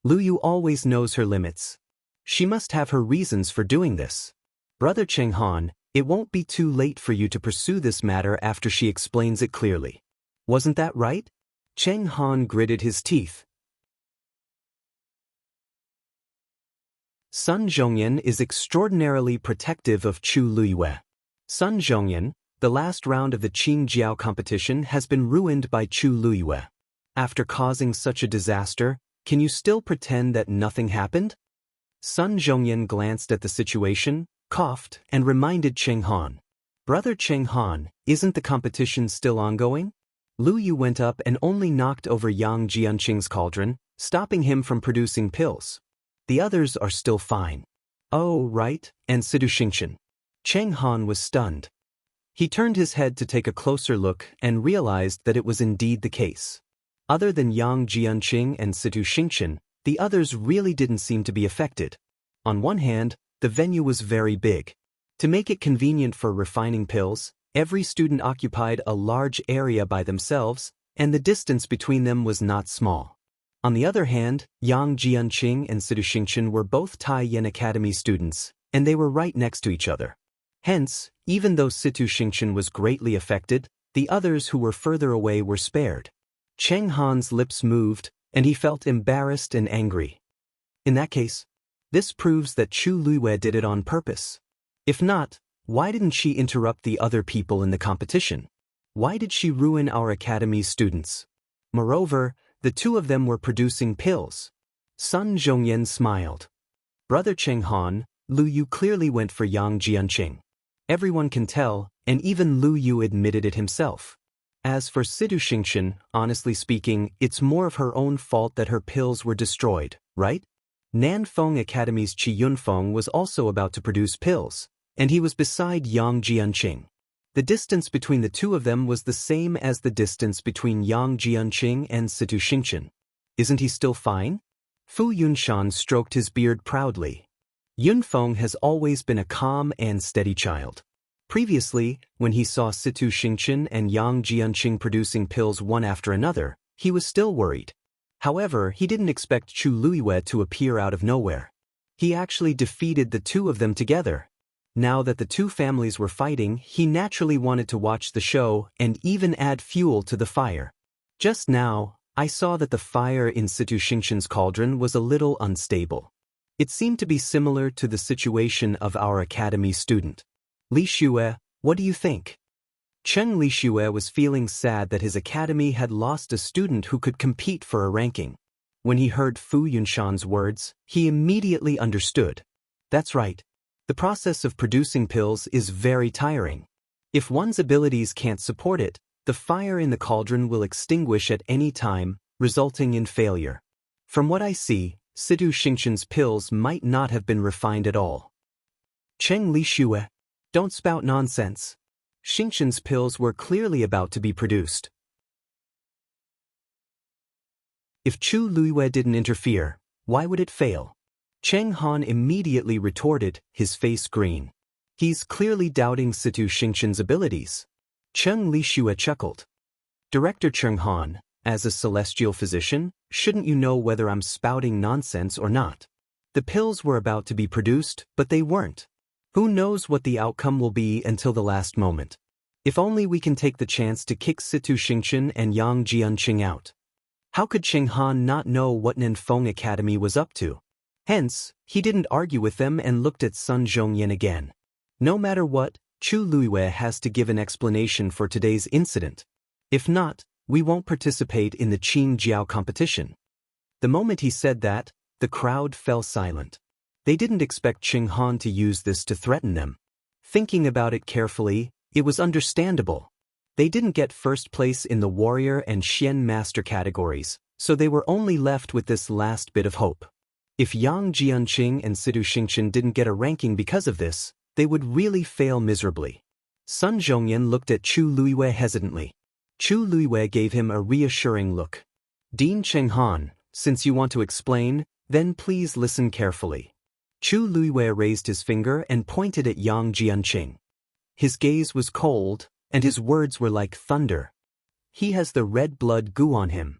Luyu always knows her limits. She must have her reasons for doing this. Brother Cheng Han, it won't be too late for you to pursue this matter after she explains it clearly. Wasn't that right? Cheng Han gritted his teeth. Sun Zhongyan is extraordinarily protective of Chu Luiyue. Sun Zhongyan, the last round of the Qingjiao competition has been ruined by Chu Luiyue. After causing such a disaster, can you still pretend that nothing happened? Sun Zhongyan glanced at the situation, coughed, and reminded Cheng Han. Brother Cheng Han, isn't the competition still ongoing? Luyu went up and only knocked over Yang Jianqing's cauldron, stopping him from producing pills. The others are still fine. Oh, right, and Situ Xingqian. Cheng Han was stunned. He turned his head to take a closer look and realized that it was indeed the case. Other than Yang Jianqing and Situ Xingqian, the others really didn't seem to be affected. On one hand, the venue was very big. To make it convenient for refining pills, every student occupied a large area by themselves, and the distance between them was not small. On the other hand, Yang Jianqing and Situ Xingqian were both Taiyan Academy students, and they were right next to each other. Hence, even though Situ Xingqian was greatly affected, the others who were further away were spared. Cheng Han's lips moved, and he felt embarrassed and angry. In that case, this proves that Chu Luiwei did it on purpose. If not, why didn't she interrupt the other people in the competition? Why did she ruin our academy's students? Moreover, the two of them were producing pills. Sun Zhongyan smiled. Brother Cheng Han, Lu Yu clearly went for Yang Jianqing. Everyone can tell, and even Lu Yu admitted it himself. As for Sidu Xingqian, honestly speaking, it's more of her own fault that her pills were destroyed, right? Nanfeng Academy's Qi Yunfeng was also about to produce pills, and he was beside Yang Jianqing. The distance between the two of them was the same as the distance between Yang Jianqing and Sidu Xingqian. Isn't he still fine? Fu Yunshan stroked his beard proudly. Yunfeng has always been a calm and steady child. Previously, when he saw Situ Xingqian and Yang Jianqing producing pills one after another, he was still worried. However, he didn't expect Chu Luiwei to appear out of nowhere. He actually defeated the two of them together. Now that the two families were fighting, he naturally wanted to watch the show and even add fuel to the fire. Just now, I saw that the fire in Situ Xingqian's cauldron was a little unstable. It seemed to be similar to the situation of our academy student. Li Xue, what do you think? Cheng Li Xue was feeling sad that his academy had lost a student who could compete for a ranking. When he heard Fu Yunshan's words, he immediately understood. That's right. The process of producing pills is very tiring. If one's abilities can't support it, the fire in the cauldron will extinguish at any time, resulting in failure. From what I see, Sidu Xingqian's pills might not have been refined at all. Cheng Li Xue, don't spout nonsense. Xingqian's pills were clearly about to be produced. If Chu Luiwei didn't interfere, why would it fail? Cheng Han immediately retorted, his face green. He's clearly doubting Situ Xingqian's abilities. Cheng Li Xue chuckled. Director Cheng Han, as a celestial physician, shouldn't you know whether I'm spouting nonsense or not? The pills were about to be produced, but they weren't. Who knows what the outcome will be until the last moment? If only we can take the chance to kick Situ Xingqian and Yang Jianqing out. How could Cheng Han not know what Nanfeng Academy was up to? Hence, he didn't argue with them and looked at Sun Zhongyan again. No matter what, Chu Luiwei has to give an explanation for today's incident. If not, we won't participate in the Qin Jiao competition. The moment he said that, the crowd fell silent. They didn't expect Cheng Han to use this to threaten them. Thinking about it carefully, it was understandable. They didn't get first place in the warrior and Xian master categories, so they were only left with this last bit of hope. If Yang Jianqing and Sidu Xingqian didn't get a ranking because of this, they would really fail miserably. Sun Zhongyan looked at Chu Luiwei hesitantly. Chu Luiwei gave him a reassuring look. Dean Cheng Han, since you want to explain, then please listen carefully. Chu Luiwei raised his finger and pointed at Yang Jianqing. His gaze was cold, and his words were like thunder. He has the red blood goo on him.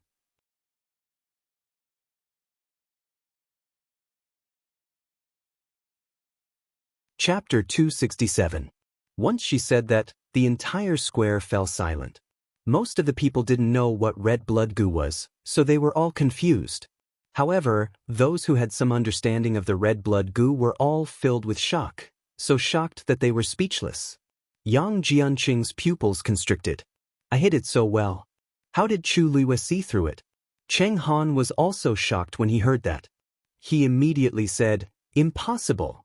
Chapter 267. Once she said that, the entire square fell silent. Most of the people didn't know what red blood goo was, so they were all confused. However, those who had some understanding of the red blood goo were all filled with shock, so shocked that they were speechless. Yang Jianqing's pupils constricted. I hid it so well. How did Chu Luiwei see through it? Cheng Han was also shocked when he heard that. He immediately said, impossible.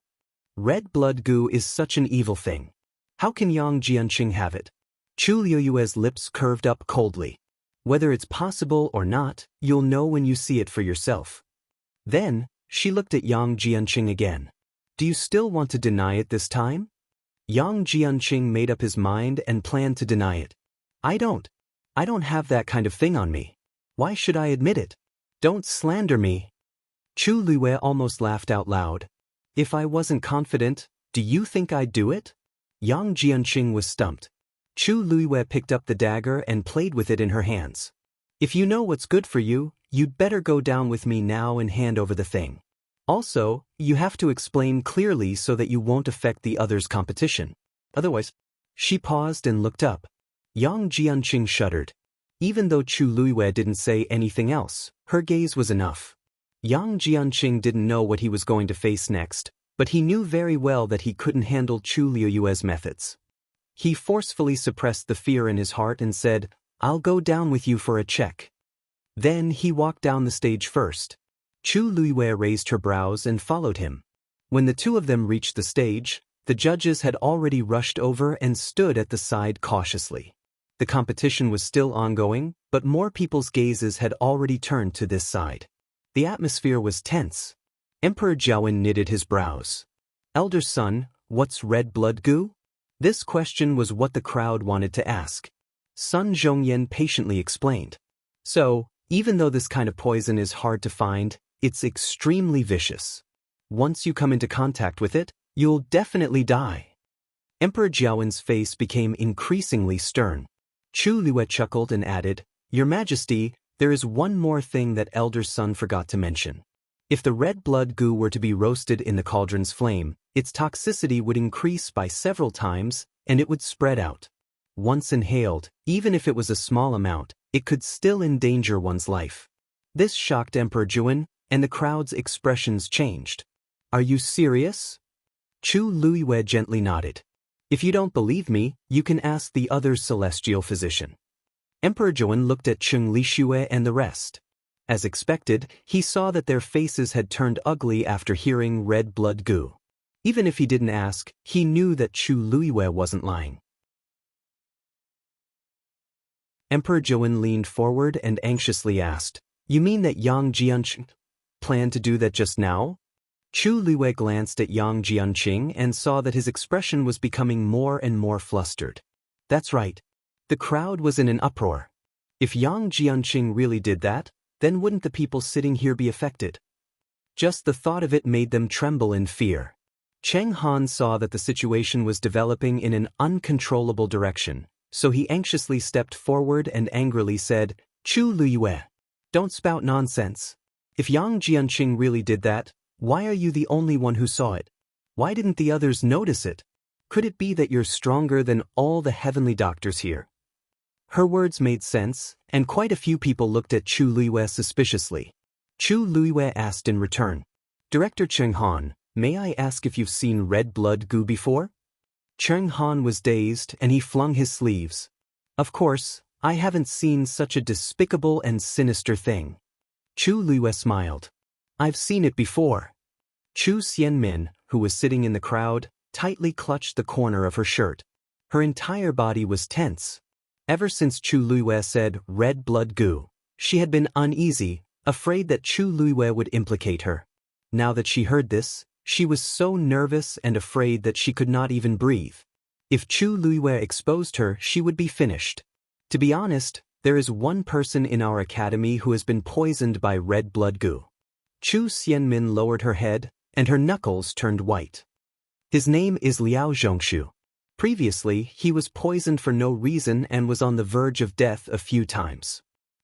Red blood goo is such an evil thing. How can Yang Jianqing have it? Chu Luiwei's lips curved up coldly. Whether it's possible or not, you'll know when you see it for yourself. Then, she looked at Yang Jianqing again. Do you still want to deny it this time? Yang Jianqing made up his mind and planned to deny it. I don't have that kind of thing on me. Why should I admit it? Don't slander me. Chu Luiwei almost laughed out loud. If I wasn't confident, do you think I'd do it? Yang Jianqing was stumped. Chu Luiwei picked up the dagger and played with it in her hands. If you know what's good for you, you'd better go down with me now and hand over the thing. Also, you have to explain clearly so that you won't affect the others' competition. Otherwise, she paused and looked up. Yang Jianqing shuddered. Even though Chu Luiwei didn't say anything else, her gaze was enough. Yang Jianqing didn't know what he was going to face next, but he knew very well that he couldn't handle Chu Liuyue's methods. He forcefully suppressed the fear in his heart and said, "I'll go down with you for a check." Then he walked down the stage first. Chu Liyue raised her brows and followed him. When the two of them reached the stage, the judges had already rushed over and stood at the side cautiously. The competition was still ongoing, but more people's gazes had already turned to this side. The atmosphere was tense. Emperor Jiawen knitted his brows. "Elder son, what's red blood goo?" This question was what the crowd wanted to ask. Sun Zhongyan patiently explained. "So, even though this kind of poison is hard to find, it's extremely vicious. Once you come into contact with it, you'll definitely die." Emperor Jiawen's face became increasingly stern. Chu Liyue chuckled and added, "Your Majesty, there is one more thing that Elder Sun forgot to mention. If the red blood goo were to be roasted in the cauldron's flame, its toxicity would increase by several times, and it would spread out. Once inhaled, even if it was a small amount, it could still endanger one's life." This shocked Emperor Jiawen, and the crowd's expressions changed. "Are you serious?" Chu Liyue gently nodded. "If you don't believe me, you can ask the other celestial physician." Emperor Jiawen looked at Cheng Lixue and the rest. As expected, he saw that their faces had turned ugly after hearing red blood goo. Even if he didn't ask, he knew that Chu Liyue wasn't lying. Emperor Jiawen leaned forward and anxiously asked, "You mean that Yang Jianqing planned to do that just now?" Chu Liyue glanced at Yang Jianqing and saw that his expression was becoming more and more flustered. "That's right." The crowd was in an uproar. If Yang Jianqing really did that, then wouldn't the people sitting here be affected? Just the thought of it made them tremble in fear. Cheng Han saw that the situation was developing in an uncontrollable direction, so he anxiously stepped forward and angrily said, "Chu Liyue, don't spout nonsense. If Yang Jianqing really did that, why are you the only one who saw it? Why didn't the others notice it? Could it be that you're stronger than all the heavenly doctors here?" Her words made sense, and quite a few people looked at Chu Liyue suspiciously. Chu Liyue asked in return, "Director Cheng Han, may I ask if you've seen red blood goo before?" Cheng Han was dazed and he flung his sleeves. "Of course, I haven't seen such a despicable and sinister thing." Chu Liyue smiled. "I've seen it before." Chu Xianmin, who was sitting in the crowd, tightly clutched the corner of her shirt. Her entire body was tense. Ever since Chu Liyue said red blood goo, she had been uneasy, afraid that Chu Liyue would implicate her. Now that she heard this, she was so nervous and afraid that she could not even breathe. If Chu Liyue exposed her, she would be finished. To be honest, there is one person in our academy who has been poisoned by red blood goo. Chu Xianmin lowered her head, and her knuckles turned white. His name is Liao Zhongshu. Previously, he was poisoned for no reason and was on the verge of death a few times.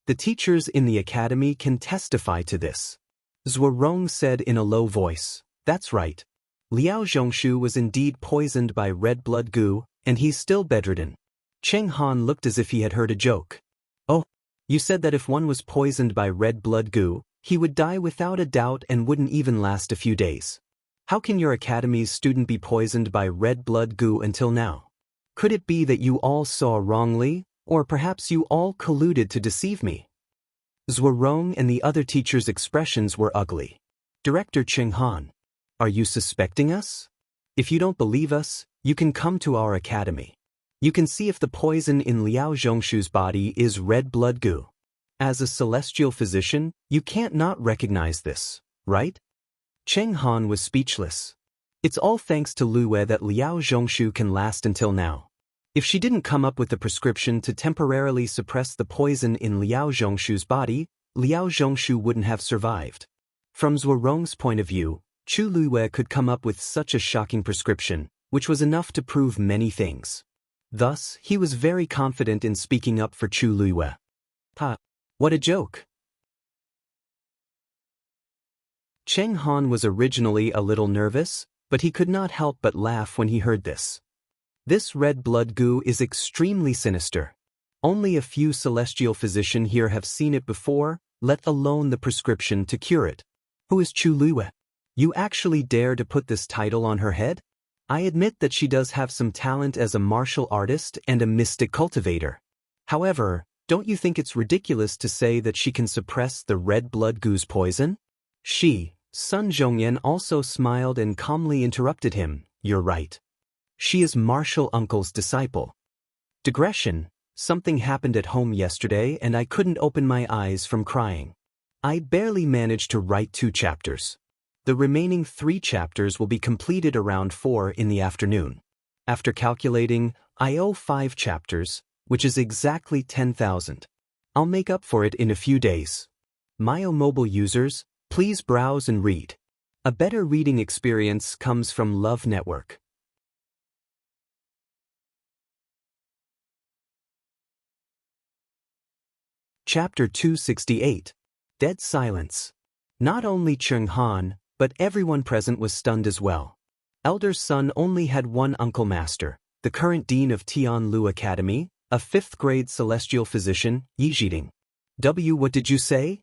The teachers in the academy can testify to this. Zuorong said in a low voice, "That's right. Liao Zhongshu was indeed poisoned by red blood goo, and he's still bedridden." Cheng Han looked as if he had heard a joke. "Oh, you said that if one was poisoned by red blood goo, he would die without a doubt and wouldn't even last a few days. How can your academy's student be poisoned by red blood goo until now? Could it be that you all saw wrongly, or perhaps you all colluded to deceive me?" Zuorong and the other teachers' expressions were ugly. "Director Cheng Han, are you suspecting us? If you don't believe us, you can come to our academy. You can see if the poison in Liao Zhongshu's body is red blood goo. As a celestial physician, you can't not recognize this, right?" Cheng Han was speechless. It's all thanks to Liyue that Liao Zhongshu can last until now. If she didn't come up with the prescription to temporarily suppress the poison in Liao Zhongshu's body, Liao Zhongshu wouldn't have survived. From Zuorong's point of view, Chu Liyue could come up with such a shocking prescription, which was enough to prove many things. Thus, he was very confident in speaking up for Chu Liyue. Ha! What a joke! Cheng Han was originally a little nervous, but he could not help but laugh when he heard this. This red blood goo is extremely sinister. Only a few celestial physicians here have seen it before, let alone the prescription to cure it. Who is Chu Luiyue? You actually dare to put this title on her head? I admit that she does have some talent as a martial artist and a mystic cultivator. However, don't you think it's ridiculous to say that she can suppress the red blood goose poison? Sun Zhongyan also smiled and calmly interrupted him. You're right. She is Martial Uncle's disciple. Digression, something happened at home yesterday and I couldn't open my eyes from crying. I barely managed to write 2 chapters. The remaining 3 chapters will be completed around 4 in the afternoon. After calculating, I owe 5 chapters, which is exactly 10,000. I'll make up for it in a few days. Myo mobile users, please browse and read. A better reading experience comes from Love Network. Chapter 268. Dead Silence. Not only Cheng Han, but everyone present was stunned as well. Elder's son only had one uncle master, the current dean of Tianlu Academy, a 5th-grade celestial physician, Yi Zhiding. What did you say?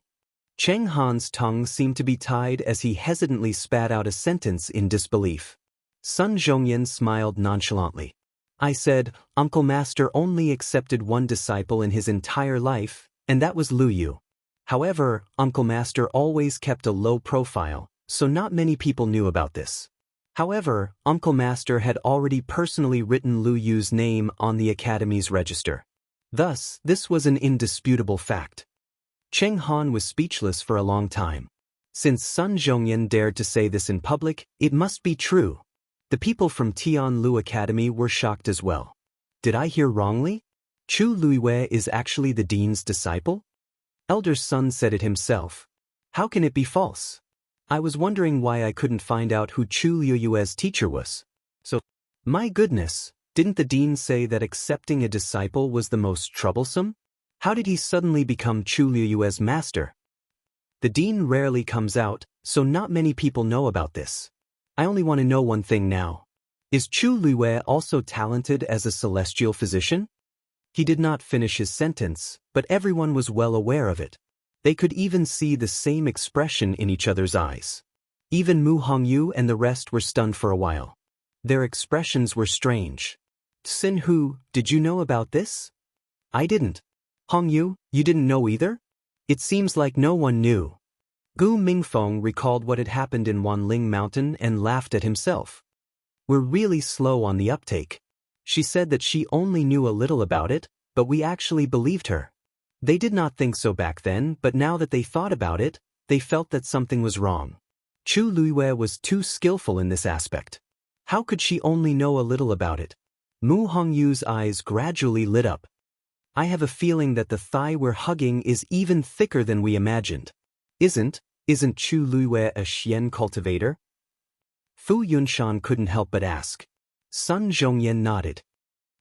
Cheng Han's tongue seemed to be tied as he hesitantly spat out a sentence in disbelief. Sun Zhongyan smiled nonchalantly. I said, Uncle Master only accepted one disciple in his entire life, and that was Lu Yu. However, Uncle Master always kept a low profile, so not many people knew about this. However, Uncle Master had already personally written Lu Yu's name on the Academy's register. Thus, this was an indisputable fact. Cheng Han was speechless for a long time. Since Sun Zhongyan dared to say this in public, it must be true. The people from Tianlu Academy were shocked as well. Did I hear wrongly? Chu Luiyue is actually the dean's disciple? Elder's son said it himself. How can it be false? I was wondering why I couldn't find out who Chu Luiyue's teacher was. So, my goodness, didn't the dean say that accepting a disciple was the most troublesome? How did he suddenly become Chu Luiyue's master? The dean rarely comes out, so not many people know about this. I only want to know one thing now. Is Chu Luiyue also talented as a celestial physician? He did not finish his sentence, but everyone was well aware of it. They could even see the same expression in each other's eyes. Even Mu Hongyu and the rest were stunned for a while. Their expressions were strange. Xin Hu, did you know about this? I didn't. Hongyu, you didn't know either? It seems like no one knew. Gu Mingfeng recalled what had happened in Wanling Mountain and laughed at himself. We're really slow on the uptake. She said that she only knew a little about it, but we actually believed her. They did not think so back then, but now that they thought about it, they felt that something was wrong. Chu Luiyue was too skillful in this aspect. How could she only know a little about it? Mu Hongyu's eyes gradually lit up. I have a feeling that the thigh we're hugging is even thicker than we imagined. Isn't Chu Luiyue a Xian cultivator? Fu Yunshan couldn't help but ask. Sun Zhongyan nodded.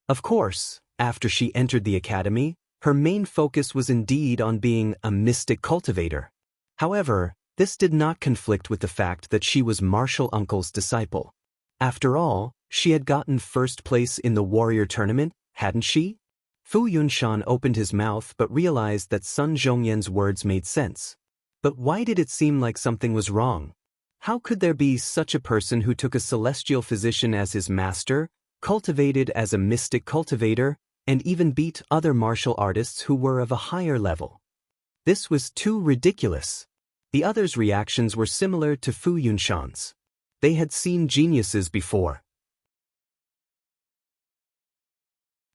Of course, after she entered the academy, her main focus was indeed on being a mystic cultivator. However, this did not conflict with the fact that she was Martial Uncle's disciple. After all, she had gotten first place in the warrior tournament, hadn't she? Fu Yunshan opened his mouth but realized that Sun Zhongyan's words made sense. But why did it seem like something was wrong? How could there be such a person who took a celestial physician as his master, cultivated as a mystic cultivator, and even beat other martial artists who were of a higher level? This was too ridiculous. The others' reactions were similar to Fu Yunshan's. They had seen geniuses before.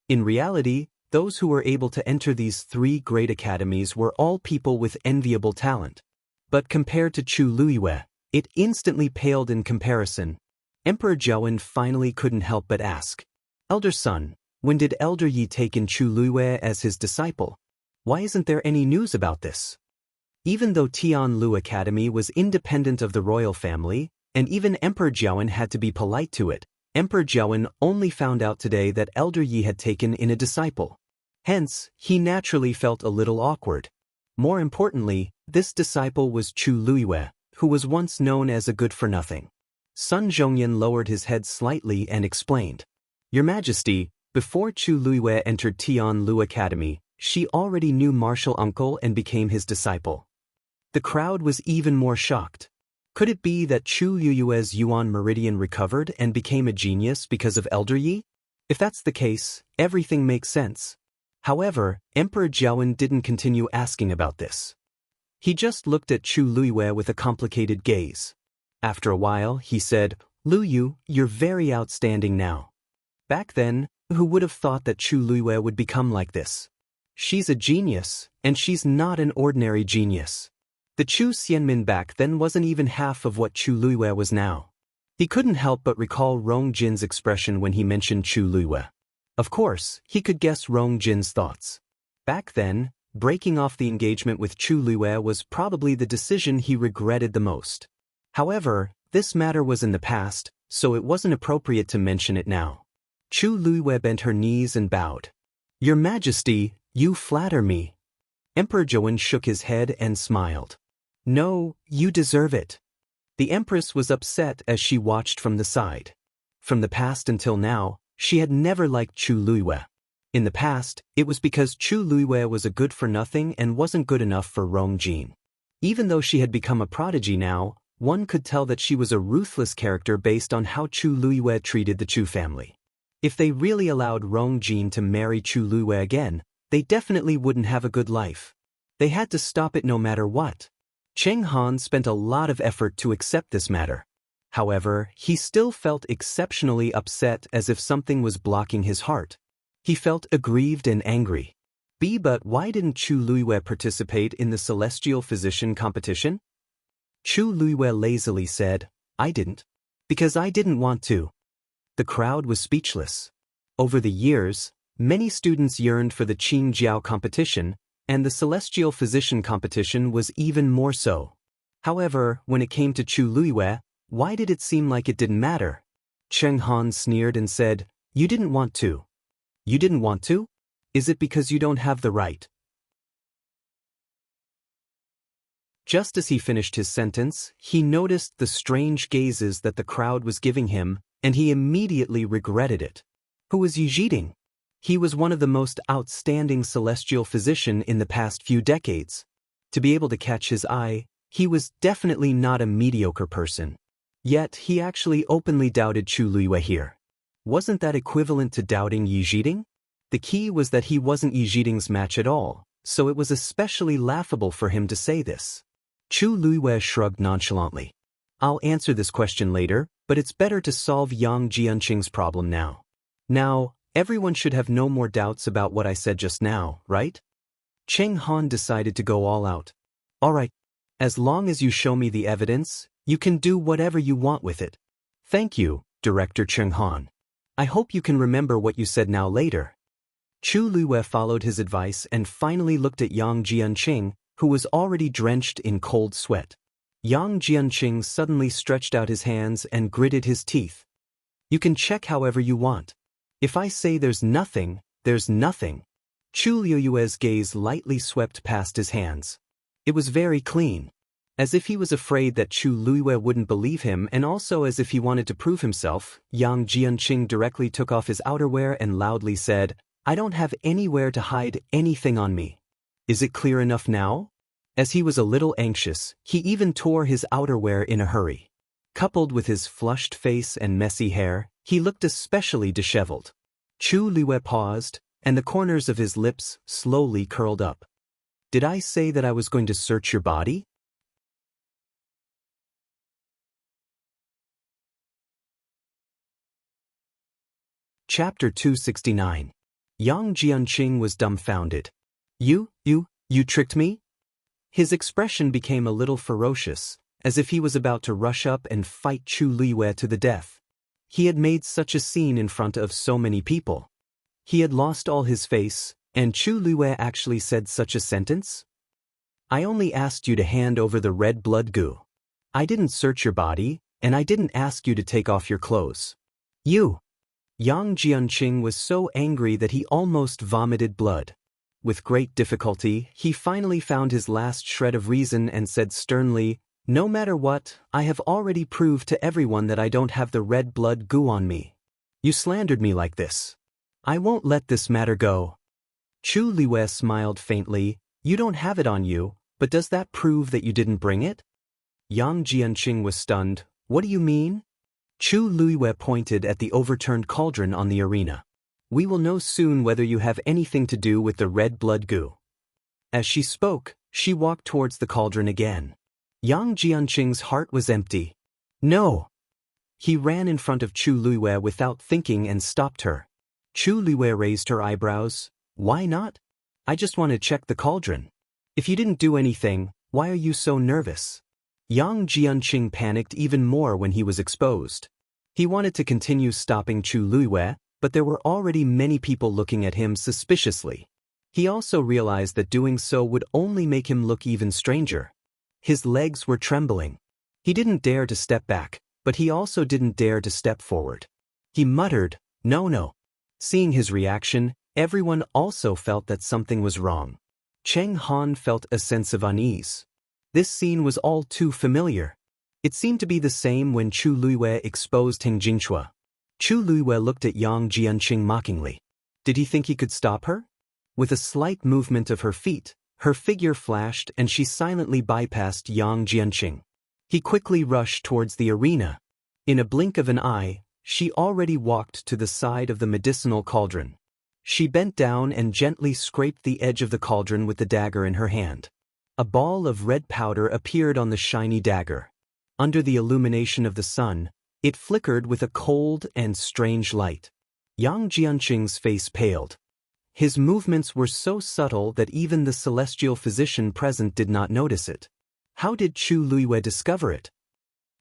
In reality, those who were able to enter these 3 great academies were all people with enviable talent. But compared to Chu Luiyue, it instantly paled in comparison. Emperor Zhaowen finally couldn't help but ask, Elder son, when did Elder Yi take in Chu Luiyue as his disciple? Why isn't there any news about this? Even though Tianlu Academy was independent of the royal family, and even Emperor Zhaowen had to be polite to it, Emperor Zhaowen only found out today that Elder Yi had taken in a disciple. Hence, he naturally felt a little awkward. More importantly, this disciple was Chu Luiyue, who was once known as a good-for-nothing. Sun Zhongyan lowered his head slightly and explained. Your Majesty, before Chu Luiyue entered Tianlu Academy, she already knew Martial Uncle and became his disciple. The crowd was even more shocked. Could it be that Chu Liyue's Yuan meridian recovered and became a genius because of Elder Yi? If that's the case, everything makes sense. However, Emperor Jiawen didn't continue asking about this. He just looked at Chu Liyue with a complicated gaze. After a while, he said, "Lu Yu, you're very outstanding now. Back then, who would have thought that Chu Liyue would become like this? She's a genius, and she's not an ordinary genius." The Chu Xianmin back then wasn't even half of what Chu Liyue was now. He couldn't help but recall Rong Jin's expression when he mentioned Chu Liyue. Of course, he could guess Rong Jin's thoughts. Back then, breaking off the engagement with Chu Liyue was probably the decision he regretted the most. However, this matter was in the past, so it wasn't appropriate to mention it now. Chu Liyue bent her knees and bowed. "Your Majesty, you flatter me." Emperor Jiawen shook his head and smiled. "No, you deserve it." The Empress was upset as she watched from the side. From the past until now, she had never liked Chu Liyue. In the past, it was because Chu Liyue was a good-for-nothing and wasn't good enough for Rong Jin. Even though she had become a prodigy now, one could tell that she was a ruthless character based on how Chu Liyue treated the Chu family. If they really allowed Rong Jin to marry Chu Liyue again, they definitely wouldn't have a good life. They had to stop it no matter what. Cheng Han spent a lot of effort to accept this matter. However, he still felt exceptionally upset, as if something was blocking his heart. He felt aggrieved and angry. But why didn't Chu Liyue participate in the celestial physician competition? Chu Liyue lazily said, "I didn't. Because I didn't want to." The crowd was speechless. Over the years, many students yearned for the Qing Jiao competition, and the celestial physician competition was even more so. However, when it came to Chu Liyue, why did it seem like it didn't matter? Cheng Han sneered and said, "You didn't want to." "You didn't want to? Is it because you don't have the right?" Just as he finished his sentence, he noticed the strange gazes that the crowd was giving him, and he immediately regretted it. Who was Yi Jiding? He was one of the most outstanding celestial physicians in the past few decades. To be able to catch his eye, he was definitely not a mediocre person. Yet he actually openly doubted Chu Liyue here. Wasn't that equivalent to doubting Yi Jiding? The key was that he wasn't Yi Jiding's match at all, so it was especially laughable for him to say this. Chu Liyue shrugged nonchalantly. "I'll answer this question later, but it's better to solve Yang Jianqing's problem now. Now, everyone should have no more doubts about what I said just now, right?" Cheng Han decided to go all out. "All right. As long as you show me the evidence, you can do whatever you want with it." "Thank you, Director Cheng Han. I hope you can remember what you said now later." Chu Liyue followed his advice and finally looked at Yang Jianqing, who was already drenched in cold sweat. Yang Jianqing suddenly stretched out his hands and gritted his teeth. "You can check however you want. If I say there's nothing, there's nothing." Chu Liyue's gaze lightly swept past his hands. It was very clean. As if he was afraid that Chu Liyue wouldn't believe him, and also as if he wanted to prove himself, Yang Jianqing directly took off his outerwear and loudly said, "I don't have anywhere to hide anything on me. Is it clear enough now?" As he was a little anxious, he even tore his outerwear in a hurry. Coupled with his flushed face and messy hair, he looked especially disheveled. Chu Liyue paused, and the corners of his lips slowly curled up. "Did I say that I was going to search your body?" Chapter 269. Yang Jianqing was dumbfounded. You tricked me?" His expression became a little ferocious, as if he was about to rush up and fight Chu Liyue to the death. He had made such a scene in front of so many people. He had lost all his face, and Chu Liyue actually said such a sentence? "I only asked you to hand over the red blood goo. I didn't search your body, and I didn't ask you to take off your clothes. You." Yang Jianqing was so angry that he almost vomited blood. With great difficulty, he finally found his last shred of reason and said sternly, "No matter what, I have already proved to everyone that I don't have the red blood goo on me. You slandered me like this. I won't let this matter go." Chu Liyue smiled faintly. "You don't have it on you, but does that prove that you didn't bring it?" Yang Jianqing was stunned. What do you mean? Chu Luiwei pointed at the overturned cauldron on the arena. We will know soon whether you have anything to do with the red blood goo. As she spoke, she walked towards the cauldron again. Yang Jianqing's heart was empty. No! He ran in front of Chu Luiwei without thinking and stopped her. Chu Luiwei raised her eyebrows. Why not? I just want to check the cauldron. If you didn't do anything, why are you so nervous? Yang Jianqing panicked even more when he was exposed. He wanted to continue stopping Chu Luiwei, but there were already many people looking at him suspiciously. He also realized that doing so would only make him look even stranger. His legs were trembling. He didn't dare to step back, but he also didn't dare to step forward. He muttered, No. Seeing his reaction, everyone also felt that something was wrong. Cheng Han felt a sense of unease. This scene was all too familiar. It seemed to be the same when Chu Luiwei exposed Heng Jingchua. Chu Luiwei looked at Yang Jianqing mockingly. Did he think he could stop her? With a slight movement of her feet, her figure flashed and she silently bypassed Yang Jianqing. He quickly rushed towards the arena. In a blink of an eye, she already walked to the side of the medicinal cauldron. She bent down and gently scraped the edge of the cauldron with the dagger in her hand. A ball of red powder appeared on the shiny dagger. Under the illumination of the sun, it flickered with a cold and strange light. Yang Jianqing's face paled. His movements were so subtle that even the celestial physician present did not notice it. How did Chu Luiwei discover it?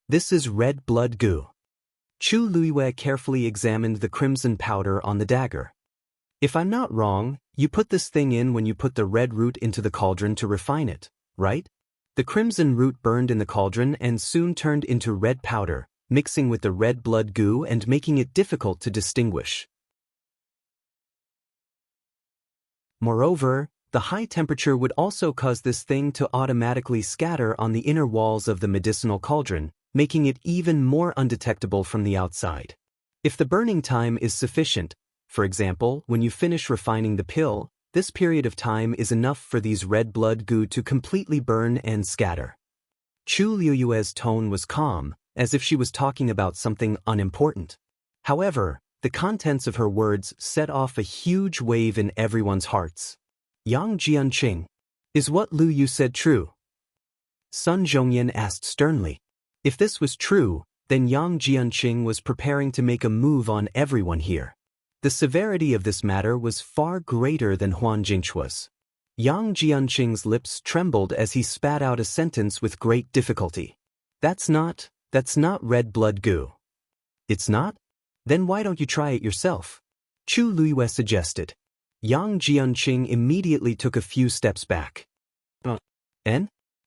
This is red blood goo. Chu Luiwei carefully examined the crimson powder on the dagger. If I'm not wrong, you put this thing in when you put the red root into the cauldron to refine it, right? The crimson root burned in the cauldron and soon turned into red powder, mixing with the red blood goo and making it difficult to distinguish. Moreover, the high temperature would also cause this thing to automatically scatter on the inner walls of the medicinal cauldron, making it even more undetectable from the outside. If the burning time is sufficient, for example, when you finish refining the pill, this period of time is enough for these red blood goo to completely burn and scatter. Chu Luiwei's tone was calm, as if she was talking about something unimportant. However, the contents of her words set off a huge wave in everyone's hearts. Yang Jianqing, is what Lu Yu said true? Sun Zhongyan asked sternly. If this was true, then Yang Jianqing was preparing to make a move on everyone here. The severity of this matter was far greater than Huan Jingchua's. Yang Jianqing's lips trembled as he spat out a sentence with great difficulty. That's not red blood goo. It's not? Then why don't you try it yourself? Chu Luiwei suggested. Yang Jianqing immediately took a few steps back.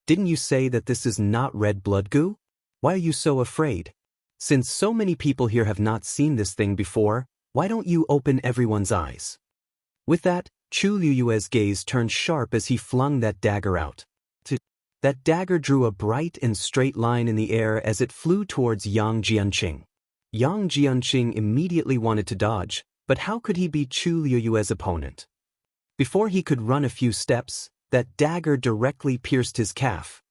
Didn't you say that this is not red blood goo? Why are you so afraid? Since so many people here have not seen this thing before, why don't you open everyone's eyes? With that, Chu Luiwei's gaze turned sharp as he flung that dagger out. That dagger drew a bright and straight line in the air as it flew towards Yang Jianqing. Yang Jianqing immediately wanted to dodge, but how could he be Chu Luiwei's opponent? Before he could run a few steps, that dagger directly pierced his calf.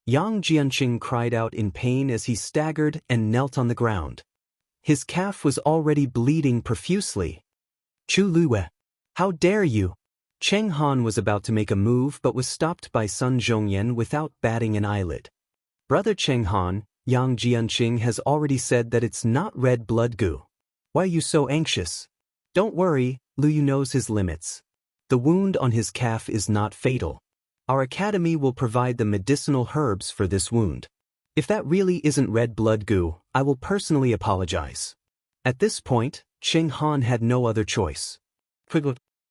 Yang Jianqing cried out in pain as he staggered and knelt on the ground. His calf was already bleeding profusely. Chu Luiwei, how dare you? Cheng Han was about to make a move but was stopped by Sun Zhongyan without batting an eyelid. Brother Cheng Han, Yang Jianqing has already said that it's not red blood goo. Why are you so anxious? Don't worry, Lu Yu knows his limits. The wound on his calf is not fatal. Our academy will provide the medicinal herbs for this wound. If that really isn't red blood goo, I will personally apologize. At this point, Cheng Han had no other choice.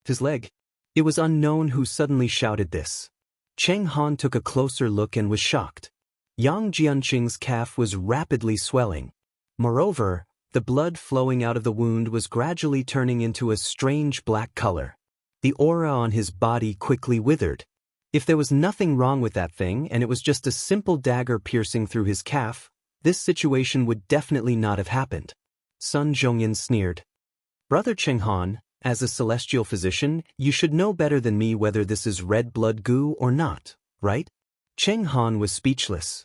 His leg. It was unknown who suddenly shouted this. Cheng Han took a closer look and was shocked. Yang Jianqing's calf was rapidly swelling. Moreover, the blood flowing out of the wound was gradually turning into a strange black color. The aura on his body quickly withered. If there was nothing wrong with that thing and it was just a simple dagger piercing through his calf, this situation would definitely not have happened. Sun Zhongyan sneered. Brother Cheng Han, as a celestial physician, you should know better than me whether this is red blood goo or not, right? Cheng Han was speechless.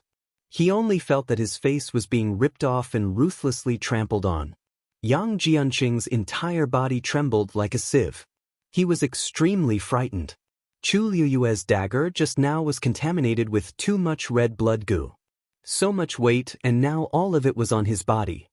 He only felt that his face was being ripped off and ruthlessly trampled on. Yang Jianqing's entire body trembled like a sieve. He was extremely frightened. Chu Liyue's dagger just now was contaminated with too much red blood goo. So much weight, and now all of it was on his body.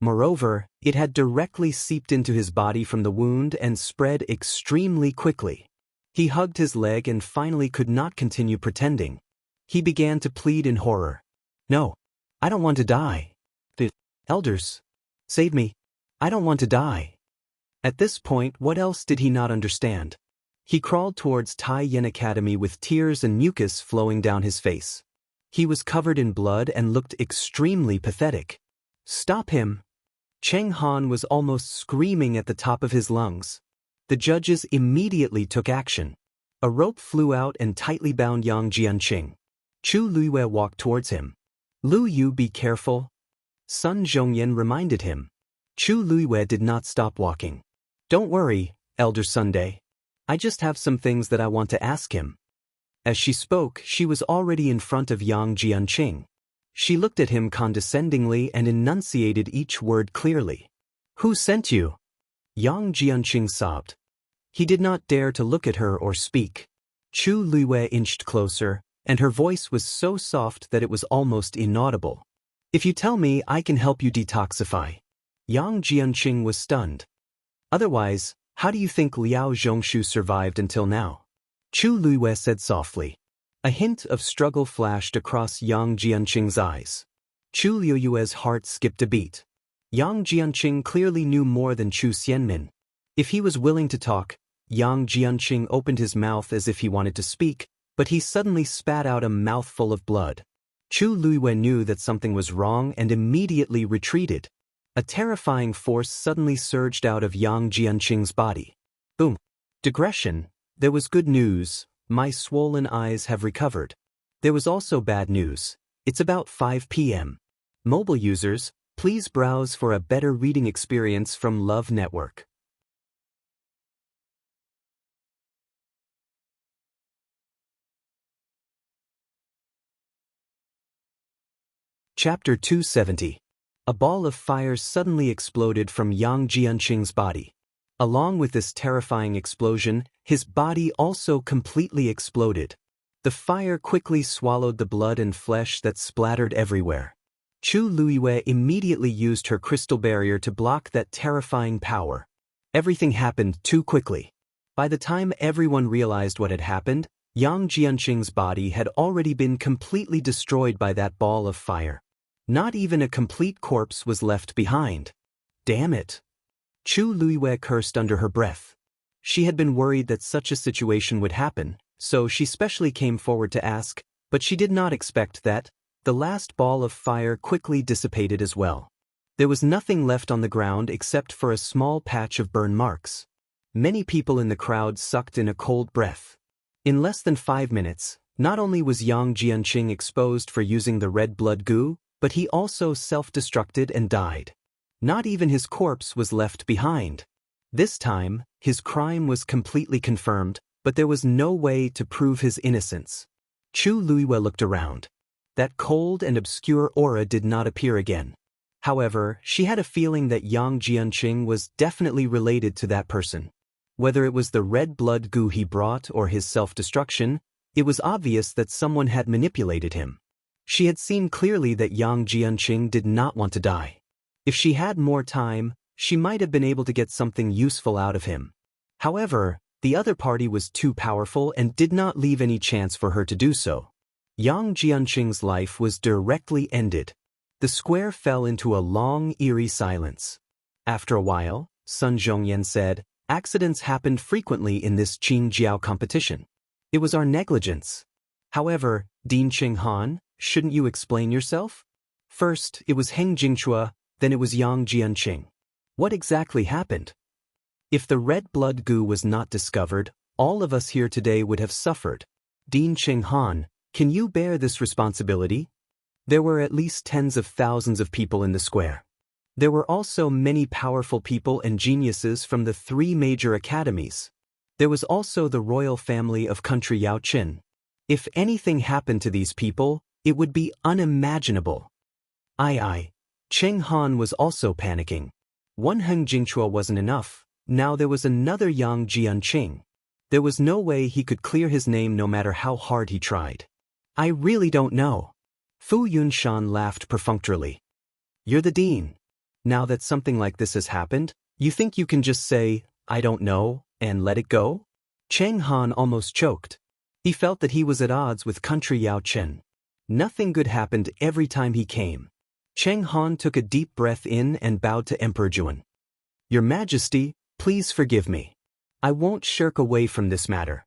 Moreover, it had directly seeped into his body from the wound and spread extremely quickly. He hugged his leg and finally could not continue pretending. He began to plead in horror. "No, I don't want to die. The elders, save me. I don't want to die." At this point, what else did he not understand? He crawled towards Tai Yin Academy with tears and mucus flowing down his face. He was covered in blood and looked extremely pathetic. "Stop him!" Cheng Han was almost screaming at the top of his lungs. The judges immediately took action. A rope flew out and tightly bound Yang Jianqing. Chu Liyue walked towards him. "Lu Yu, be careful." Sun Zhongyan reminded him. Chu Liyue did not stop walking. "Don't worry, Elder Sunday. I just have some things that I want to ask him." As she spoke, she was already in front of Yang Jianqing. She looked at him condescendingly and enunciated each word clearly. "Who sent you?" Yang Jianqing sobbed. He did not dare to look at her or speak. Chu Liyue inched closer, and her voice was so soft that it was almost inaudible. "If you tell me, I can help you detoxify." Yang Jianqing was stunned. "Otherwise, how do you think Liao Zhongshu survived until now?" Chu Liyue said softly. A hint of struggle flashed across Yang Jianqing's eyes. Chu Liyue's heart skipped a beat. Yang Jianqing clearly knew more than Chu Xianmin. If he was willing to talk, Yang Jianqing opened his mouth as if he wanted to speak, but he suddenly spat out a mouthful of blood. Chu Liyue knew that something was wrong and immediately retreated. A terrifying force suddenly surged out of Yang Jianqing's body. Boom. Digression. There was good news. My swollen eyes have recovered. There was also bad news. It's about 5 p.m. Mobile users, please browse for a better reading experience from Love Network. Chapter 270. A ball of fire suddenly exploded from Yang Jianqing's body. Along with this terrifying explosion, his body also completely exploded. The fire quickly swallowed the blood and flesh that splattered everywhere. Chu Liyue immediately used her crystal barrier to block that terrifying power. Everything happened too quickly. By the time everyone realized what had happened, Yang Jianqing's body had already been completely destroyed by that ball of fire. Not even a complete corpse was left behind. Damn it! Chu Liyue cursed under her breath. She had been worried that such a situation would happen, so she specially came forward to ask, but she did not expect that. The last ball of fire quickly dissipated as well. There was nothing left on the ground except for a small patch of burn marks. Many people in the crowd sucked in a cold breath. In less than 5 minutes, not only was Yang Jianqing exposed for using the red blood goo, but he also self-destructed and died. Not even his corpse was left behind. This time, his crime was completely confirmed, but there was no way to prove his innocence. Chu Liyue looked around. That cold and obscure aura did not appear again. However, she had a feeling that Yang Jianqing was definitely related to that person. Whether it was the red blood goo he brought or his self-destruction, it was obvious that someone had manipulated him. She had seen clearly that Yang Jianqing did not want to die. If she had more time, she might have been able to get something useful out of him. However, the other party was too powerful and did not leave any chance for her to do so. Yang Jianqing's life was directly ended. The square fell into a long, eerie silence. After a while, Sun Zhongyan said, "Accidents happened frequently in this Qingjiao competition. It was our negligence. However, Dean Cheng Han, shouldn't you explain yourself? First, it was Heng Jingchua, then it was Yang Jianqing. What exactly happened? If the red blood goo was not discovered, all of us here today would have suffered. Dean Cheng Han, can you bear this responsibility?" There were at least tens of thousands of people in the square. There were also many powerful people and geniuses from the 3 major academies. There was also the royal family of country Yaoqin. If anything happened to these people, it would be unimaginable. Cheng Han was also panicking. One Heng Jingchua wasn't enough, now there was another Yang Jianqing. There was no way he could clear his name no matter how hard he tried. I really don't know. Fu Yunshan laughed perfunctorily. You're the dean. Now that something like this has happened, you think you can just say, I don't know, and let it go? Cheng Han almost choked. He felt that he was at odds with country Yao Chen. Nothing good happened every time he came. Cheng Han took a deep breath in and bowed to Emperor Juan. Your Majesty, please forgive me. I won't shirk away from this matter.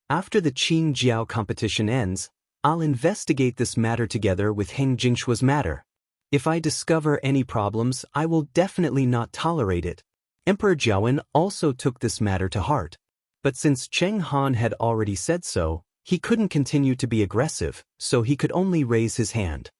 After the Qin Jiao competition ends, I'll investigate this matter together with Heng Jingshua's matter. If I discover any problems, I will definitely not tolerate it. Emperor Jiawen also took this matter to heart. But since Cheng Han had already said so, he couldn't continue to be aggressive, so he could only raise his hand.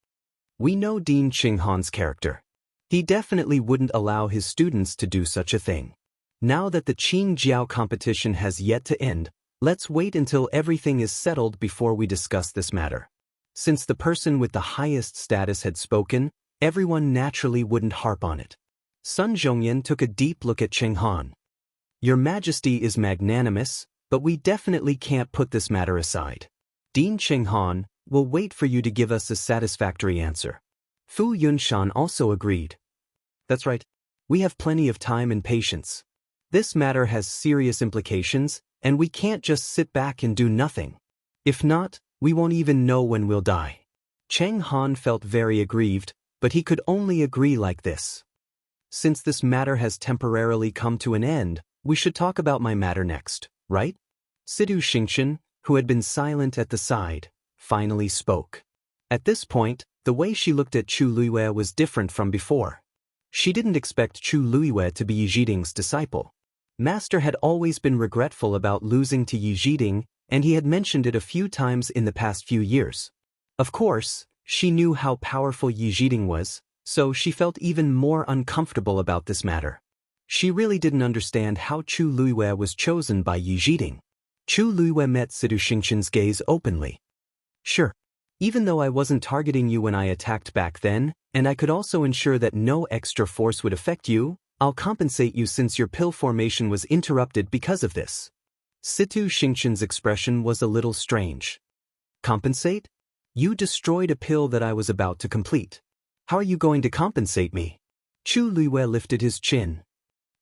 We know Dean Cheng Han's character. He definitely wouldn't allow his students to do such a thing. Now that the Qin Jiao competition has yet to end, let's wait until everything is settled before we discuss this matter. Since the person with the highest status had spoken, everyone naturally wouldn't harp on it. Sun Zhongyan took a deep look at Cheng Han. Your Majesty is magnanimous, but we definitely can't put this matter aside. Dean Cheng Han, we'll wait for you to give us a satisfactory answer. Fu Yunshan also agreed. That's right. We have plenty of time and patience. This matter has serious implications, and we can't just sit back and do nothing. If not, we won't even know when we'll die. Cheng Han felt very aggrieved, but he could only agree like this. Since this matter has temporarily come to an end, we should talk about my matter next, right? Sidu Xingqian, who had been silent at the side, finally spoke. At this point, the way she looked at Chu Luiyue was different from before. She didn't expect Chu Luiyue to be Yi Zhiding's disciple. Master had always been regretful about losing to Yi Zhiding, and he had mentioned it a few times in the past few years. Of course, she knew how powerful Yi Zhiding was, so she felt even more uncomfortable about this matter. She really didn't understand how Chu Luiyue was chosen by Yi Zhiding. Chu Luiyue met Sidu Xingqian's gaze openly. Sure. Even though I wasn't targeting you when I attacked back then, and I could also ensure that no extra force would affect you, I'll compensate you since your pill formation was interrupted because of this. Situ Xingqian's expression was a little strange. Compensate? You destroyed a pill that I was about to complete. How are you going to compensate me? Chu Luiyue lifted his chin.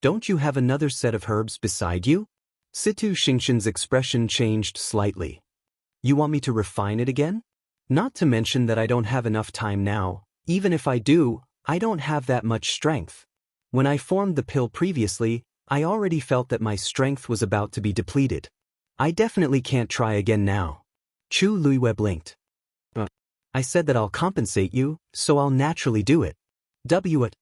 Don't you have another set of herbs beside you? Situ Xingqian's expression changed slightly. You want me to refine it again? Not to mention that I don't have enough time now. Even if I do, I don't have that much strength. When I formed the pill previously, I already felt that my strength was about to be depleted. I definitely can't try again now. Chu Luiyue blinked. I said that I'll compensate you, so I'll naturally do it. What?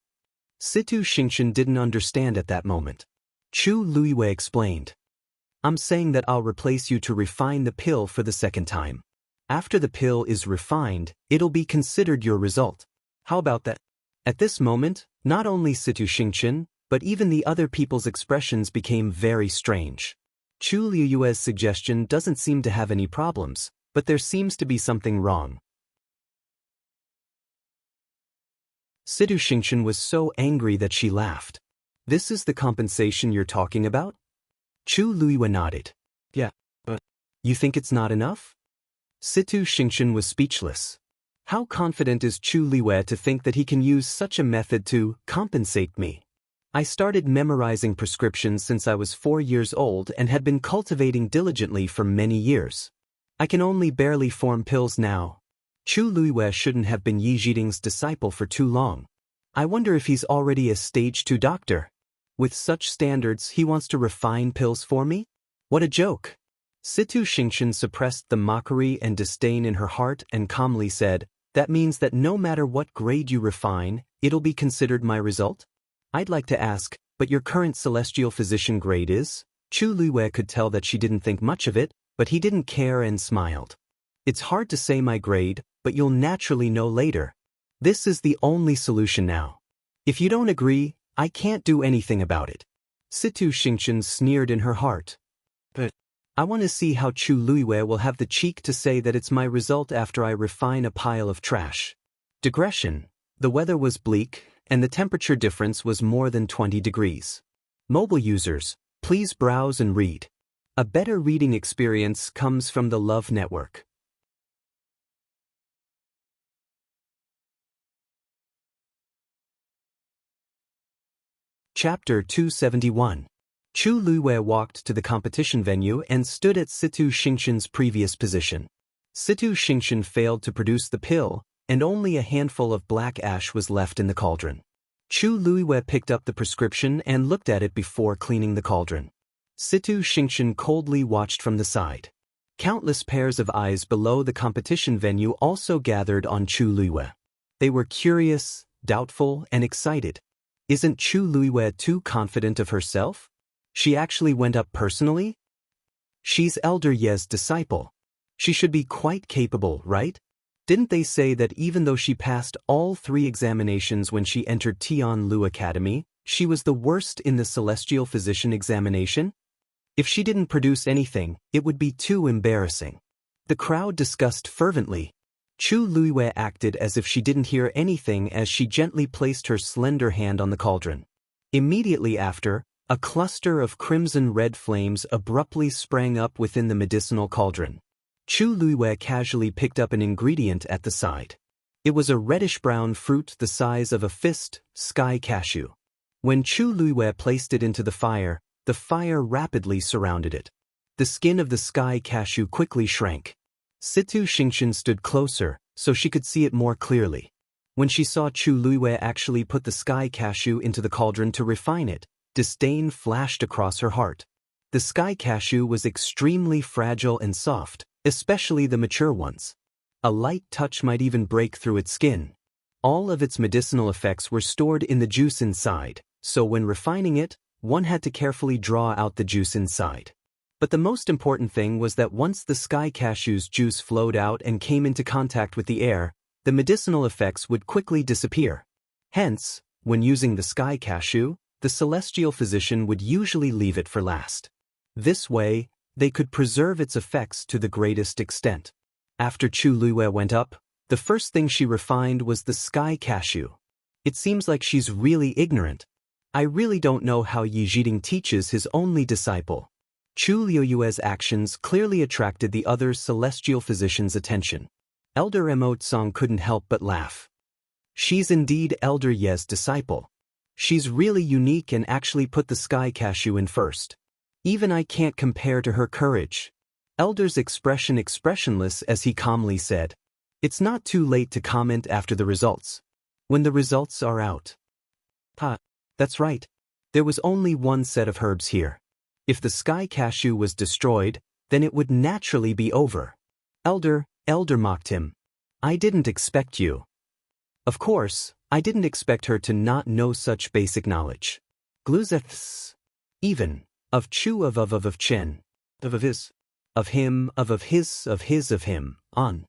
Situ Xingqian didn't understand at that moment. Chu Luiyue explained. I'm saying that I'll replace you to refine the pill for the second time. After the pill is refined, it'll be considered your result. How about that? At this moment, not only Situ Xingqian, but even the other people's expressions became very strange. Chu Luiyue's suggestion doesn't seem to have any problems, but there seems to be something wrong. Situ Xingqian was so angry that she laughed. This is the compensation you're talking about? Chu Luiyue nodded. Yeah, but you think it's not enough? Situ Xingqian was speechless. How confident is Chu Luiyue to think that he can use such a method to compensate me? I started memorizing prescriptions since I was 4 years old and had been cultivating diligently for many years. I can only barely form pills now. Chu Luiyue shouldn't have been Yi Zhiding's disciple for too long. I wonder if he's already a stage 2 doctor. With such standards, he wants to refine pills for me? What a joke! Situ Xingqian suppressed the mockery and disdain in her heart and calmly said, that means that no matter what grade you refine, it'll be considered my result? I'd like to ask, but your current celestial physician grade is? Chu Luiyue could tell that she didn't think much of it, but he didn't care and smiled. It's hard to say my grade, but you'll naturally know later. This is the only solution now. If you don't agree, I can't do anything about it. Situ Xingqian sneered in her heart. But I want to see how Chu Luiwei will have the cheek to say that it's my result after I refine a pile of trash. Digression. The weather was bleak, and the temperature difference was more than 20 degrees. Mobile users, please browse and read. A better reading experience comes from the Love Network. Chapter 271. Chu Luiwei walked to the competition venue and stood at Situ Xingxian's previous position. Situ Xingxian failed to produce the pill, and only a handful of black ash was left in the cauldron. Chu Luiwei picked up the prescription and looked at it before cleaning the cauldron. Situ Xingxian coldly watched from the side. Countless pairs of eyes below the competition venue also gathered on Chu Luiwei. They were curious, doubtful, and excited. Isn't Chu Luiwei too confident of herself? She actually went up personally? She's Elder Ye's disciple. She should be quite capable, right? Didn't they say that even though she passed all 3 examinations when she entered Tianlu Academy, she was the worst in the Celestial Physician examination? If she didn't produce anything, it would be too embarrassing. The crowd discussed fervently. Chu Luiwei acted as if she didn't hear anything as she gently placed her slender hand on the cauldron. Immediately after, a cluster of crimson-red flames abruptly sprang up within the medicinal cauldron. Chu Luiwei casually picked up an ingredient at the side. It was a reddish-brown fruit the size of a fist, sky cashew. When Chu Luiwei placed it into the fire rapidly surrounded it. The skin of the sky cashew quickly shrank. Situ Xingxian stood closer, so she could see it more clearly. When she saw Chu Luiwei actually put the sky cashew into the cauldron to refine it, disdain flashed across her heart. The sky cashew was extremely fragile and soft, especially the mature ones. A light touch might even break through its skin. All of its medicinal effects were stored in the juice inside, so when refining it, one had to carefully draw out the juice inside. But the most important thing was that once the sky cashew's juice flowed out and came into contact with the air, the medicinal effects would quickly disappear. Hence, when using the sky cashew, the celestial physician would usually leave it for last. This way, they could preserve its effects to the greatest extent. After Chu Luiwei went up, the first thing she refined was the sky cashew. It seems like she's really ignorant. I really don't know how Yi Zhiding teaches his only disciple. Chu Luiwei's actions clearly attracted the other celestial physician's attention. Elder Emotsong couldn't help but laugh. She's indeed Elder Ye's disciple. She's really unique and actually put the sky cashew in first. Even I can't compare to her courage. Elder's expression expressionless as he calmly said, "It's not too late to comment after the results. When the results are out." That's right. There was only one set of herbs here. If the sky cashew was destroyed, then it would naturally be over. Elder mocked him. "I didn't expect you." Of course, I didn't expect her to not know such basic knowledge. Gluzeths. Even. Of Chu of Chen. Of his. Of him, of his, of his, of him, on.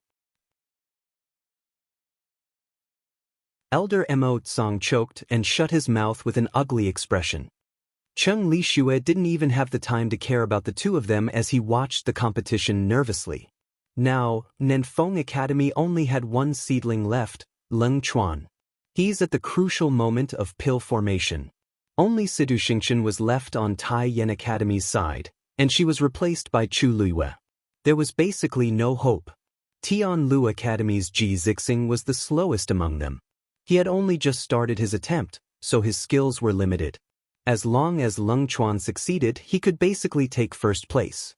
Elder Emotsong choked and shut his mouth with an ugly expression. Cheng Lishue didn't even have the time to care about the two of them as he watched the competition nervously. Now, Nenfeng Academy only had one seedling left, Leng Chuan. He's at the crucial moment of pill formation. Only Situ Xingxian was left on Tai Yan Academy's side, and she was replaced by Chu Luiwei. There was basically no hope. Tianlu Academy's Ji Zixing was the slowest among them. He had only just started his attempt, so his skills were limited. As long as Leng Chuan succeeded, he could basically take first place.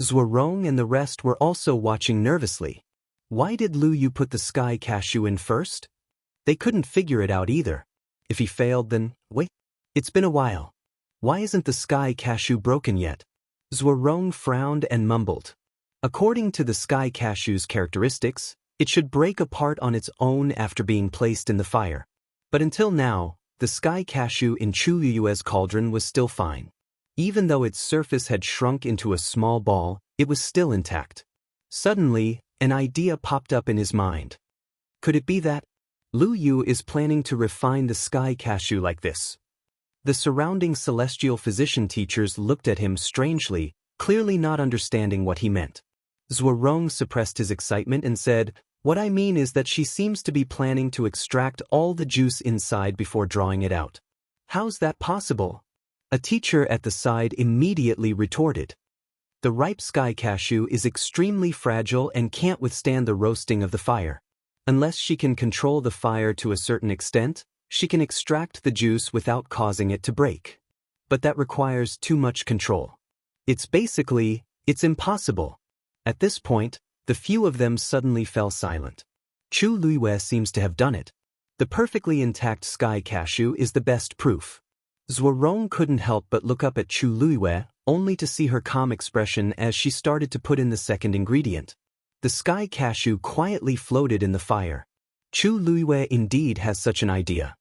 Zhuarong and the rest were also watching nervously. Why did Lu Yu put the sky cashew in first? They couldn't figure it out either. If he failed, then, wait. It's been a while. Why isn't the sky cashew broken yet? Zhuarong frowned and mumbled. According to the sky cashew's characteristics, it should break apart on its own after being placed in the fire. But until now, the sky cashew in Chu Luiwei's cauldron was still fine. Even though its surface had shrunk into a small ball, it was still intact. Suddenly, an idea popped up in his mind. Could it be that Lu Yu is planning to refine the sky cashew like this? The surrounding celestial physician teachers looked at him strangely, clearly not understanding what he meant. Zhuorong suppressed his excitement and said, "What I mean is that she seems to be planning to extract all the juice inside before drawing it out." "How's that possible?" A teacher at the side immediately retorted. "The ripe sky cashew is extremely fragile and can't withstand the roasting of the fire. Unless she can control the fire to a certain extent, she can extract the juice without causing it to break. But that requires too much control. It's impossible." At this point, the few of them suddenly fell silent. Chu Luiyue seems to have done it. The perfectly intact sky cashew is the best proof. Zhuorong couldn't help but look up at Chu Luiyue, only to see her calm expression as she started to put in the second ingredient. The sky cashew quietly floated in the fire. Chu Luiyue indeed has such an idea.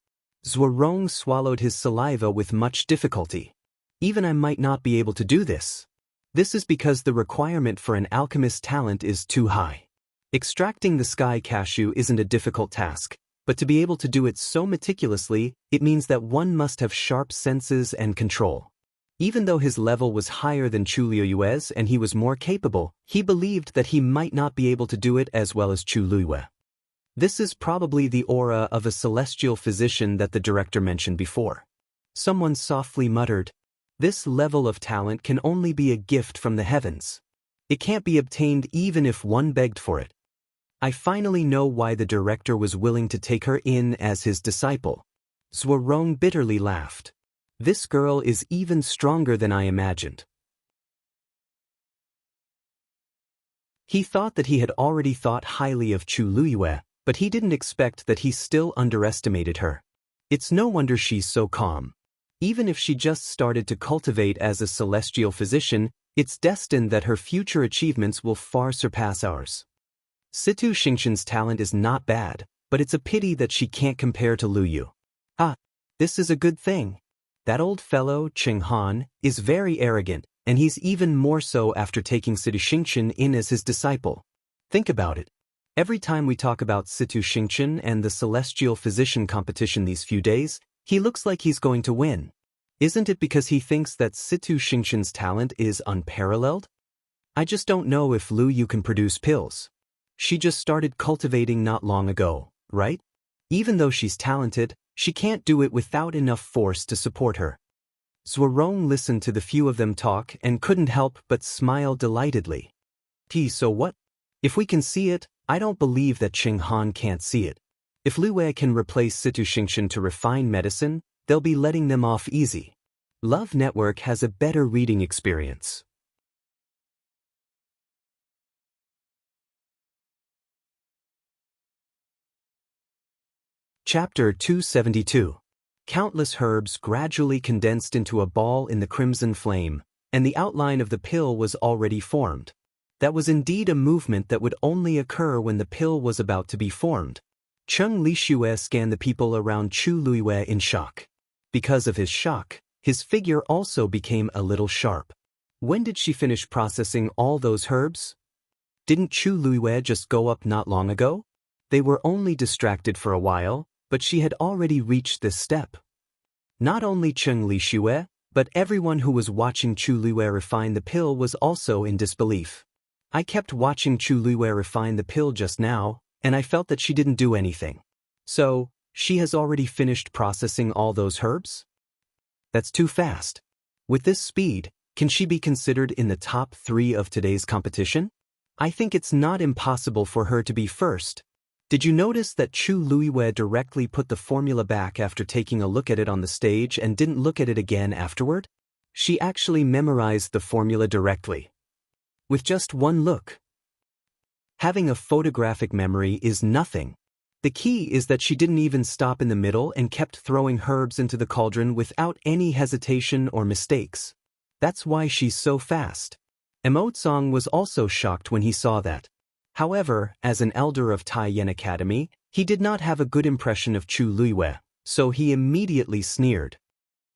Zhuorong swallowed his saliva with much difficulty. "Even I might not be able to do this. This is because the requirement for an alchemist's talent is too high. Extracting the sky cashew isn't a difficult task, but to be able to do it so meticulously, it means that one must have sharp senses and control." Even though his level was higher than Chu Luiyue's and he was more capable, he believed that he might not be able to do it as well as Chu Luiyue. This is probably the aura of a celestial physician that the director mentioned before. Someone softly muttered, "This level of talent can only be a gift from the heavens. It can't be obtained even if one begged for it." "I finally know why the director was willing to take her in as his disciple." Zhuorong bitterly laughed. "This girl is even stronger than I imagined." He thought that he had already thought highly of Chu Luiyue, but he didn't expect that he still underestimated her. It's no wonder she's so calm. Even if she just started to cultivate as a celestial physician, it's destined that her future achievements will far surpass ours. Situ Xingqian's talent is not bad, but it's a pity that she can't compare to Lu Yu. "Ah, this is a good thing. That old fellow, Cheng Han, is very arrogant, and he's even more so after taking Situ Xingqian in as his disciple. Think about it. Every time we talk about Situ Xingqian and the celestial physician competition these few days, he looks like he's going to win. Isn't it because he thinks that Situ Xingqian's talent is unparalleled? I just don't know if Lu Yu can produce pills. She just started cultivating not long ago, right? Even though she's talented, she can't do it without enough force to support her." Zhuorong listened to the few of them talk and couldn't help but smile delightedly. So what? If we can see it, I don't believe that Cheng Han can't see it. If Lu Wei can replace Situ Xingqian to refine medicine, they'll be letting them off easy. Love Network has a better reading experience. Chapter 272. Countless herbs gradually condensed into a ball in the crimson flame, and the outline of the pill was already formed. That was indeed a movement that would only occur when the pill was about to be formed. Cheng Lixue scanned the people around Chu Luiyue in shock. Because of his shock, his figure also became a little sharp. When did she finish processing all those herbs? Didn't Chu Luiyue just go up not long ago? They were only distracted for a while, but she had already reached this step. Not only Cheng Lixue, but everyone who was watching Chu Luiyue refine the pill was also in disbelief. "I kept watching Chu Luiyue refine the pill just now, and I felt that she didn't do anything. So, she has already finished processing all those herbs? That's too fast. With this speed, can she be considered in the top 3 of today's competition? I think it's not impossible for her to be first." Did you notice that Chu Luiyue directly put the formula back after taking a look at it on the stage and didn't look at it again afterward? She actually memorized the formula directly. With just one look. Having a photographic memory is nothing. The key is that she didn't even stop in the middle and kept throwing herbs into the cauldron without any hesitation or mistakes. That's why she's so fast. Emotsong was also shocked when he saw that. However, as an elder of Taiyan Academy, he did not have a good impression of Chu Luiyue, so he immediately sneered.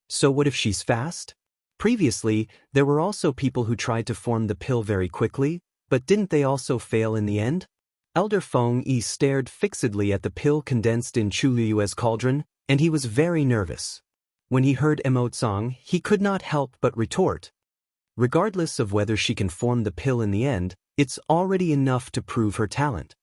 So what if she's fast? Previously, there were also people who tried to form the pill very quickly, but didn't they also fail in the end? Elder Feng Yi stared fixedly at the pill condensed in Chu Luiyue's cauldron, and he was very nervous. When he heard Emotsong, he could not help but retort. Regardless of whether she can form the pill in the end, it's already enough to prove her talent.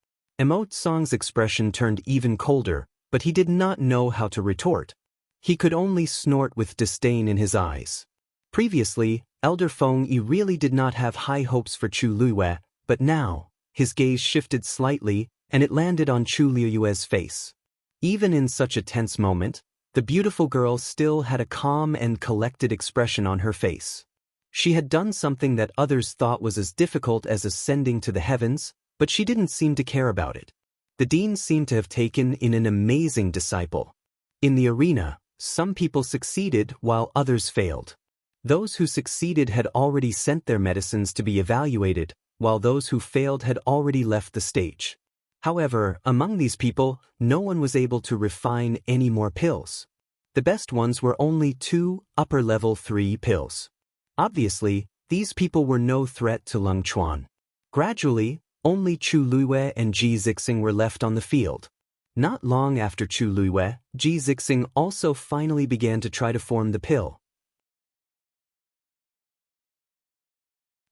Song's expression turned even colder, but he did not know how to retort. He could only snort with disdain in his eyes. Previously, Elder Feng Yi really did not have high hopes for Chu Luiyue, but now, his gaze shifted slightly, and it landed on Chu Luiyue's face. Even in such a tense moment, the beautiful girl still had a calm and collected expression on her face. She had done something that others thought was as difficult as ascending to the heavens, but she didn't seem to care about it. The dean seemed to have taken in an amazing disciple. In the arena, some people succeeded while others failed. Those who succeeded had already sent their medicines to be evaluated, while those who failed had already left the stage. However, among these people, no one was able to refine any more pills. The best ones were only 2 upper-level 3 pills. Obviously, these people were no threat to Lung Chuan. Gradually, only Chu Luiyue and Ji Zixing were left on the field. Not long after Chu Luiyue, Ji Zixing also finally began to try to form the pill.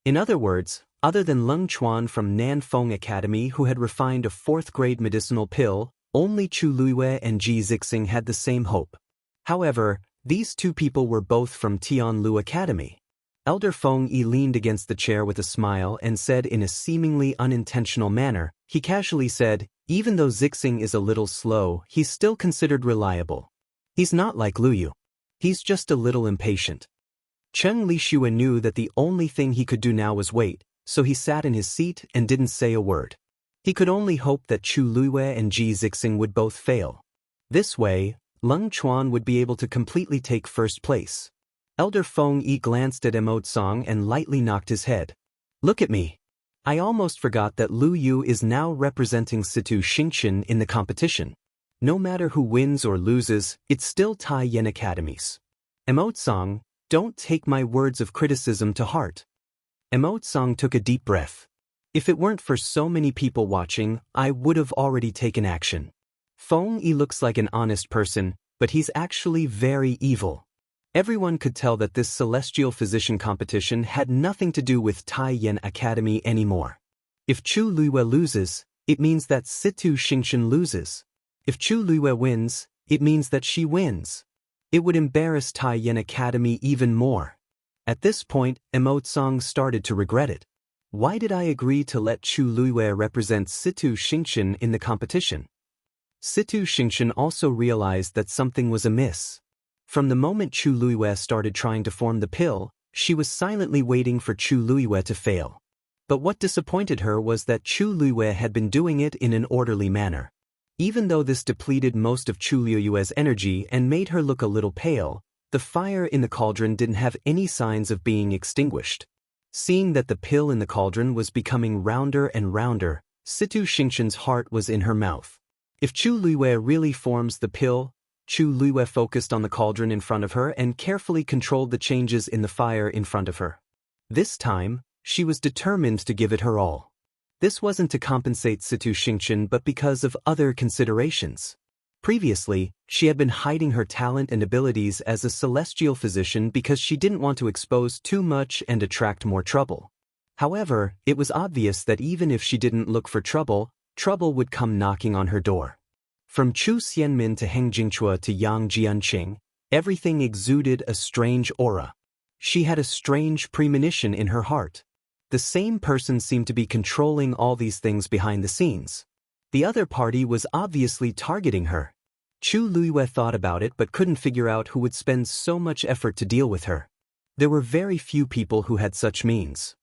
In other words, other than Lung Chuan from Nanfeng Academy who had refined a 4th-grade medicinal pill, only Chu Luiyue and Ji Zixing had the same hope. However, these 2 people were both from Tianlu Academy. Elder Feng Yi leaned against the chair with a smile and said in a seemingly unintentional manner, he casually said, even though Zixing is a little slow, he's still considered reliable. He's not like Luyu. He's just a little impatient. Cheng Lixue knew that the only thing he could do now was wait, so he sat in his seat and didn't say a word. He could only hope that Chu Luiyue and Ji Zixing would both fail. This way, Lung Chuan would be able to completely take first place. Elder Feng Yi glanced at Song and lightly knocked his head. Look at me. I almost forgot that Lu Yu is now representing Situ Xingqian in the competition. No matter who wins or loses, it's still Tai Yen Academies. Song, don't take my words of criticism to heart. Song took a deep breath. If it weren't for so many people watching, I would have already taken action. Feng Yi looks like an honest person, but he's actually very evil. Everyone could tell that this celestial physician competition had nothing to do with Tai Yen Academy anymore. If Chu Luiyue loses, it means that Situ Xingqian loses. If Chu Luiyue wins, it means that she wins. It would embarrass Tai Yen Academy even more. At this point, Song started to regret it. Why did I agree to let Chu Luiyue represent Situ Xingqian in the competition? Situ Xingqian also realized that something was amiss. From the moment Chu Luiyue started trying to form the pill, she was silently waiting for Chu Luiyue to fail. But what disappointed her was that Chu Luiyue had been doing it in an orderly manner. Even though this depleted most of Chu Luiyue's energy and made her look a little pale, the fire in the cauldron didn't have any signs of being extinguished. Seeing that the pill in the cauldron was becoming rounder and rounder, Situ Xingqian's heart was in her mouth. If Chu Luiyue really forms the pill, Chu Luiyue focused on the cauldron in front of her and carefully controlled the changes in the fire in front of her. This time, she was determined to give it her all. This wasn't to compensate Situ Xingqian but because of other considerations. Previously, she had been hiding her talent and abilities as a celestial physician because she didn't want to expose too much and attract more trouble. However, it was obvious that even if she didn't look for trouble, trouble would come knocking on her door. From Chu Xianmin to Heng Jingchua to Yang Jianqing, everything exuded a strange aura. She had a strange premonition in her heart. The same person seemed to be controlling all these things behind the scenes. The other party was obviously targeting her. Chu Luiyue thought about it but couldn't figure out who would spend so much effort to deal with her. There were very few people who had such means.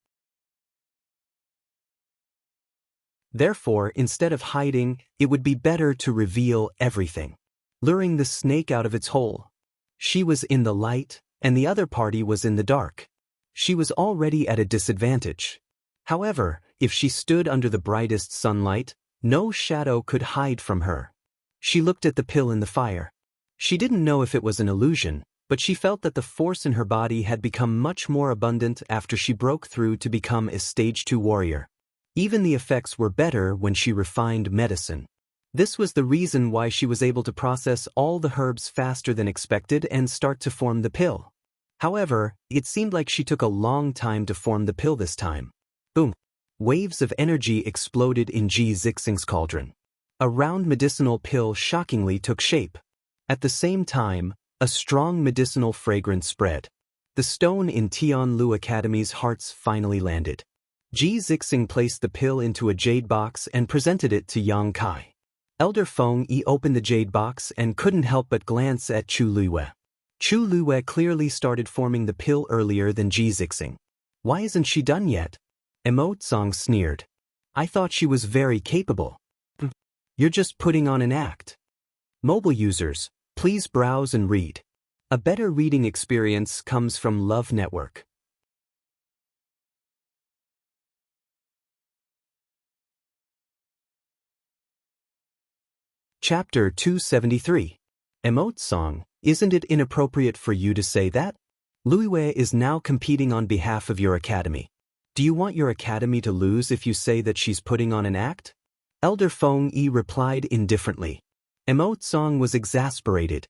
Therefore, instead of hiding, it would be better to reveal everything. Luring the snake out of its hole. She was in the light, and the other party was in the dark. She was already at a disadvantage. However, if she stood under the brightest sunlight, no shadow could hide from her. She looked at the pill in the fire. She didn't know if it was an illusion, but she felt that the force in her body had become much more abundant after she broke through to become a Stage 2 warrior. Even the effects were better when she refined medicine. This was the reason why she was able to process all the herbs faster than expected and start to form the pill. However, it seemed like she took a long time to form the pill this time. Boom! Waves of energy exploded in Ji Zixing's cauldron. A round medicinal pill shockingly took shape. At the same time, a strong medicinal fragrance spread. The stone in Tianlu Academy's hearts finally landed. Ji Zixing placed the pill into a jade box and presented it to Yang Kai. Elder Feng Yi opened the jade box and couldn't help but glance at Chu Luiyue. Chu Luiyue clearly started forming the pill earlier than Ji Zixing. Why isn't she done yet? Emotsong sneered. I thought she was very capable. You're just putting on an act. Mobile users, please browse and read. A better reading experience comes from Love Network. Chapter 273. Emotsong, isn't it inappropriate for you to say that? Luiyue is now competing on behalf of your academy. Do you want your academy to lose if you say that she's putting on an act? Elder Feng Yi replied indifferently. Emotsong was exasperated.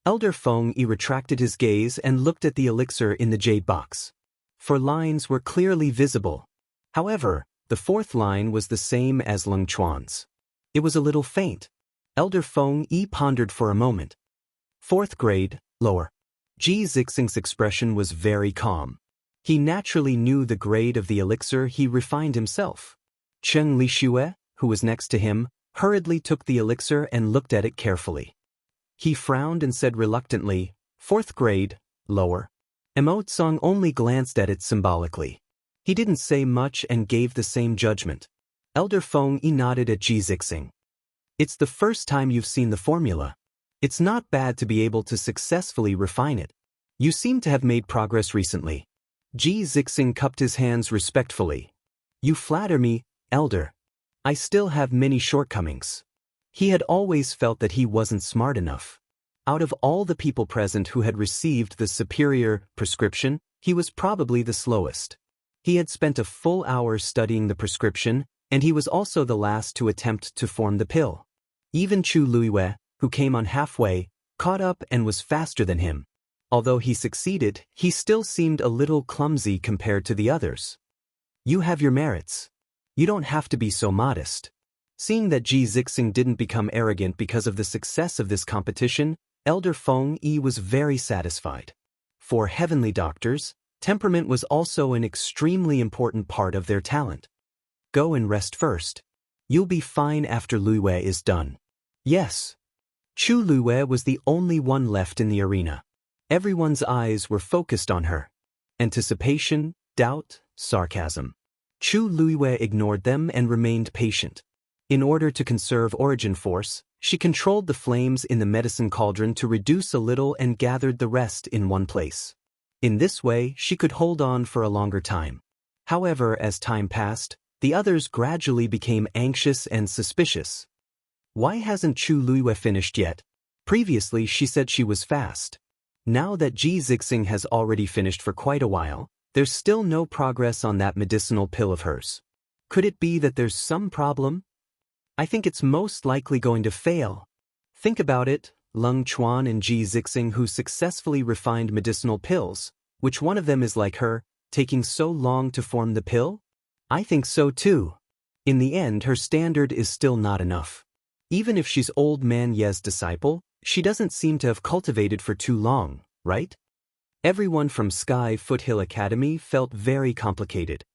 Elder Feng Yi retracted his gaze and looked at the elixir in the jade box. 4 lines were clearly visible. However, the 4th line was the same as Leng Chuan's. It was a little faint. Elder Feng Yi pondered for a moment. 4th grade, lower. Ji Zixing's expression was very calm. He naturally knew the grade of the elixir he refined himself. Cheng Lixue, who was next to him, hurriedly took the elixir and looked at it carefully. He frowned and said reluctantly, 4th grade, lower. Emotsong only glanced at it symbolically. He didn't say much and gave the same judgment. Elder Feng Yi nodded at Ji Zixing. It's the first time you've seen the formula. It's not bad to be able to successfully refine it. You seem to have made progress recently. Ji Zixing cupped his hands respectfully. You flatter me, Elder. I still have many shortcomings. He had always felt that he wasn't smart enough. Out of all the people present who had received the superior prescription, he was probably the slowest. He had spent a full hour studying the prescription, and he was also the last to attempt to form the pill. Even Chu Luiyue, who came on halfway, caught up and was faster than him. Although he succeeded, he still seemed a little clumsy compared to the others. You have your merits. You don't have to be so modest. Seeing that Ji Zixing didn't become arrogant because of the success of this competition, Elder Feng Yi was very satisfied. For heavenly doctors, temperament was also an extremely important part of their talent. Go and rest first. You'll be fine after Luiyue is done. Yes. Chu Luiyue was the only one left in the arena. Everyone's eyes were focused on her. Anticipation, doubt, sarcasm. Chu Luiyue ignored them and remained patient. In order to conserve origin force, she controlled the flames in the medicine cauldron to reduce a little and gathered the rest in one place. In this way, she could hold on for a longer time. However, as time passed, the others gradually became anxious and suspicious. Why hasn't Chu Luiyue finished yet? Previously, she said she was fast. Now that Ji Zixing has already finished for quite a while, there's still no progress on that medicinal pill of hers. Could it be that there's some problem? I think it's most likely going to fail. Think about it, Leng Chuan and Ji Zixing who successfully refined medicinal pills. Which one of them is like her, taking so long to form the pill? I think so too. In the end, her standard is still not enough. Even if she's old man Ye's disciple, she doesn't seem to have cultivated for too long, right? Everyone from Sky Foothill Academy felt very complicated.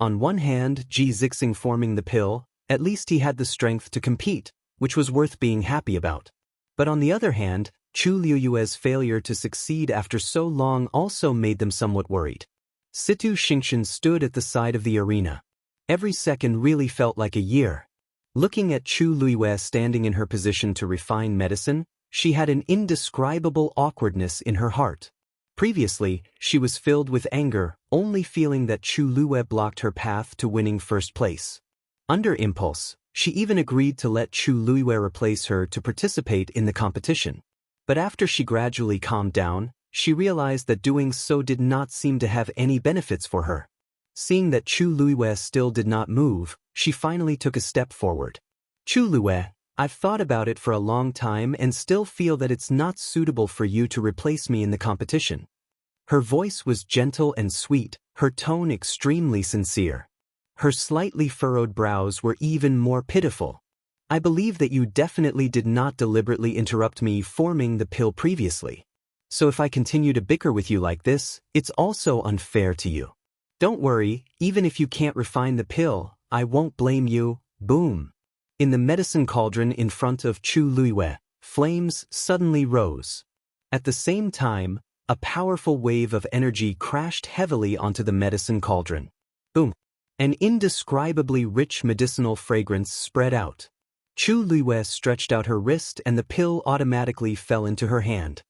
On one hand, Ji Zixing forming the pill, at least he had the strength to compete, which was worth being happy about. But on the other hand, Chu Luiyue's failure to succeed after so long also made them somewhat worried. Situ Xingqian stood at the side of the arena. Every second really felt like a year. Looking at Chu Luiyue standing in her position to refine medicine, she had an indescribable awkwardness in her heart. Previously, she was filled with anger, only feeling that Chu Luiyue blocked her path to winning first place. Under impulse, she even agreed to let Chu Luiyue replace her to participate in the competition. But after she gradually calmed down, she realized that doing so did not seem to have any benefits for her. Seeing that Chu Luiyue still did not move, she finally took a step forward. Chu Luiyue, I've thought about it for a long time and still feel that it's not suitable for you to replace me in the competition. Her voice was gentle and sweet, her tone extremely sincere. Her slightly furrowed brows were even more pitiful. I believe that you definitely did not deliberately interrupt me forming the pill previously. So if I continue to bicker with you like this, it's also unfair to you. Don't worry, even if you can't refine the pill, I won't blame you. Boom. In the medicine cauldron in front of Chu Luiwei, flames suddenly rose. At the same time, a powerful wave of energy crashed heavily onto the medicine cauldron. Boom. An indescribably rich medicinal fragrance spread out. Chu Luiwei stretched out her wrist and the pill automatically fell into her hand.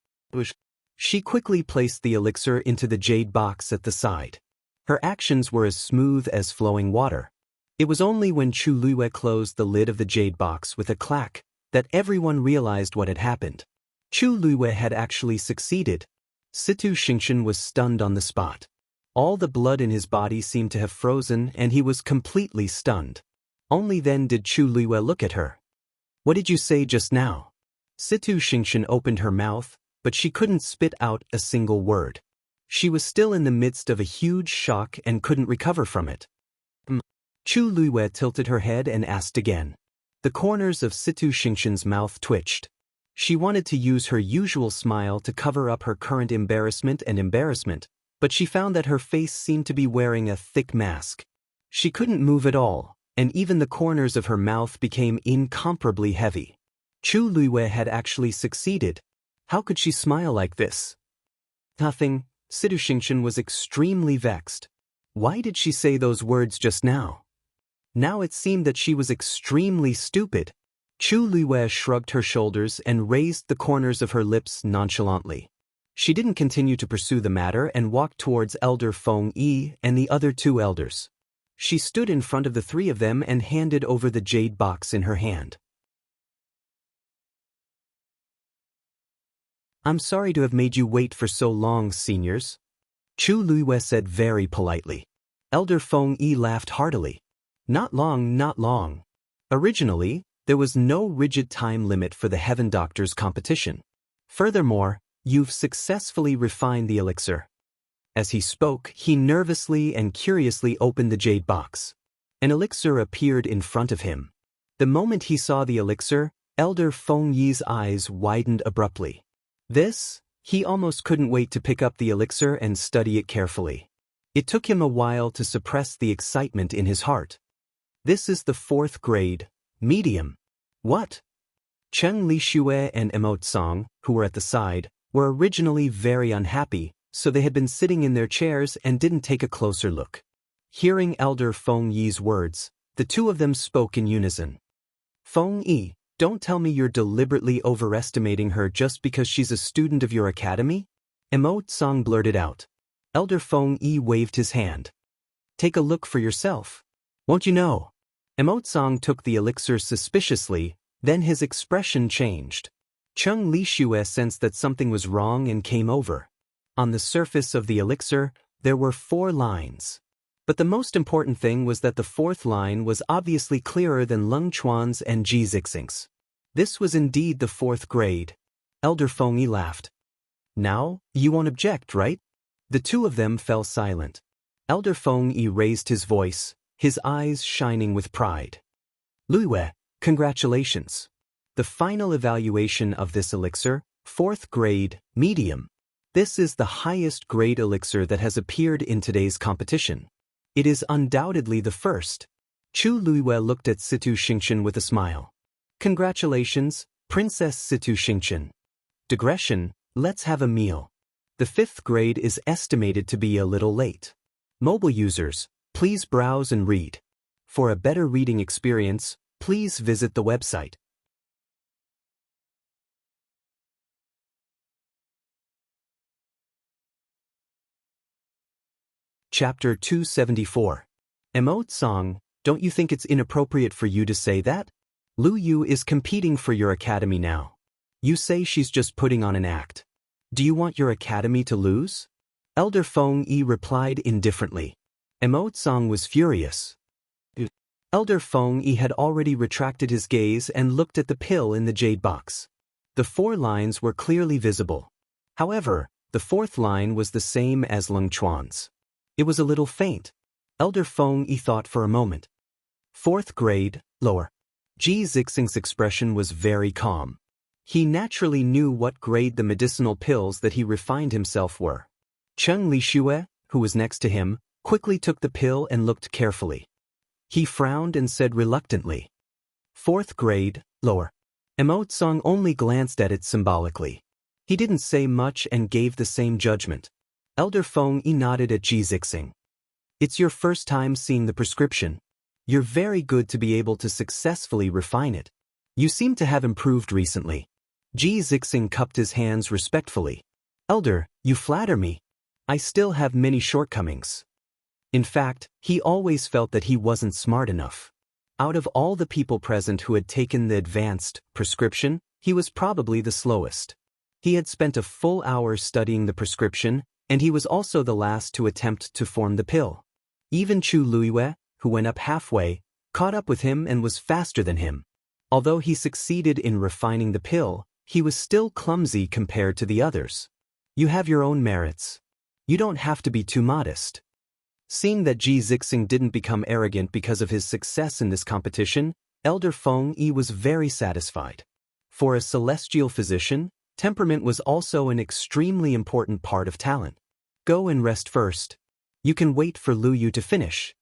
She quickly placed the elixir into the jade box at the side. Her actions were as smooth as flowing water. It was only when Chu Luiwei closed the lid of the jade box with a clack that everyone realized what had happened. Chu Luiwei had actually succeeded. Situ Xingxian was stunned on the spot. All the blood in his body seemed to have frozen and he was completely stunned. Only then did Chu Luiwei look at her. What did you say just now? Situ Xingxian opened her mouth, but she couldn't spit out a single word. She was still in the midst of a huge shock and couldn't recover from it. Chu Luiwei tilted her head and asked again. The corners of Situ Xingxian's mouth twitched. She wanted to use her usual smile to cover up her current embarrassment, but she found that her face seemed to be wearing a thick mask. She couldn't move at all, and even the corners of her mouth became incomparably heavy. Chu Luiwei had actually succeeded. How could she smile like this? Nothing. Situ Xingxian was extremely vexed. Why did she say those words just now? Now it seemed that she was extremely stupid. Chu Luiwei shrugged her shoulders and raised the corners of her lips nonchalantly. She didn't continue to pursue the matter and walked towards Elder Feng Yi and the other two elders. She stood in front of the three of them and handed over the jade box in her hand. I'm sorry to have made you wait for so long, seniors. Chu Luiwei said very politely. Elder Feng Yi laughed heartily. Not long, not long. Originally, there was no rigid time limit for the Heaven Doctor's competition. Furthermore, you've successfully refined the elixir. As he spoke, he nervously and curiously opened the jade box. An elixir appeared in front of him. The moment he saw the elixir, Elder Feng Yi's eyes widened abruptly. He almost couldn't wait to pick up the elixir and study it carefully. It took him a while to suppress the excitement in his heart. This is the 4th grade, medium. What? Cheng Lixue and Emot, who were at the side, were originally very unhappy, so they had been sitting in their chairs and didn't take a closer look. Hearing Elder Feng Yi's words, the two of them spoke in unison. Feng Yi, don't tell me you're deliberately overestimating her just because she's a student of your academy? Emot blurted out. Elder Feng Yi waved his hand. Take a look for yourself. Won't you know? Emot took the elixir suspiciously, then his expression changed. Cheng Lixue sensed that something was wrong and came over. On the surface of the elixir, there were 4 lines. But the most important thing was that the 4th line was obviously clearer than Lung Chuan's and Ji Zixing's. This was indeed the 4th grade. Elder Feng Yi laughed. Now, you won't object, right? The two of them fell silent. Elder Feng Yi raised his voice, his eyes shining with pride. Luiwei, congratulations. The final evaluation of this elixir, 4th grade, medium. This is the highest grade elixir that has appeared in today's competition. It is undoubtedly the first. Chu Luiwei looked at Situ Xingxian with a smile. Congratulations, Princess Situ Xingxian. Digression, let's have a meal. The 5th grade is estimated to be a little late. Mobile users, please browse and read. For a better reading experience, please visit the website. Chapter 274. Emot, don't you think it's inappropriate for you to say that? Lu Yu is competing for your academy now. You say she's just putting on an act. Do you want your academy to lose? Elder Feng Yi replied indifferently. Emot was furious. Elder Feng Yi had already retracted his gaze and looked at the pill in the jade box. The 4 lines were clearly visible. However, the 4th line was the same as Leng Chuan's. It was a little faint. Elder Feng Yi thought for a moment. 4th grade, lower. Ji Zixing's expression was very calm. He naturally knew what grade the medicinal pills that he refined himself were. Cheng Lixue, who was next to him, quickly took the pill and looked carefully. He frowned and said reluctantly, 4th grade, lower. Emotsong only glanced at it symbolically. He didn't say much and gave the same judgment. Elder Feng Yi nodded at Ji Zixing. It's your first time seeing the prescription. You're very good to be able to successfully refine it. You seem to have improved recently. Ji Zixing cupped his hands respectfully. Elder, you flatter me. I still have many shortcomings. In fact, he always felt that he wasn't smart enough. Out of all the people present who had taken the advanced prescription, he was probably the slowest. He had spent a full hour studying the prescription, and he was also the last to attempt to form the pill. Even Chu Luiyue, who went up halfway, caught up with him and was faster than him. Although he succeeded in refining the pill, he was still clumsy compared to the others. You have your own merits. You don't have to be too modest. Seeing that Ji Zixing didn't become arrogant because of his success in this competition, Elder Feng Yi was very satisfied. For a celestial physician, temperament was also an extremely important part of talent. Go and rest first. You can wait for Lu Yu to finish.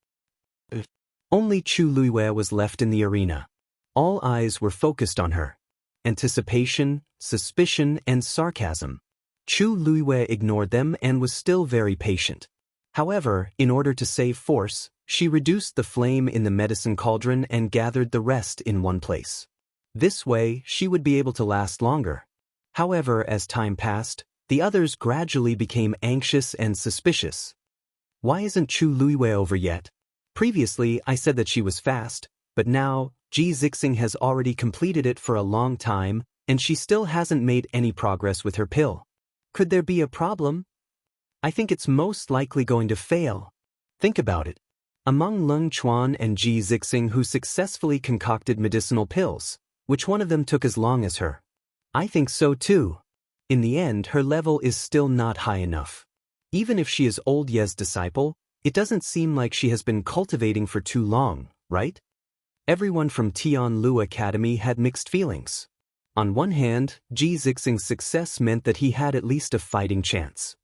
Only Chu Luiyue was left in the arena. All eyes were focused on her. Anticipation, suspicion, and sarcasm. Chu Luiyue ignored them and was still very patient. However, in order to save force, she reduced the flame in the medicine cauldron and gathered the rest in one place. This way, she would be able to last longer. However, as time passed, the others gradually became anxious and suspicious. Why isn't Chu Luiyue over yet? Previously, I said that she was fast, but now, Ji Zixing has already completed it for a long time, and she still hasn't made any progress with her pill. Could there be a problem? I think it's most likely going to fail. Think about it. Among Leng Chuan and Ji Zixing who successfully concocted medicinal pills, which one of them took as long as her? I think so too. In the end, her level is still not high enough. Even if she is old Ye's disciple, it doesn't seem like she has been cultivating for too long, right? Everyone from Tianlu Academy had mixed feelings. On one hand, Ji Zixing's success meant that he had at least a fighting chance.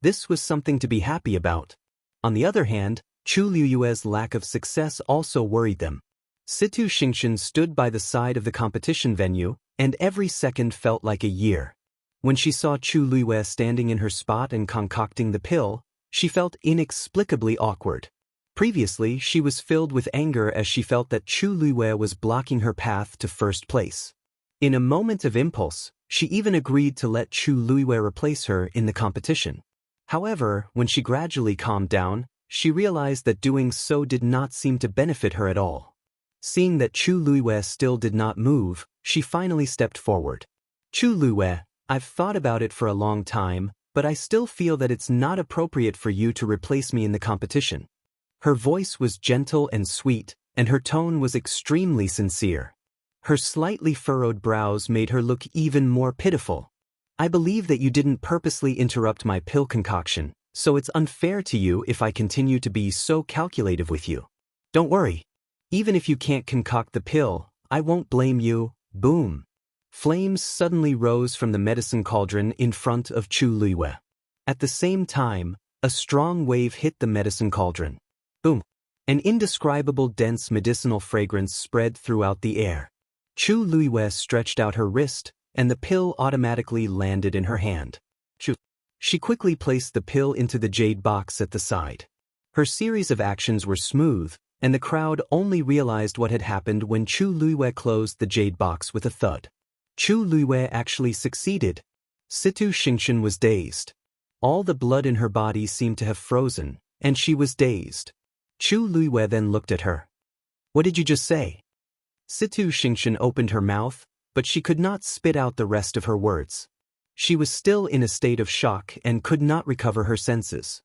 This was something to be happy about. On the other hand, Chu Luiyue's lack of success also worried them. Situ Xingxian stood by the side of the competition venue, and every second felt like a year. When she saw Chu Luiyue standing in her spot and concocting the pill, she felt inexplicably awkward. Previously, she was filled with anger as she felt that Chu Luiyue was blocking her path to first place. In a moment of impulse, she even agreed to let Chu Luiyue replace her in the competition. However, when she gradually calmed down, she realized that doing so did not seem to benefit her at all. Seeing that Chu Luiyue still did not move, she finally stepped forward. Chu Luiyue, I've thought about it for a long time, but I still feel that it's not appropriate for you to replace me in the competition. Her voice was gentle and sweet, and her tone was extremely sincere. Her slightly furrowed brows made her look even more pitiful. I believe that you didn't purposely interrupt my pill concoction, so it's unfair to you if I continue to be so calculative with you. Don't worry. Even if you can't concoct the pill, I won't blame you. Boom. Flames suddenly rose from the medicine cauldron in front of Chu Luiyue. At the same time, a strong wave hit the medicine cauldron. Boom. An indescribable dense medicinal fragrance spread throughout the air. Chu Luiyue stretched out her wrist, and the pill automatically landed in her hand. She quickly placed the pill into the jade box at the side. Her series of actions were smooth, and the crowd only realized what had happened when Chu Luiyue closed the jade box with a thud. Chu Luiyue actually succeeded. Situ Xingxian was dazed. All the blood in her body seemed to have frozen, and she was dazed. Chu Luiyue then looked at her. What did you just say? Situ Xingxian opened her mouth, but she could not spit out the rest of her words. She was still in a state of shock and could not recover her senses.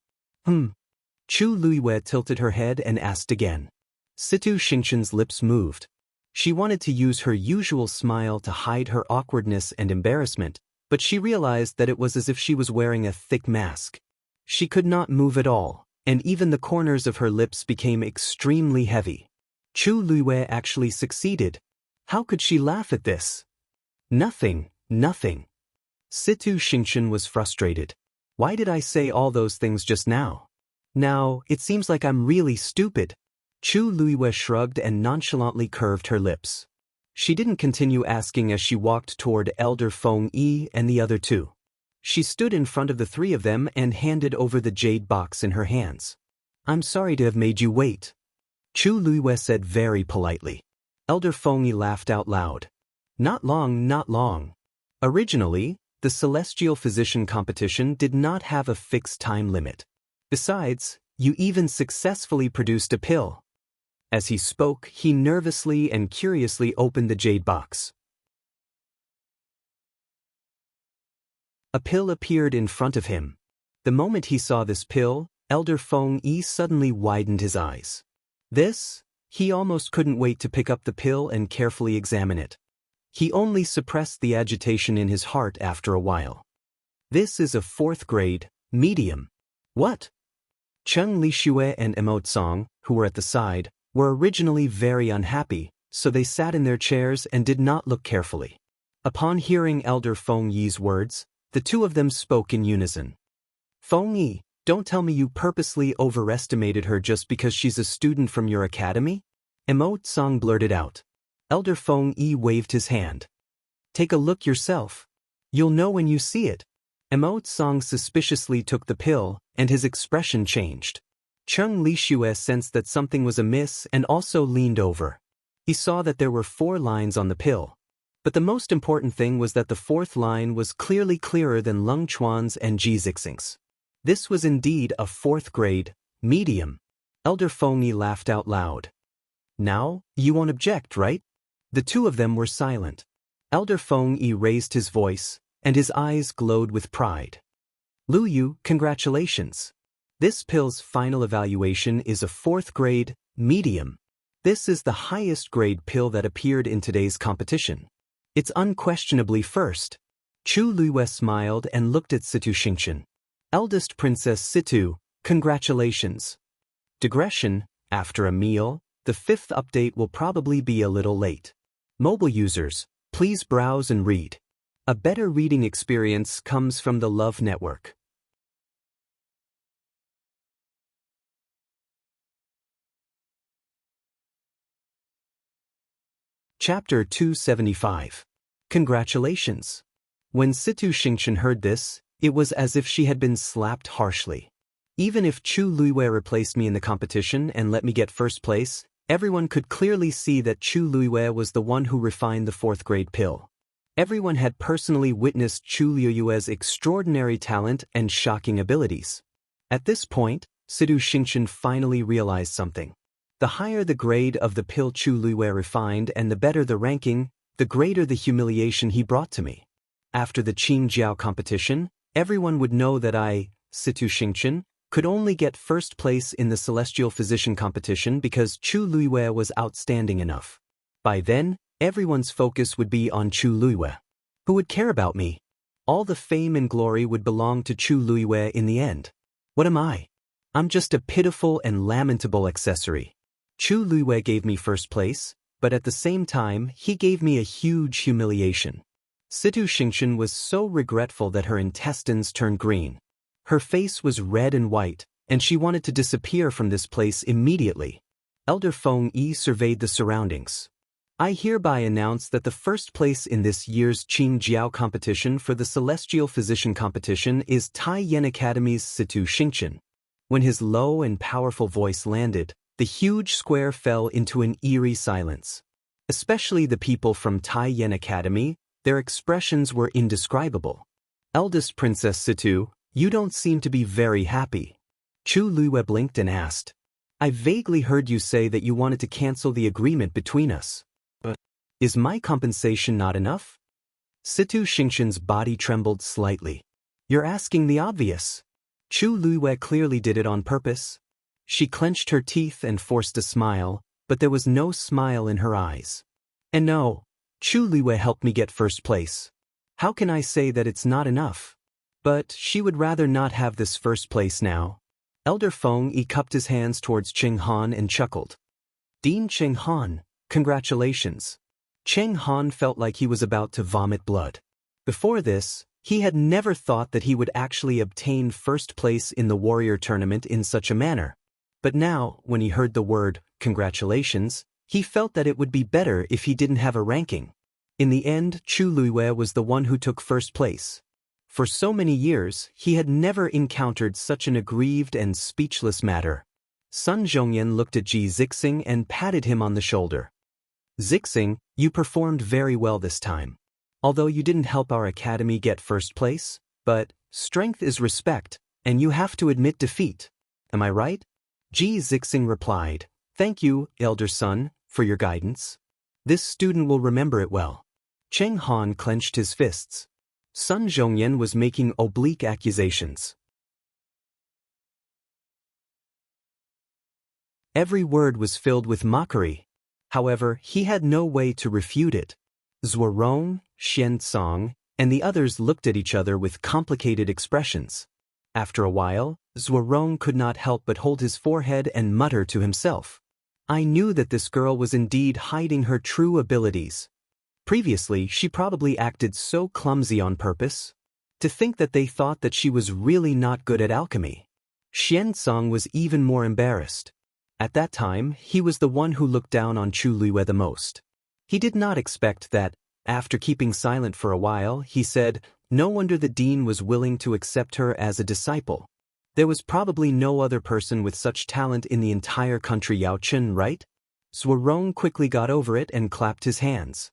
Chu Luiwei tilted her head and asked again. Situ Xingqian's lips moved. She wanted to use her usual smile to hide her awkwardness and embarrassment, but she realized that it was as if she was wearing a thick mask. She could not move at all, and even the corners of her lips became extremely heavy. Chu Luiwei actually succeeded. How could she laugh at this? Nothing. Situ Xingqian was frustrated. Why did I say all those things just now? Now, it seems like I'm really stupid. Chu Luiwei shrugged and nonchalantly curved her lips. She didn't continue asking as she walked toward Elder Feng Yi and the other two. She stood in front of the three of them and handed over the jade box in her hands. I'm sorry to have made you wait, Chu Luiwei said very politely. Elder Feng Yi laughed out loud. Not long. Originally, the Celestial Physician competition did not have a fixed time limit. Besides, you even successfully produced a pill. As he spoke, he nervously and curiously opened the jade box. A pill appeared in front of him. The moment he saw this pill, Elder Feng Yi suddenly widened his eyes. He almost couldn't wait to pick up the pill and carefully examine it. He only suppressed the agitation in his heart after a while. This is a 4th grade, medium. What? Cheng Lixue and Immortal, who were at the side, were originally very unhappy, so they sat in their chairs and did not look carefully. Upon hearing Elder Feng Yi's words, the two of them spoke in unison. Feng Yi, don't tell me you purposely overestimated her just because she's a student from your academy? Immortal blurted out. Elder Feng Yi waved his hand. Take a look yourself. You'll know when you see it. Immortal suspiciously took the pill, and his expression changed. Cheng Lixue sensed that something was amiss and also leaned over. He saw that there were 4 lines on the pill. But the most important thing was that the 4th line was clearly clearer than Lung Chuan's and Ji Zixing's. This was indeed a 4th grade, medium. Elder Feng Yi laughed out loud. Now, you won't object, right? The two of them were silent. Elder Feng Yi raised his voice, and his eyes glowed with pride. Lu Yu, congratulations. This pill's final evaluation is a 4th grade, medium. This is the highest grade pill that appeared in today's competition. It's unquestionably first. Chu Luiwei smiled and looked at Situ Xingqian. Eldest Princess Situ, congratulations. Digression, after a meal, the 5th update will probably be a little late. Mobile users, please browse and read. A better reading experience comes from the Love Network. Chapter 275. Congratulations. When Situ Xingqian heard this, it was as if she had been slapped harshly. Even if Chu Luiwei replaced me in the competition and let me get 1st place, everyone could clearly see that Chu Luiwei was the one who refined the 4th grade pill. Everyone had personally witnessed Chu Luiwei's extraordinary talent and shocking abilities. At this point, Situ Xingqian finally realized something. The higher the grade of the pill Chu Luiwei refined and the better the ranking, the greater the humiliation he brought to me. After the Qingjiao competition, everyone would know that I, Situ Xingqian, could only get 1st place in the Celestial Physician competition because Chu Luiwei was outstanding enough. By then, everyone's focus would be on Chu Luiwei. Who would care about me? All the fame and glory would belong to Chu Luiwei in the end. What am I? I'm just a pitiful and lamentable accessory. Chu Luiwei gave me 1st place, but at the same time, he gave me a huge humiliation. Situ Xingqian was so regretful that her intestines turned green. Her face was red and white, and she wanted to disappear from this place immediately. Elder Feng Yi surveyed the surroundings. I hereby announce that the 1st place in this year's Qingjiao competition for the Celestial Physician competition is Tai Yen Academy's Situ Xingqian. When his low and powerful voice landed, the huge square fell into an eerie silence. Especially the people from Tai Yen Academy, their expressions were indescribable. Eldest Princess Situ, you don't seem to be very happy. Chu Luiwei blinked and asked. I vaguely heard you say that you wanted to cancel the agreement between us. But is my compensation not enough? Situ Xingqian's body trembled slightly. You're asking the obvious. Chu Luiwei clearly did it on purpose. She clenched her teeth and forced a smile, but there was no smile in her eyes. And no, Chu Liwei helped me get first place. How can I say that it's not enough? But she would rather not have this first place now. Elder Feng Yi cupped his hands towards Cheng Han and chuckled. Dean Cheng Han, congratulations. Cheng Han felt like he was about to vomit blood. Before this, he had never thought that he would actually obtain first place in the warrior tournament in such a manner. But now, when he heard the word, congratulations, he felt that it would be better if he didn't have a ranking. In the end, Chu Liwei was the one who took first place. For so many years, he had never encountered such an aggrieved and speechless matter. Sun Zhongyan looked at Ji Zixing and patted him on the shoulder. Zixing, you performed very well this time. Although you didn't help our academy get first place, but strength is respect, and you have to admit defeat. Am I right? Ji Zixing replied, Thank you, elder son, for your guidance. This student will remember it well. Cheng Han clenched his fists. Sun Zhongyan was making oblique accusations. Every word was filled with mockery. However, he had no way to refute it. Zuorong, Xianxia, and the others looked at each other with complicated expressions. After a while, Zuorong could not help but hold his forehead and mutter to himself. I knew that this girl was indeed hiding her true abilities. Previously, she probably acted so clumsy on purpose. To think that they thought that she was really not good at alchemy. Xianxia was even more embarrassed. At that time, he was the one who looked down on Chu Liwei the most. He did not expect that, after keeping silent for a while, he said, no wonder the dean was willing to accept her as a disciple. There was probably no other person with such talent in the entire country, Yao Chen, right? Zuorong quickly got over it and clapped his hands.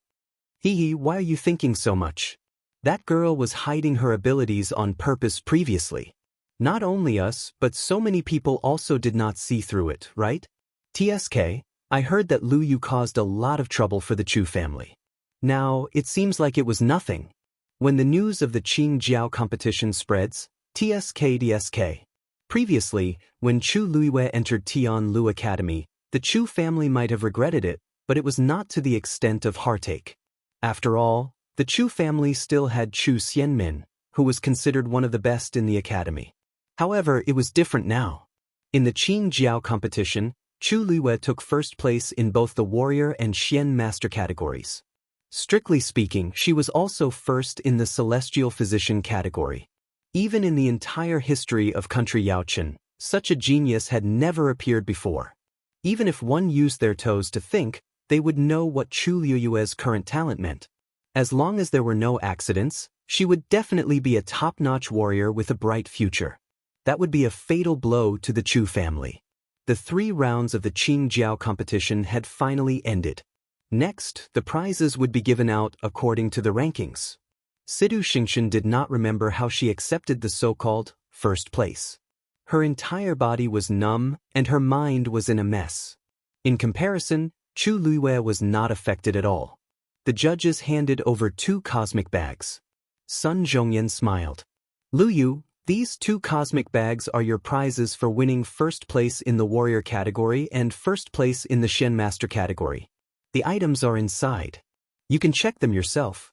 Hee, why are you thinking so much? That girl was hiding her abilities on purpose previously. Not only us, but so many people also did not see through it, right? TSK, I heard that Lu Yu caused a lot of trouble for the Chu family. Now, it seems like it was nothing. When the news of the Qing Jiao competition spreads, TSK. Previously, when Chu Liwei entered Tian Lu Academy, the Chu family might have regretted it, but it was not to the extent of heartache. After all, the Chu family still had Chu Xianmin, who was considered one of the best in the academy. However, it was different now. In the Qing Jiao competition, Chu Liwei took first place in both the warrior and Xian master categories. Strictly speaking, she was also first in the celestial physician category. Even in the entire history of country Yaochen, such a genius had never appeared before. Even if one used their toes to think, they would know what Chu Liu's current talent meant. As long as there were no accidents, she would definitely be a top-notch warrior with a bright future. That would be a fatal blow to the Chu family. The 3 rounds of the Qing Jiao competition had finally ended. Next, the prizes would be given out according to the rankings. Sidu Xingshan did not remember how she accepted the so-called first place. Her entire body was numb, and her mind was in a mess. In comparison, Chu Liwei was not affected at all. The judges handed over 2 cosmic bags. Sun Zhongyan smiled. Lu Yu, these 2 cosmic bags are your prizes for winning first place in the warrior category and first place in the Shen master category. The items are inside. You can check them yourself.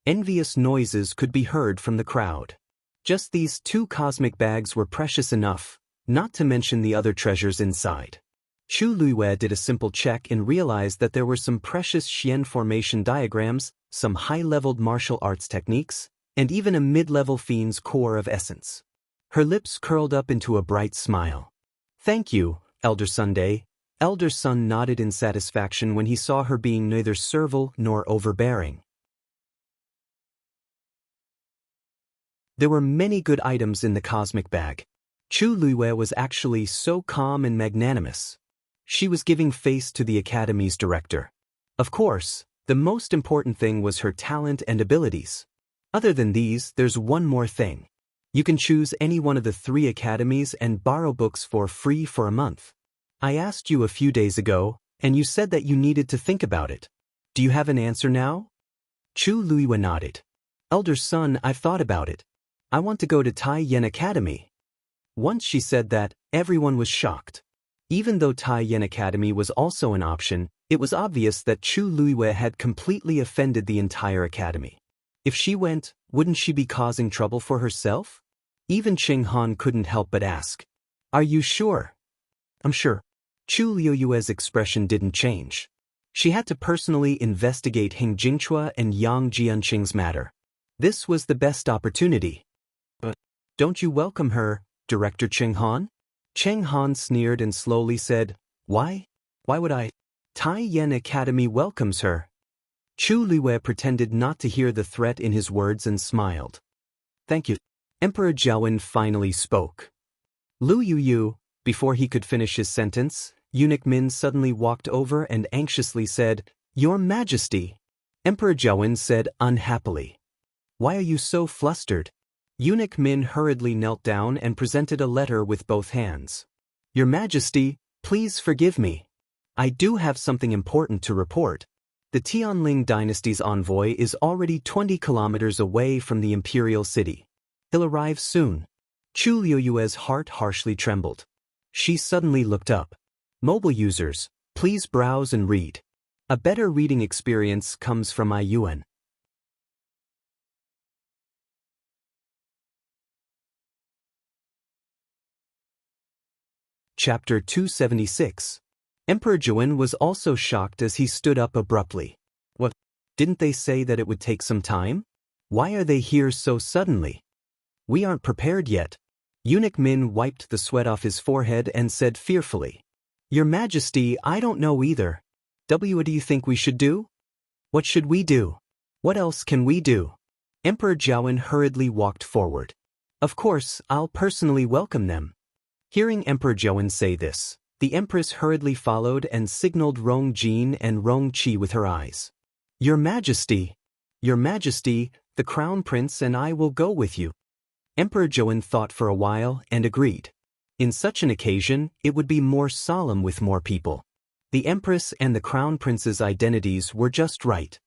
Envious noises could be heard from the crowd. Just these 2 cosmic bags were precious enough, not to mention the other treasures inside. Chu Liwei did a simple check and realized that there were some precious Xian formation diagrams, some high-leveled martial arts techniques, and even a mid-level fiend's core of essence. Her lips curled up into a bright smile. Thank you, Elder Sunday. Elder Sun nodded in satisfaction when he saw her being neither servile nor overbearing. There were many good items in the cosmic bag. Chu Liwei was actually so calm and magnanimous. She was giving face to the academy's director. Of course, the most important thing was her talent and abilities. Other than these, there's one more thing. You can choose any one of the 3 academies and borrow books for free for a month. I asked you a few days ago, and you said that you needed to think about it. Do you have an answer now? Chu Liwei nodded. Elder Sun, I've thought about it. I want to go to Tai Yen Academy. Once she said that, everyone was shocked. Even though Tai Yen Academy was also an option, it was obvious that Chu Luiwei had completely offended the entire academy. If she went, wouldn't she be causing trouble for herself? Even Ching Han couldn't help but ask. Are you sure? I'm sure. Chu Luiwei's expression didn't change. She had to personally investigate Hing Jingchua and Yang Jianqing's matter. This was the best opportunity. But don't you welcome her, Director Ching Han? Cheng Han sneered and slowly said, Why? Why would I? Tai Yen Academy welcomes her. Chu Luiwei pretended not to hear the threat in his words and smiled. Thank you. Emperor Jiawen finally spoke. Lu Yu, before he could finish his sentence, Eunuch Min suddenly walked over and anxiously said, Your Majesty. Emperor Jiawen said unhappily. Why are you so flustered? Eunuch Min hurriedly knelt down and presented a letter with both hands. Your Majesty, please forgive me. I do have something important to report. The Tianling dynasty's envoy is already 20 kilometers away from the imperial city. He'll arrive soon. Chu Luiwei's heart harshly trembled. She suddenly looked up. Mobile users, please browse and read. A better reading experience comes from Yuan. Chapter 276. Emperor Jiawen was also shocked as he stood up abruptly. What? Didn't they say that it would take some time? Why are they here so suddenly? We aren't prepared yet. Eunuch Min wiped the sweat off his forehead and said fearfully. Your Majesty, I don't know either. What do you think we should do? What should we do? What else can we do? Emperor Jiawen hurriedly walked forward. Of course, I'll personally welcome them. Hearing Emperor Jiawen say this, the Empress hurriedly followed and signaled Rong Jin and Rong Qi with her eyes. Your Majesty, the Crown Prince and I will go with you. Emperor Jiawen thought for a while and agreed. In such an occasion, it would be more solemn with more people. The Empress and the Crown Prince's identities were just right.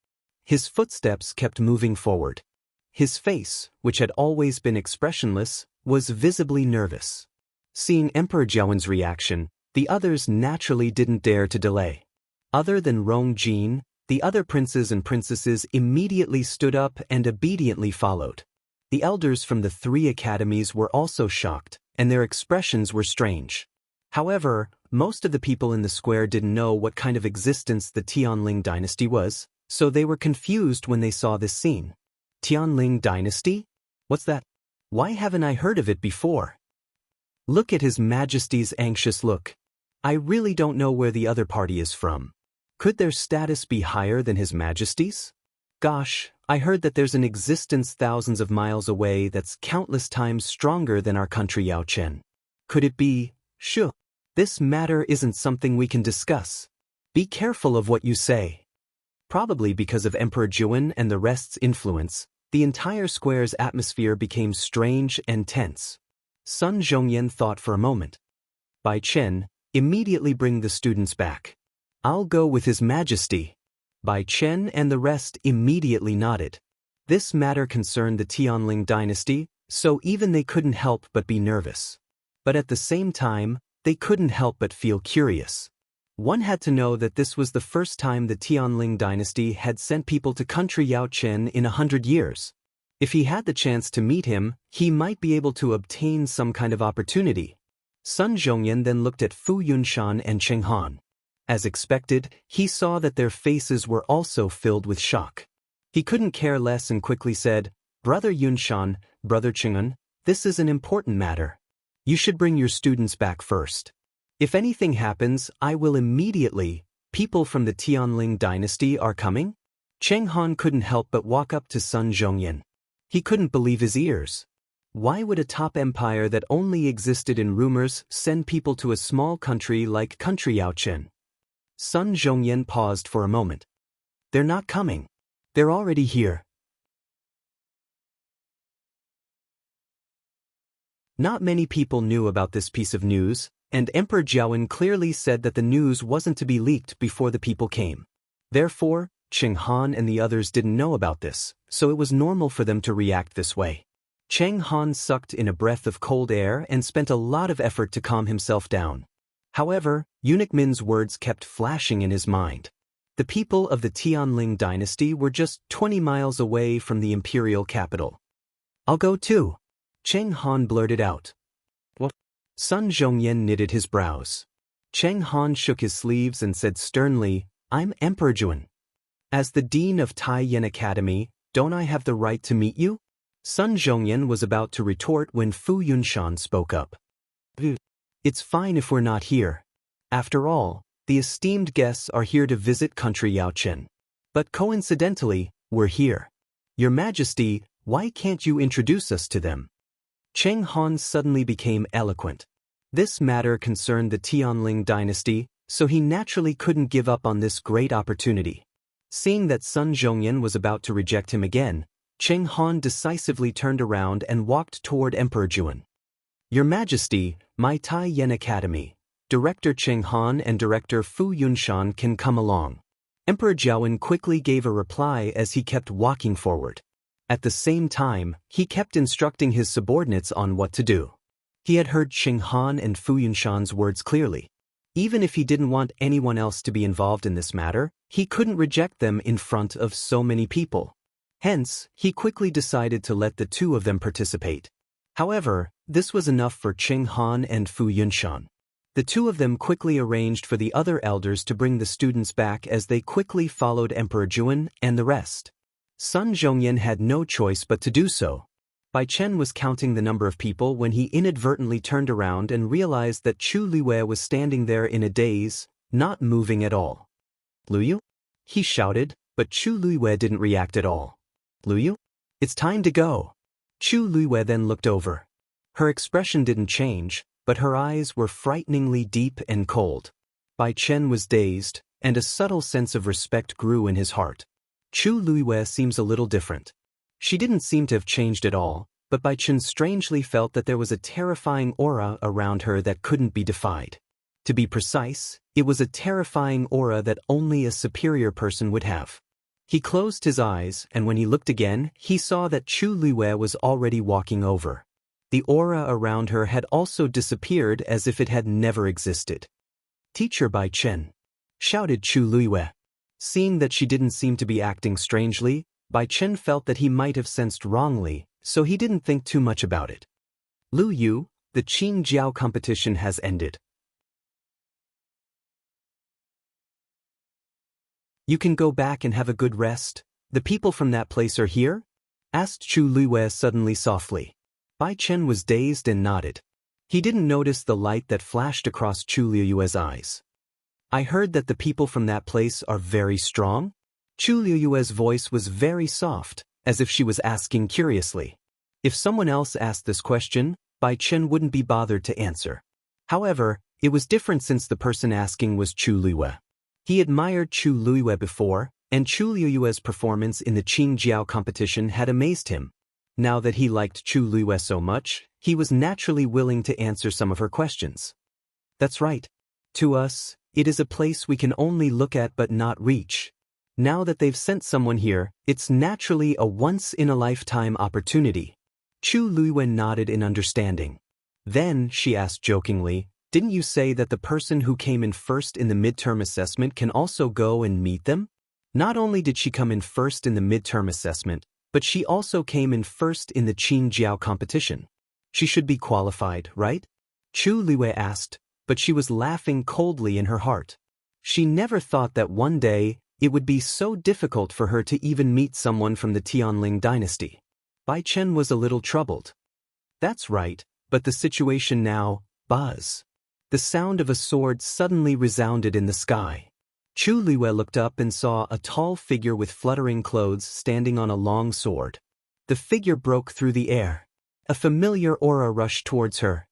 His footsteps kept moving forward. His face, which had always been expressionless, was visibly nervous. Seeing Emperor Jiawen's reaction, the others naturally didn't dare to delay. Other than Rong Jin, the other princes and princesses immediately stood up and obediently followed. The elders from the 3 academies were also shocked, and their expressions were strange. However, most of the people in the square didn't know what kind of existence the Tianling dynasty was, so they were confused when they saw this scene. Tianling dynasty? What's that? Why haven't I heard of it before? Look at His Majesty's anxious look. I really don't know where the other party is from. Could their status be higher than His Majesty's? Gosh, I heard that there's an existence thousands of miles away that's countless times stronger than our country Yao Chen. Could it be? Sure. This matter isn't something we can discuss. Be careful of what you say. Probably because of Emperor Jiawen and the rest's influence, the entire square's atmosphere became strange and tense. Sun Zhongyan thought for a moment. Bai Chen, immediately bring the students back. I'll go with His Majesty. Bai Chen and the rest immediately nodded. This matter concerned the Tianling dynasty, so even they couldn't help but be nervous. But at the same time, they couldn't help but feel curious. One had to know that this was the first time the Tianling dynasty had sent people to country Yao Chen in 100 years. If he had the chance to meet him, he might be able to obtain some kind of opportunity. Sun Zhongyan then looked at Fu Yunshan and Cheng Han. As expected, he saw that their faces were also filled with shock. He couldn't care less and quickly said, Brother Yunshan, Brother Cheng'an, this is an important matter. You should bring your students back first. If anything happens, I will immediately. People from the Tianling dynasty are coming? Cheng Han couldn't help but walk up to Sun Zhongyan. He couldn't believe his ears. Why would a top empire that only existed in rumors send people to a small country like country Yao Chen? Sun Zhongyan paused for a moment. They're not coming. They're already here. Not many people knew about this piece of news, and Emperor Jiawen clearly said that the news wasn't to be leaked before the people came. Therefore, Cheng Han and the others didn't know about this, so it was normal for them to react this way. Cheng Han sucked in a breath of cold air and spent a lot of effort to calm himself down. However, Eunuch Min's words kept flashing in his mind. The people of the Tianling dynasty were just 20 miles away from the imperial capital. I'll go too. Cheng Han blurted out. What? Sun Zhongyan knitted his brows. Cheng Han shook his sleeves and said sternly, I'm Emperor Juan. As the dean of Taiyan Academy, don't I have the right to meet you? Sun Zhongyan was about to retort when Fu Yunshan spoke up. It's fine if we're not here. After all, the esteemed guests are here to visit country Yaochen. But coincidentally, we're here. Your Majesty, why can't you introduce us to them? Cheng Han suddenly became eloquent. This matter concerned the Tianling dynasty, so he naturally couldn't give up on this great opportunity. Seeing that Sun Zhongyan was about to reject him again, Cheng Han decisively turned around and walked toward Emperor Juan. Your Majesty, my Taiyan Academy, Director Cheng Han and Director Fu Yunshan can come along. Emperor Jiawen quickly gave a reply as he kept walking forward. At the same time, he kept instructing his subordinates on what to do. He had heard Cheng Han and Fu Yunshan's words clearly. Even if he didn't want anyone else to be involved in this matter, he couldn't reject them in front of so many people. Hence, he quickly decided to let the two of them participate. However, this was enough for Cheng Han and Fu Yunshan. The two of them quickly arranged for the other elders to bring the students back as they quickly followed Emperor Juan and the rest. Sun Zhongyan had no choice but to do so. Bai Chen was counting the number of people when he inadvertently turned around and realized that Chu Luiyue was standing there in a daze, not moving at all. Luyu? He shouted, but Chu Luiyue didn't react at all. Luyu? It's time to go. Chu Luiyue then looked over. Her expression didn't change, but her eyes were frighteningly deep and cold. Bai Chen was dazed, and a subtle sense of respect grew in his heart. Chu Luiyue seems a little different. She didn't seem to have changed at all, but Bai Chen strangely felt that there was a terrifying aura around her that couldn't be defied. To be precise, it was a terrifying aura that only a superior person would have. He closed his eyes, and when he looked again, he saw that Chu Luiyue was already walking over. The aura around her had also disappeared as if it had never existed. Teacher Bai Chen, shouted Chu Luiyue. Seeing that she didn't seem to be acting strangely, Bai Chen felt that he might have sensed wrongly, so he didn't think too much about it. Lu Yu, the Qing Jiao competition has ended. You can go back and have a good rest. The people from that place are here? Asked Chu Luiyue suddenly softly. Bai Chen was dazed and nodded. He didn't notice the light that flashed across Chu Luiyue's eyes. I heard that the people from that place are very strong? Chu Luiyue's voice was very soft, as if she was asking curiously. If someone else asked this question, Bai Chen wouldn't be bothered to answer. However, it was different since the person asking was Chu Luiyue. He admired Chu Luiyue before, and Chu Luiyue's performance in the Qing Jiao competition had amazed him. Now that he liked Chu Luiyue so much, he was naturally willing to answer some of her questions. That's right. To us, it is a place we can only look at but not reach. Now that they've sent someone here, it's naturally a once-in-a-lifetime opportunity. Chu Luiyue nodded in understanding. Then, she asked jokingly, didn't you say that the person who came in first in the midterm assessment can also go and meet them? Not only did she come in first in the midterm assessment, but she also came in first in the Qing Jiao competition. She should be qualified, right? Chu Luiyue asked, but she was laughing coldly in her heart. She never thought that one day, it would be so difficult for her to even meet someone from the Tianling dynasty. Bai Chen was a little troubled. That's right, but the situation now, buzz. The sound of a sword suddenly resounded in the sky. Chu Luiyue looked up and saw a tall figure with fluttering clothes standing on a long sword. The figure broke through the air. A familiar aura rushed towards her.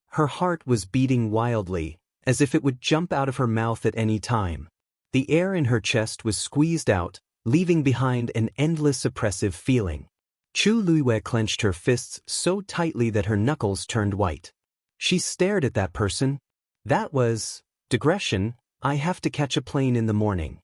Her heart was beating wildly, as if it would jump out of her mouth at any time. The air in her chest was squeezed out, leaving behind an endless oppressive feeling. Chu Luiyue clenched her fists so tightly that her knuckles turned white. She stared at that person. That was digression. I have to catch a plane in the morning.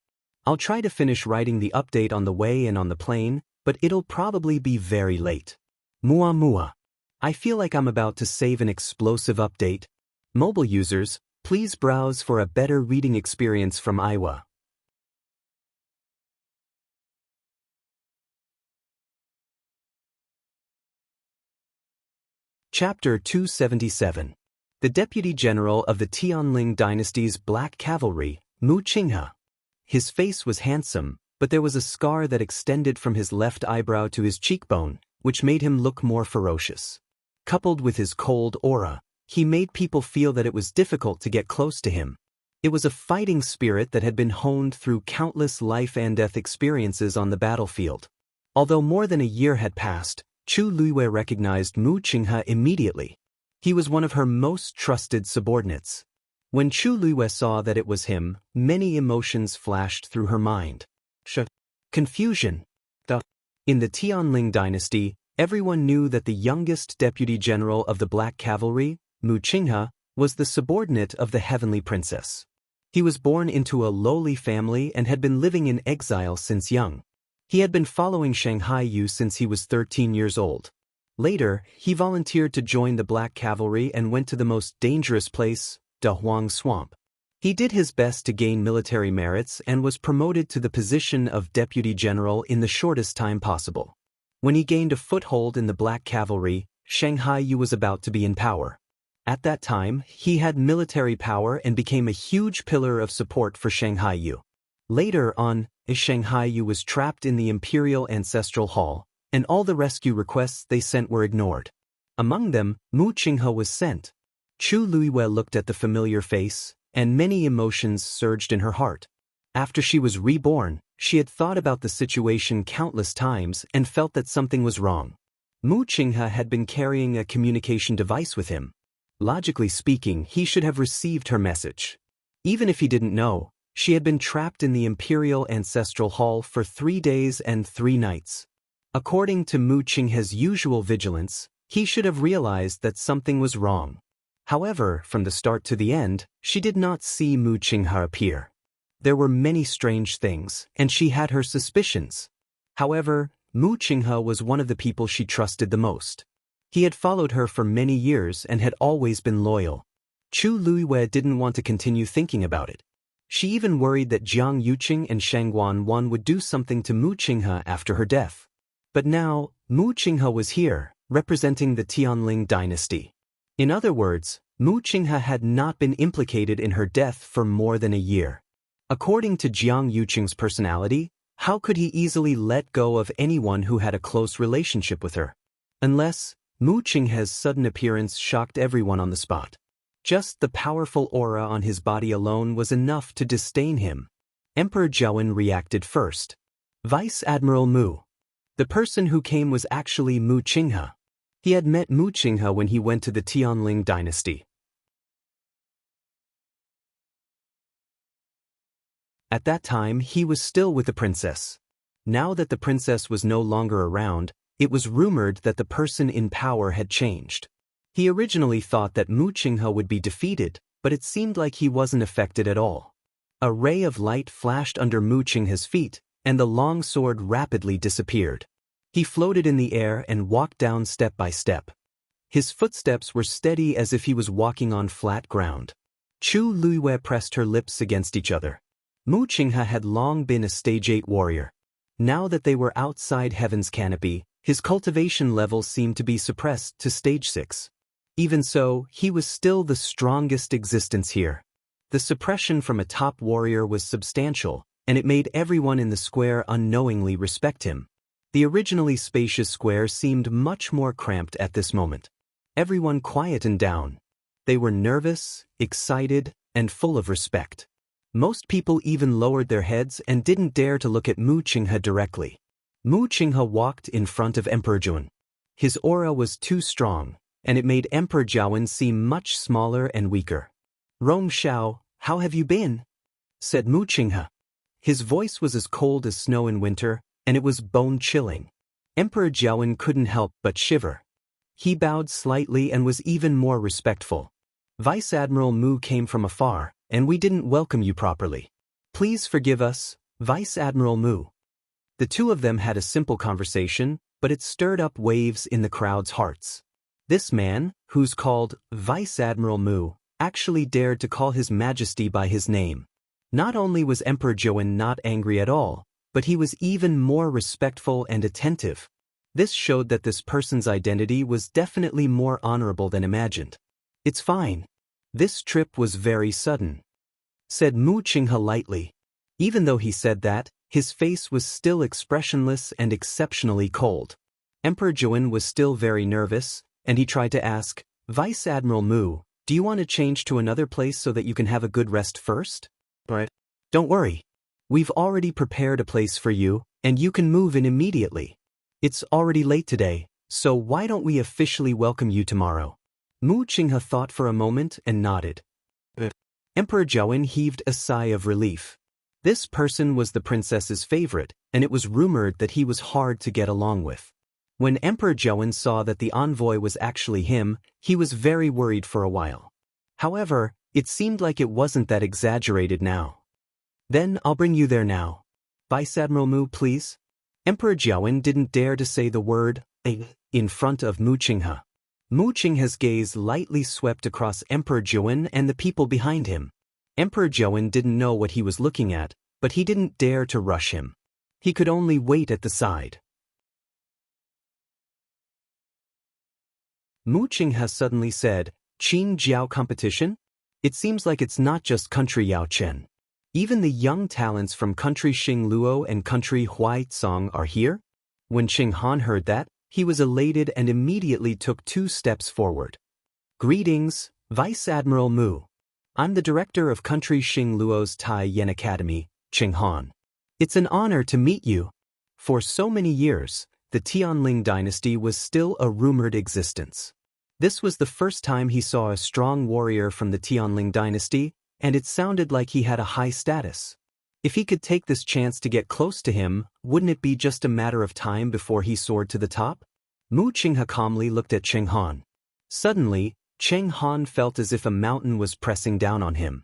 I'll try to finish writing the update on the way and on the plane, but it'll probably be very late. Mua mua. I feel like I'm about to save an explosive update. Mobile users, Please browse for a better reading experience from Iowa. Chapter 277. The Deputy General of the Tianling Dynasty's Black Cavalry, Mu Qinghe. His face was handsome, but there was a scar that extended from his left eyebrow to his cheekbone, which made him look more ferocious. Coupled with his cold aura, he made people feel that it was difficult to get close to him. It was a fighting spirit that had been honed through countless life and death experiences on the battlefield. Although more than a year had passed, Chu Luiwei recognized Mu Qinghe immediately. He was one of her most trusted subordinates. When Chu Luiwei saw that it was him, many emotions flashed through her mind. Confusion. In the Tianling dynasty, everyone knew that the youngest deputy general of the Black Cavalry, Mu Qinghe, was the subordinate of the Heavenly Princess. He was born into a lowly family and had been living in exile since young. He had been following Shanghai Yu since he was 13 years old. Later, he volunteered to join the Black Cavalry and went to the most dangerous place, Dahuang Swamp. He did his best to gain military merits and was promoted to the position of deputy general in the shortest time possible. When he gained a foothold in the Black Cavalry, Shanghai Yu was about to be in power. At that time, he had military power and became a huge pillar of support for Shanghai Yu. Later on, Shanghai Yu was trapped in the Imperial Ancestral Hall, and all the rescue requests they sent were ignored. Among them, Mu Qinghe was sent. Chu Luiwei looked at the familiar face, and many emotions surged in her heart. After she was reborn, she had thought about the situation countless times and felt that something was wrong. Mu Qinghe had been carrying a communication device with him. Logically speaking, he should have received her message. Even if he didn't know, she had been trapped in the Imperial Ancestral Hall for 3 days and 3 nights. According to Mu Qinghe's usual vigilance, he should have realized that something was wrong. However, from the start to the end, she did not see Mu Qinghe appear. There were many strange things, and she had her suspicions. However, Mu Qinghe was one of the people she trusted the most. He had followed her for many years and had always been loyal. Chu Luiwei didn't want to continue thinking about it. She even worried that Jiang Yuqing and Shang Guanwan would do something to Mu Qinghe after her death. But now, Mu Qinghe was here, representing the Tianling dynasty. In other words, Mu Qinghe had not been implicated in her death for more than a year. According to Jiang Yuqing's personality, how could he easily let go of anyone who had a close relationship with her? Unless, Mu Qinghe's sudden appearance shocked everyone on the spot. Just the powerful aura on his body alone was enough to disdain him. Emperor Zhaowen reacted first. Vice Admiral Mu. The person who came was actually Mu Qinghe. He had met Mu Qinghe when he went to the Tianling dynasty. At that time, he was still with the princess. Now that the princess was no longer around, it was rumored that the person in power had changed. He originally thought that Mu Qinghe would be defeated, but it seemed like he wasn't affected at all. A ray of light flashed under Mu Qinghe's feet, and the long sword rapidly disappeared. He floated in the air and walked down step by step. His footsteps were steady as if he was walking on flat ground. Chu Luiwei pressed her lips against each other. Mu Qinghe had long been a stage 8 warrior. Now that they were outside Heaven's canopy, his cultivation level seemed to be suppressed to stage 6. Even so, he was still the strongest existence here. The suppression from a top warrior was substantial, and it made everyone in the square unknowingly respect him. The originally spacious square seemed much more cramped at this moment. Everyone quietened down. They were nervous, excited, and full of respect. Most people even lowered their heads and didn't dare to look at Mu Qinghe directly. Mu Qinghe walked in front of Emperor Zhaowen. His aura was too strong, and it made Emperor Zhaowen seem much smaller and weaker. "Rome Xiao, how have you been?" said Mu Qinghe. His voice was as cold as snow in winter, and it was bone-chilling. Emperor Zhaowen couldn't help but shiver. He bowed slightly and was even more respectful. "Vice Admiral Mu came from afar, and we didn't welcome you properly. Please forgive us, Vice Admiral Mu." The two of them had a simple conversation, but it stirred up waves in the crowd's hearts. This man, who's called Vice Admiral Mu, actually dared to call His Majesty by his name. Not only was Emperor Zhou not angry at all, but he was even more respectful and attentive. This showed that this person's identity was definitely more honorable than imagined. "It's fine. This trip was very sudden," said Mu Qinghe lightly. Even though he said that, his face was still expressionless and exceptionally cold. Emperor Zhou was still very nervous, and he tried to ask, "Vice Admiral Mu, do you want to change to another place so that you can have a good rest first?" "Right. Don't worry. We've already prepared a place for you, and you can move in immediately. It's already late today, so why don't we officially welcome you tomorrow?" Mu Qinghe thought for a moment and nodded. Emperor Zhou heaved a sigh of relief. This person was the princess's favorite, and it was rumored that he was hard to get along with. When Emperor Zhou saw that the envoy was actually him, he was very worried for a while. However, it seemed like it wasn't that exaggerated now. "Then I'll bring you there now. Vice Admiral Mu, please." Emperor Zhou didn't dare to say the word in front of Mu Qinghe. Mu Qinghe's gaze lightly swept across Emperor Zhou and the people behind him. Emperor Zhou didn't know what he was looking at, but he didn't dare to rush him. He could only wait at the side. Mu Qinghe suddenly said, "Qin Jiao competition? It seems like it's not just country Yao Chen. Even the young talents from country Xing Luo and country Huai Cong are here?" When Qing Han heard that, he was elated and immediately took 2 steps forward. "Greetings, Vice Admiral Mu. I'm the director of country Xing Luo's Tai Yen Academy, Qing Han. It's an honor to meet you." For so many years, the Tianling dynasty was still a rumored existence. This was the first time he saw a strong warrior from the Tianling dynasty, and it sounded like he had a high status. If he could take this chance to get close to him, wouldn't it be just a matter of time before he soared to the top? Mu Qinghe calmly looked at Qing Han. Suddenly, Qing Han felt as if a mountain was pressing down on him.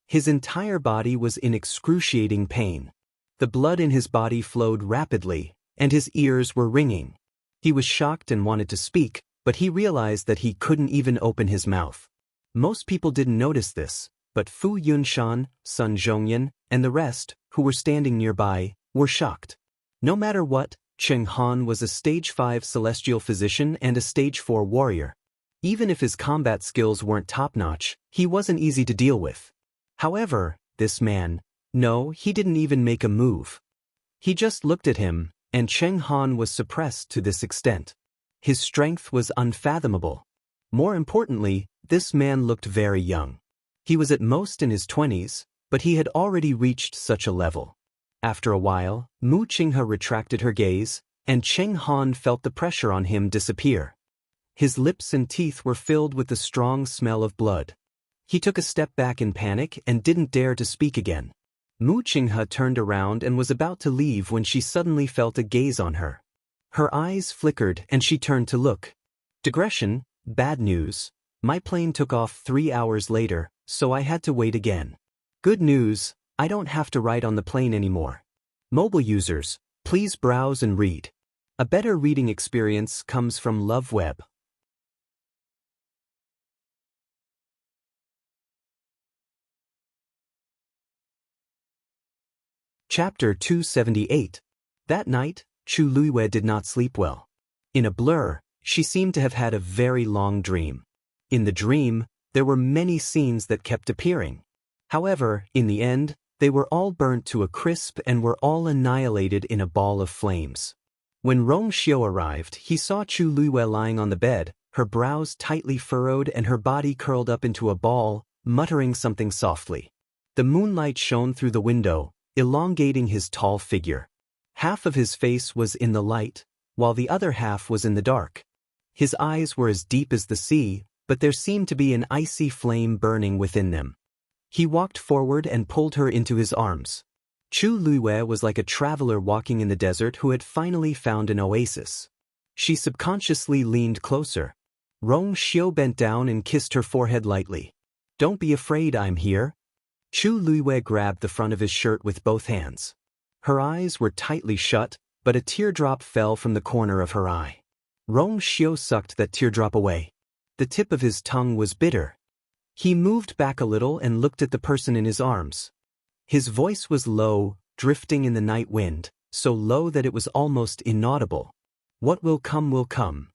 His entire body was in excruciating pain. The blood in his body flowed rapidly, and his ears were ringing. He was shocked and wanted to speak, but he realized that he couldn't even open his mouth. Most people didn't notice this, but Fu Yunshan, Sun Zhongyan, and the rest, who were standing nearby, were shocked. No matter what, Qing Han was a stage 5 celestial physician and a stage 4 warrior. Even if his combat skills weren't top-notch, he wasn't easy to deal with. However, this man, no, he didn't even make a move. He just looked at him, and Qing Han was suppressed to this extent. His strength was unfathomable. More importantly, this man looked very young. He was at most in his 20s, but he had already reached such a level. After a while, Mu Qinghe retracted her gaze, and Qing Han felt the pressure on him disappear. His lips and teeth were filled with the strong smell of blood. He took a step back in panic and didn't dare to speak again. Mu Qinghe turned around and was about to leave when she suddenly felt a gaze on her. Her eyes flickered and she turned to look. "Digression, bad news. My plane took off 3 hours later, so I had to wait again. Good news, I don't have to ride on the plane anymore. Mobile users, please browse and read. A better reading experience comes from LoveWeb." Chapter 278. That night, Chu Luiwei did not sleep well. In a blur, she seemed to have had a very long dream. In the dream, there were many scenes that kept appearing. However, in the end, they were all burnt to a crisp and were all annihilated in a ball of flames. When Rong Xiu arrived, he saw Chu Luiwei lying on the bed, her brows tightly furrowed and her body curled up into a ball, muttering something softly. The moonlight shone through the window, elongating his tall figure. Half of his face was in the light, while the other half was in the dark. His eyes were as deep as the sea, but there seemed to be an icy flame burning within them. He walked forward and pulled her into his arms. Chu Luiwei was like a traveler walking in the desert who had finally found an oasis. She subconsciously leaned closer. Rong Xiu bent down and kissed her forehead lightly. "Don't be afraid, I'm here." Chu Luiwei grabbed the front of his shirt with both hands. Her eyes were tightly shut, but a teardrop fell from the corner of her eye. Rong Xiu sucked that teardrop away. The tip of his tongue was bitter. He moved back a little and looked at the person in his arms. His voice was low, drifting in the night wind, so low that it was almost inaudible. What will come will come.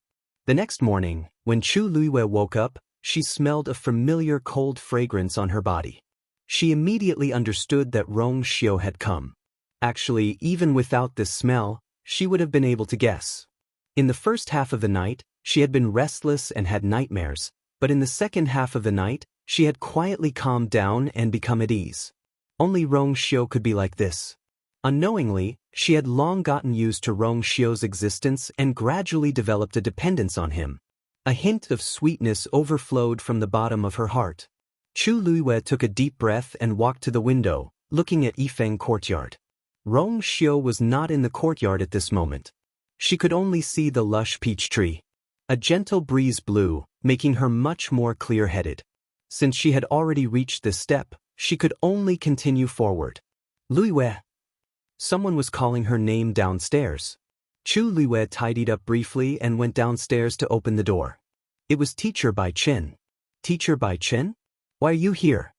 The next morning, when Chu Luiwei woke up, she smelled a familiar cold fragrance on her body. She immediately understood that Rong Xiu had come. Actually, even without this smell, she would have been able to guess. In the first half of the night, she had been restless and had nightmares, but in the second half of the night, she had quietly calmed down and become at ease. Only Rong Xiu could be like this. Unknowingly, she had long gotten used to Rong Xiu's existence and gradually developed a dependence on him. A hint of sweetness overflowed from the bottom of her heart. Chu Luiwei took a deep breath and walked to the window, looking at Yifeng courtyard. Rong Xiu was not in the courtyard at this moment. She could only see the lush peach tree. A gentle breeze blew, making her much more clear-headed. Since she had already reached this step, she could only continue forward. Luiwei. Someone was calling her name downstairs. Chu Luiwei tidied up briefly and went downstairs to open the door. It was Teacher Bai Chen. Teacher Bai Chen? Why are you here?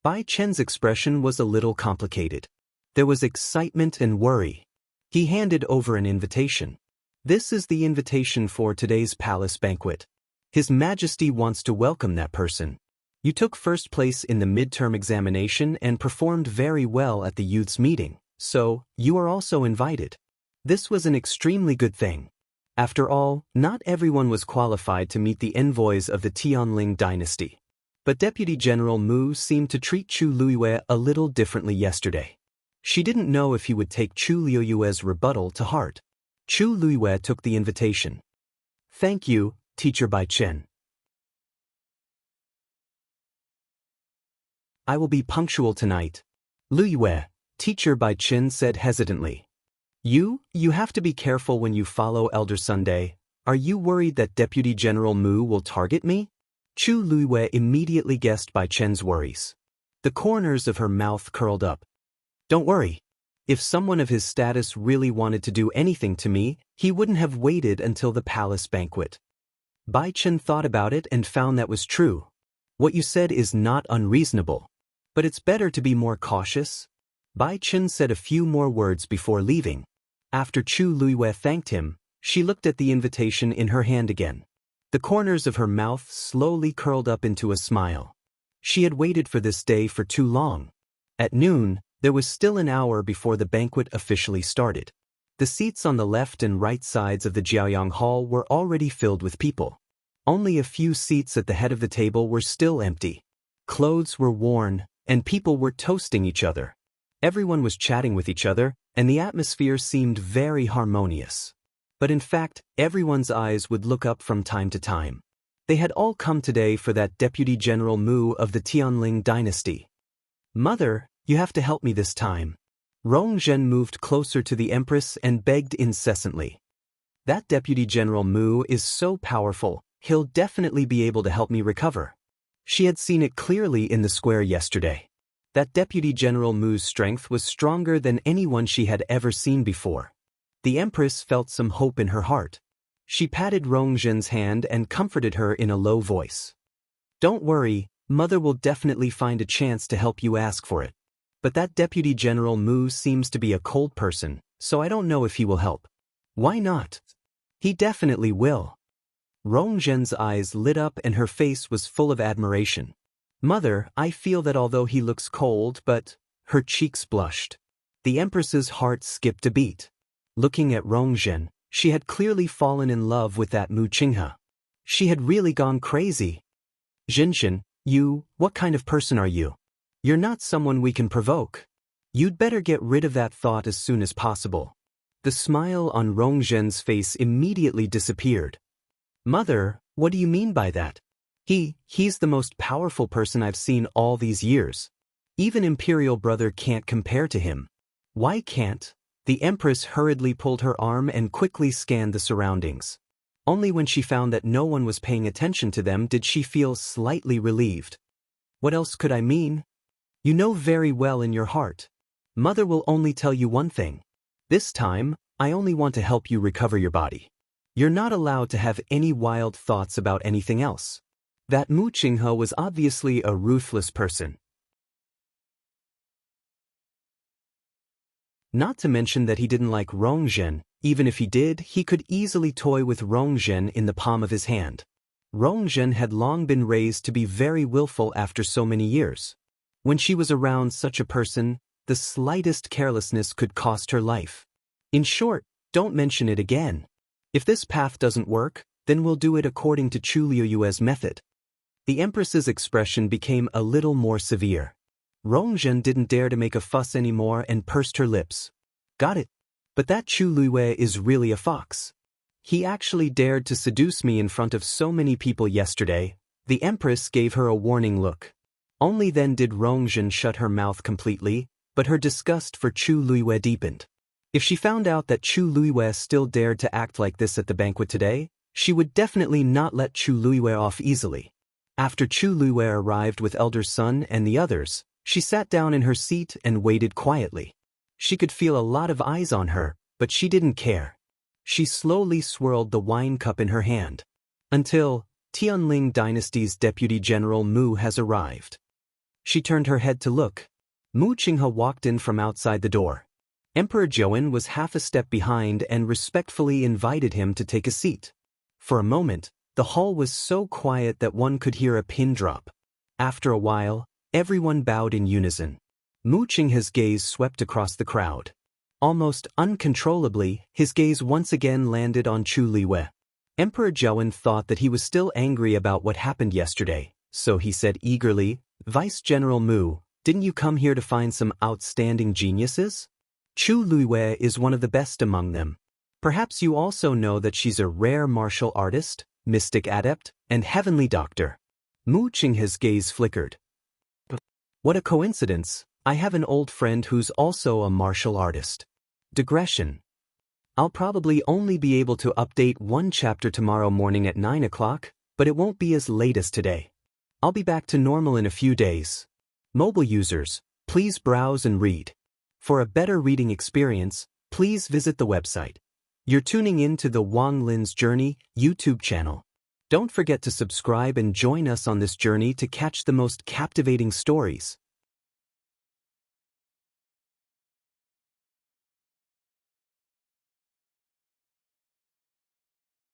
Bai Chen's expression was a little complicated. There was excitement and worry. He handed over an invitation. This is the invitation for today's palace banquet. His Majesty wants to welcome that person. You took first place in the midterm examination and performed very well at the youth's meeting, so you are also invited. This was an extremely good thing. After all, not everyone was qualified to meet the envoys of the Tianling dynasty. But Deputy General Mu seemed to treat Chu Luiwei a little differently yesterday. She didn't know if he would take Chu Luiwei's rebuttal to heart. Chu Luiwei took the invitation. Thank you, Teacher Bai Chen. I will be punctual tonight. Luiwei, Teacher Bai Chen said hesitantly. You have to be careful when you follow Elder Sunday. Are you worried that Deputy General Mu will target me? Chu Luiwei immediately guessed Bai Chen's worries. The corners of her mouth curled up. Don't worry. If someone of his status really wanted to do anything to me, he wouldn't have waited until the palace banquet. Bai Chen thought about it and found that was true. What you said is not unreasonable. But it's better to be more cautious. Bai Chen said a few more words before leaving. After Chu Luiwei thanked him, she looked at the invitation in her hand again. The corners of her mouth slowly curled up into a smile. She had waited for this day for too long. At noon, there was still an hour before the banquet officially started. The seats on the left and right sides of the Jiaoyang Hall were already filled with people. Only a few seats at the head of the table were still empty. Clothes were worn, and people were toasting each other. Everyone was chatting with each other, and the atmosphere seemed very harmonious. But in fact, everyone's eyes would look up from time to time. They had all come today for that Deputy General Mu of the Tianling dynasty. Mother, you have to help me this time. Rong Zhen moved closer to the Empress and begged incessantly. That Deputy General Mu is so powerful, he'll definitely be able to help me recover. She had seen it clearly in the square yesterday. That Deputy General Mu's strength was stronger than anyone she had ever seen before. The Empress felt some hope in her heart. She patted Rong Zhen's hand and comforted her in a low voice. Don't worry, Mother will definitely find a chance to help you ask for it. But that Deputy General Mu seems to be a cold person, so I don't know if he will help. Why not? He definitely will. Rong Zhen's eyes lit up and her face was full of admiration. Mother, I feel that although he looks cold, but... Her cheeks blushed. The Empress's heart skipped a beat. Looking at Rong Zhen, she had clearly fallen in love with that Mu Qinghe. She had really gone crazy. Zhenshin, what kind of person are you? You're not someone we can provoke. You'd better get rid of that thought as soon as possible. The smile on Rong Zhen's face immediately disappeared. Mother, what do you mean by that? He's the most powerful person I've seen all these years. Even Imperial Brother can't compare to him. Why can't? The Empress hurriedly pulled her arm and quickly scanned the surroundings. Only when she found that no one was paying attention to them did she feel slightly relieved. What else could I mean? You know very well in your heart. Mother will only tell you one thing. This time, I only want to help you recover your body. You're not allowed to have any wild thoughts about anything else. That Mu Qinghe was obviously a ruthless person. Not to mention that he didn't like Rongzhen. Even if he did, he could easily toy with Rongzhen in the palm of his hand. Rongzhen had long been raised to be very willful after so many years. When she was around such a person, the slightest carelessness could cost her life. In short, don't mention it again. If this path doesn't work, then we'll do it according to Chu Liuyue's method. The Empress's expression became a little more severe. Rongzhen didn't dare to make a fuss anymore and pursed her lips. Got it. But that Chu Liyue is really a fox. He actually dared to seduce me in front of so many people yesterday. The Empress gave her a warning look. Only then did Rongzhen shut her mouth completely, but her disgust for Chu Liyue deepened. If she found out that Chu Liyue still dared to act like this at the banquet today, she would definitely not let Chu Liyue off easily. After Chu Liyue arrived with Elder Sun and the others, she sat down in her seat and waited quietly. She could feel a lot of eyes on her, but she didn't care. She slowly swirled the wine cup in her hand. Until Tianling Dynasty's Deputy General Mu has arrived. She turned her head to look. Mu Qinghe walked in from outside the door. Emperor Zhouwen was half a step behind and respectfully invited him to take a seat. For a moment, the hall was so quiet that one could hear a pin drop. After a while, everyone bowed in unison. Mu Qinghe's gaze swept across the crowd. Almost uncontrollably, his gaze once again landed on Chu Liyue. Emperor Zhouwen thought that he was still angry about what happened yesterday, so he said eagerly, "Vice General Mu, didn't you come here to find some outstanding geniuses? Chu Liyue is one of the best among them. Perhaps you also know that she's a rare martial artist, mystic adept, and heavenly doctor." Mu Qinghe's gaze flickered. What a coincidence, I have an old friend who's also a martial artist. Digression. I'll probably only be able to update one chapter tomorrow morning at 9 o'clock, but it won't be as late as today. I'll be back to normal in a few days. Mobile users, please browse and read. For a better reading experience, please visit the website. You're tuning in to the Wang Lin's Journey YouTube channel. Don't forget to subscribe and join us on this journey to catch the most captivating stories.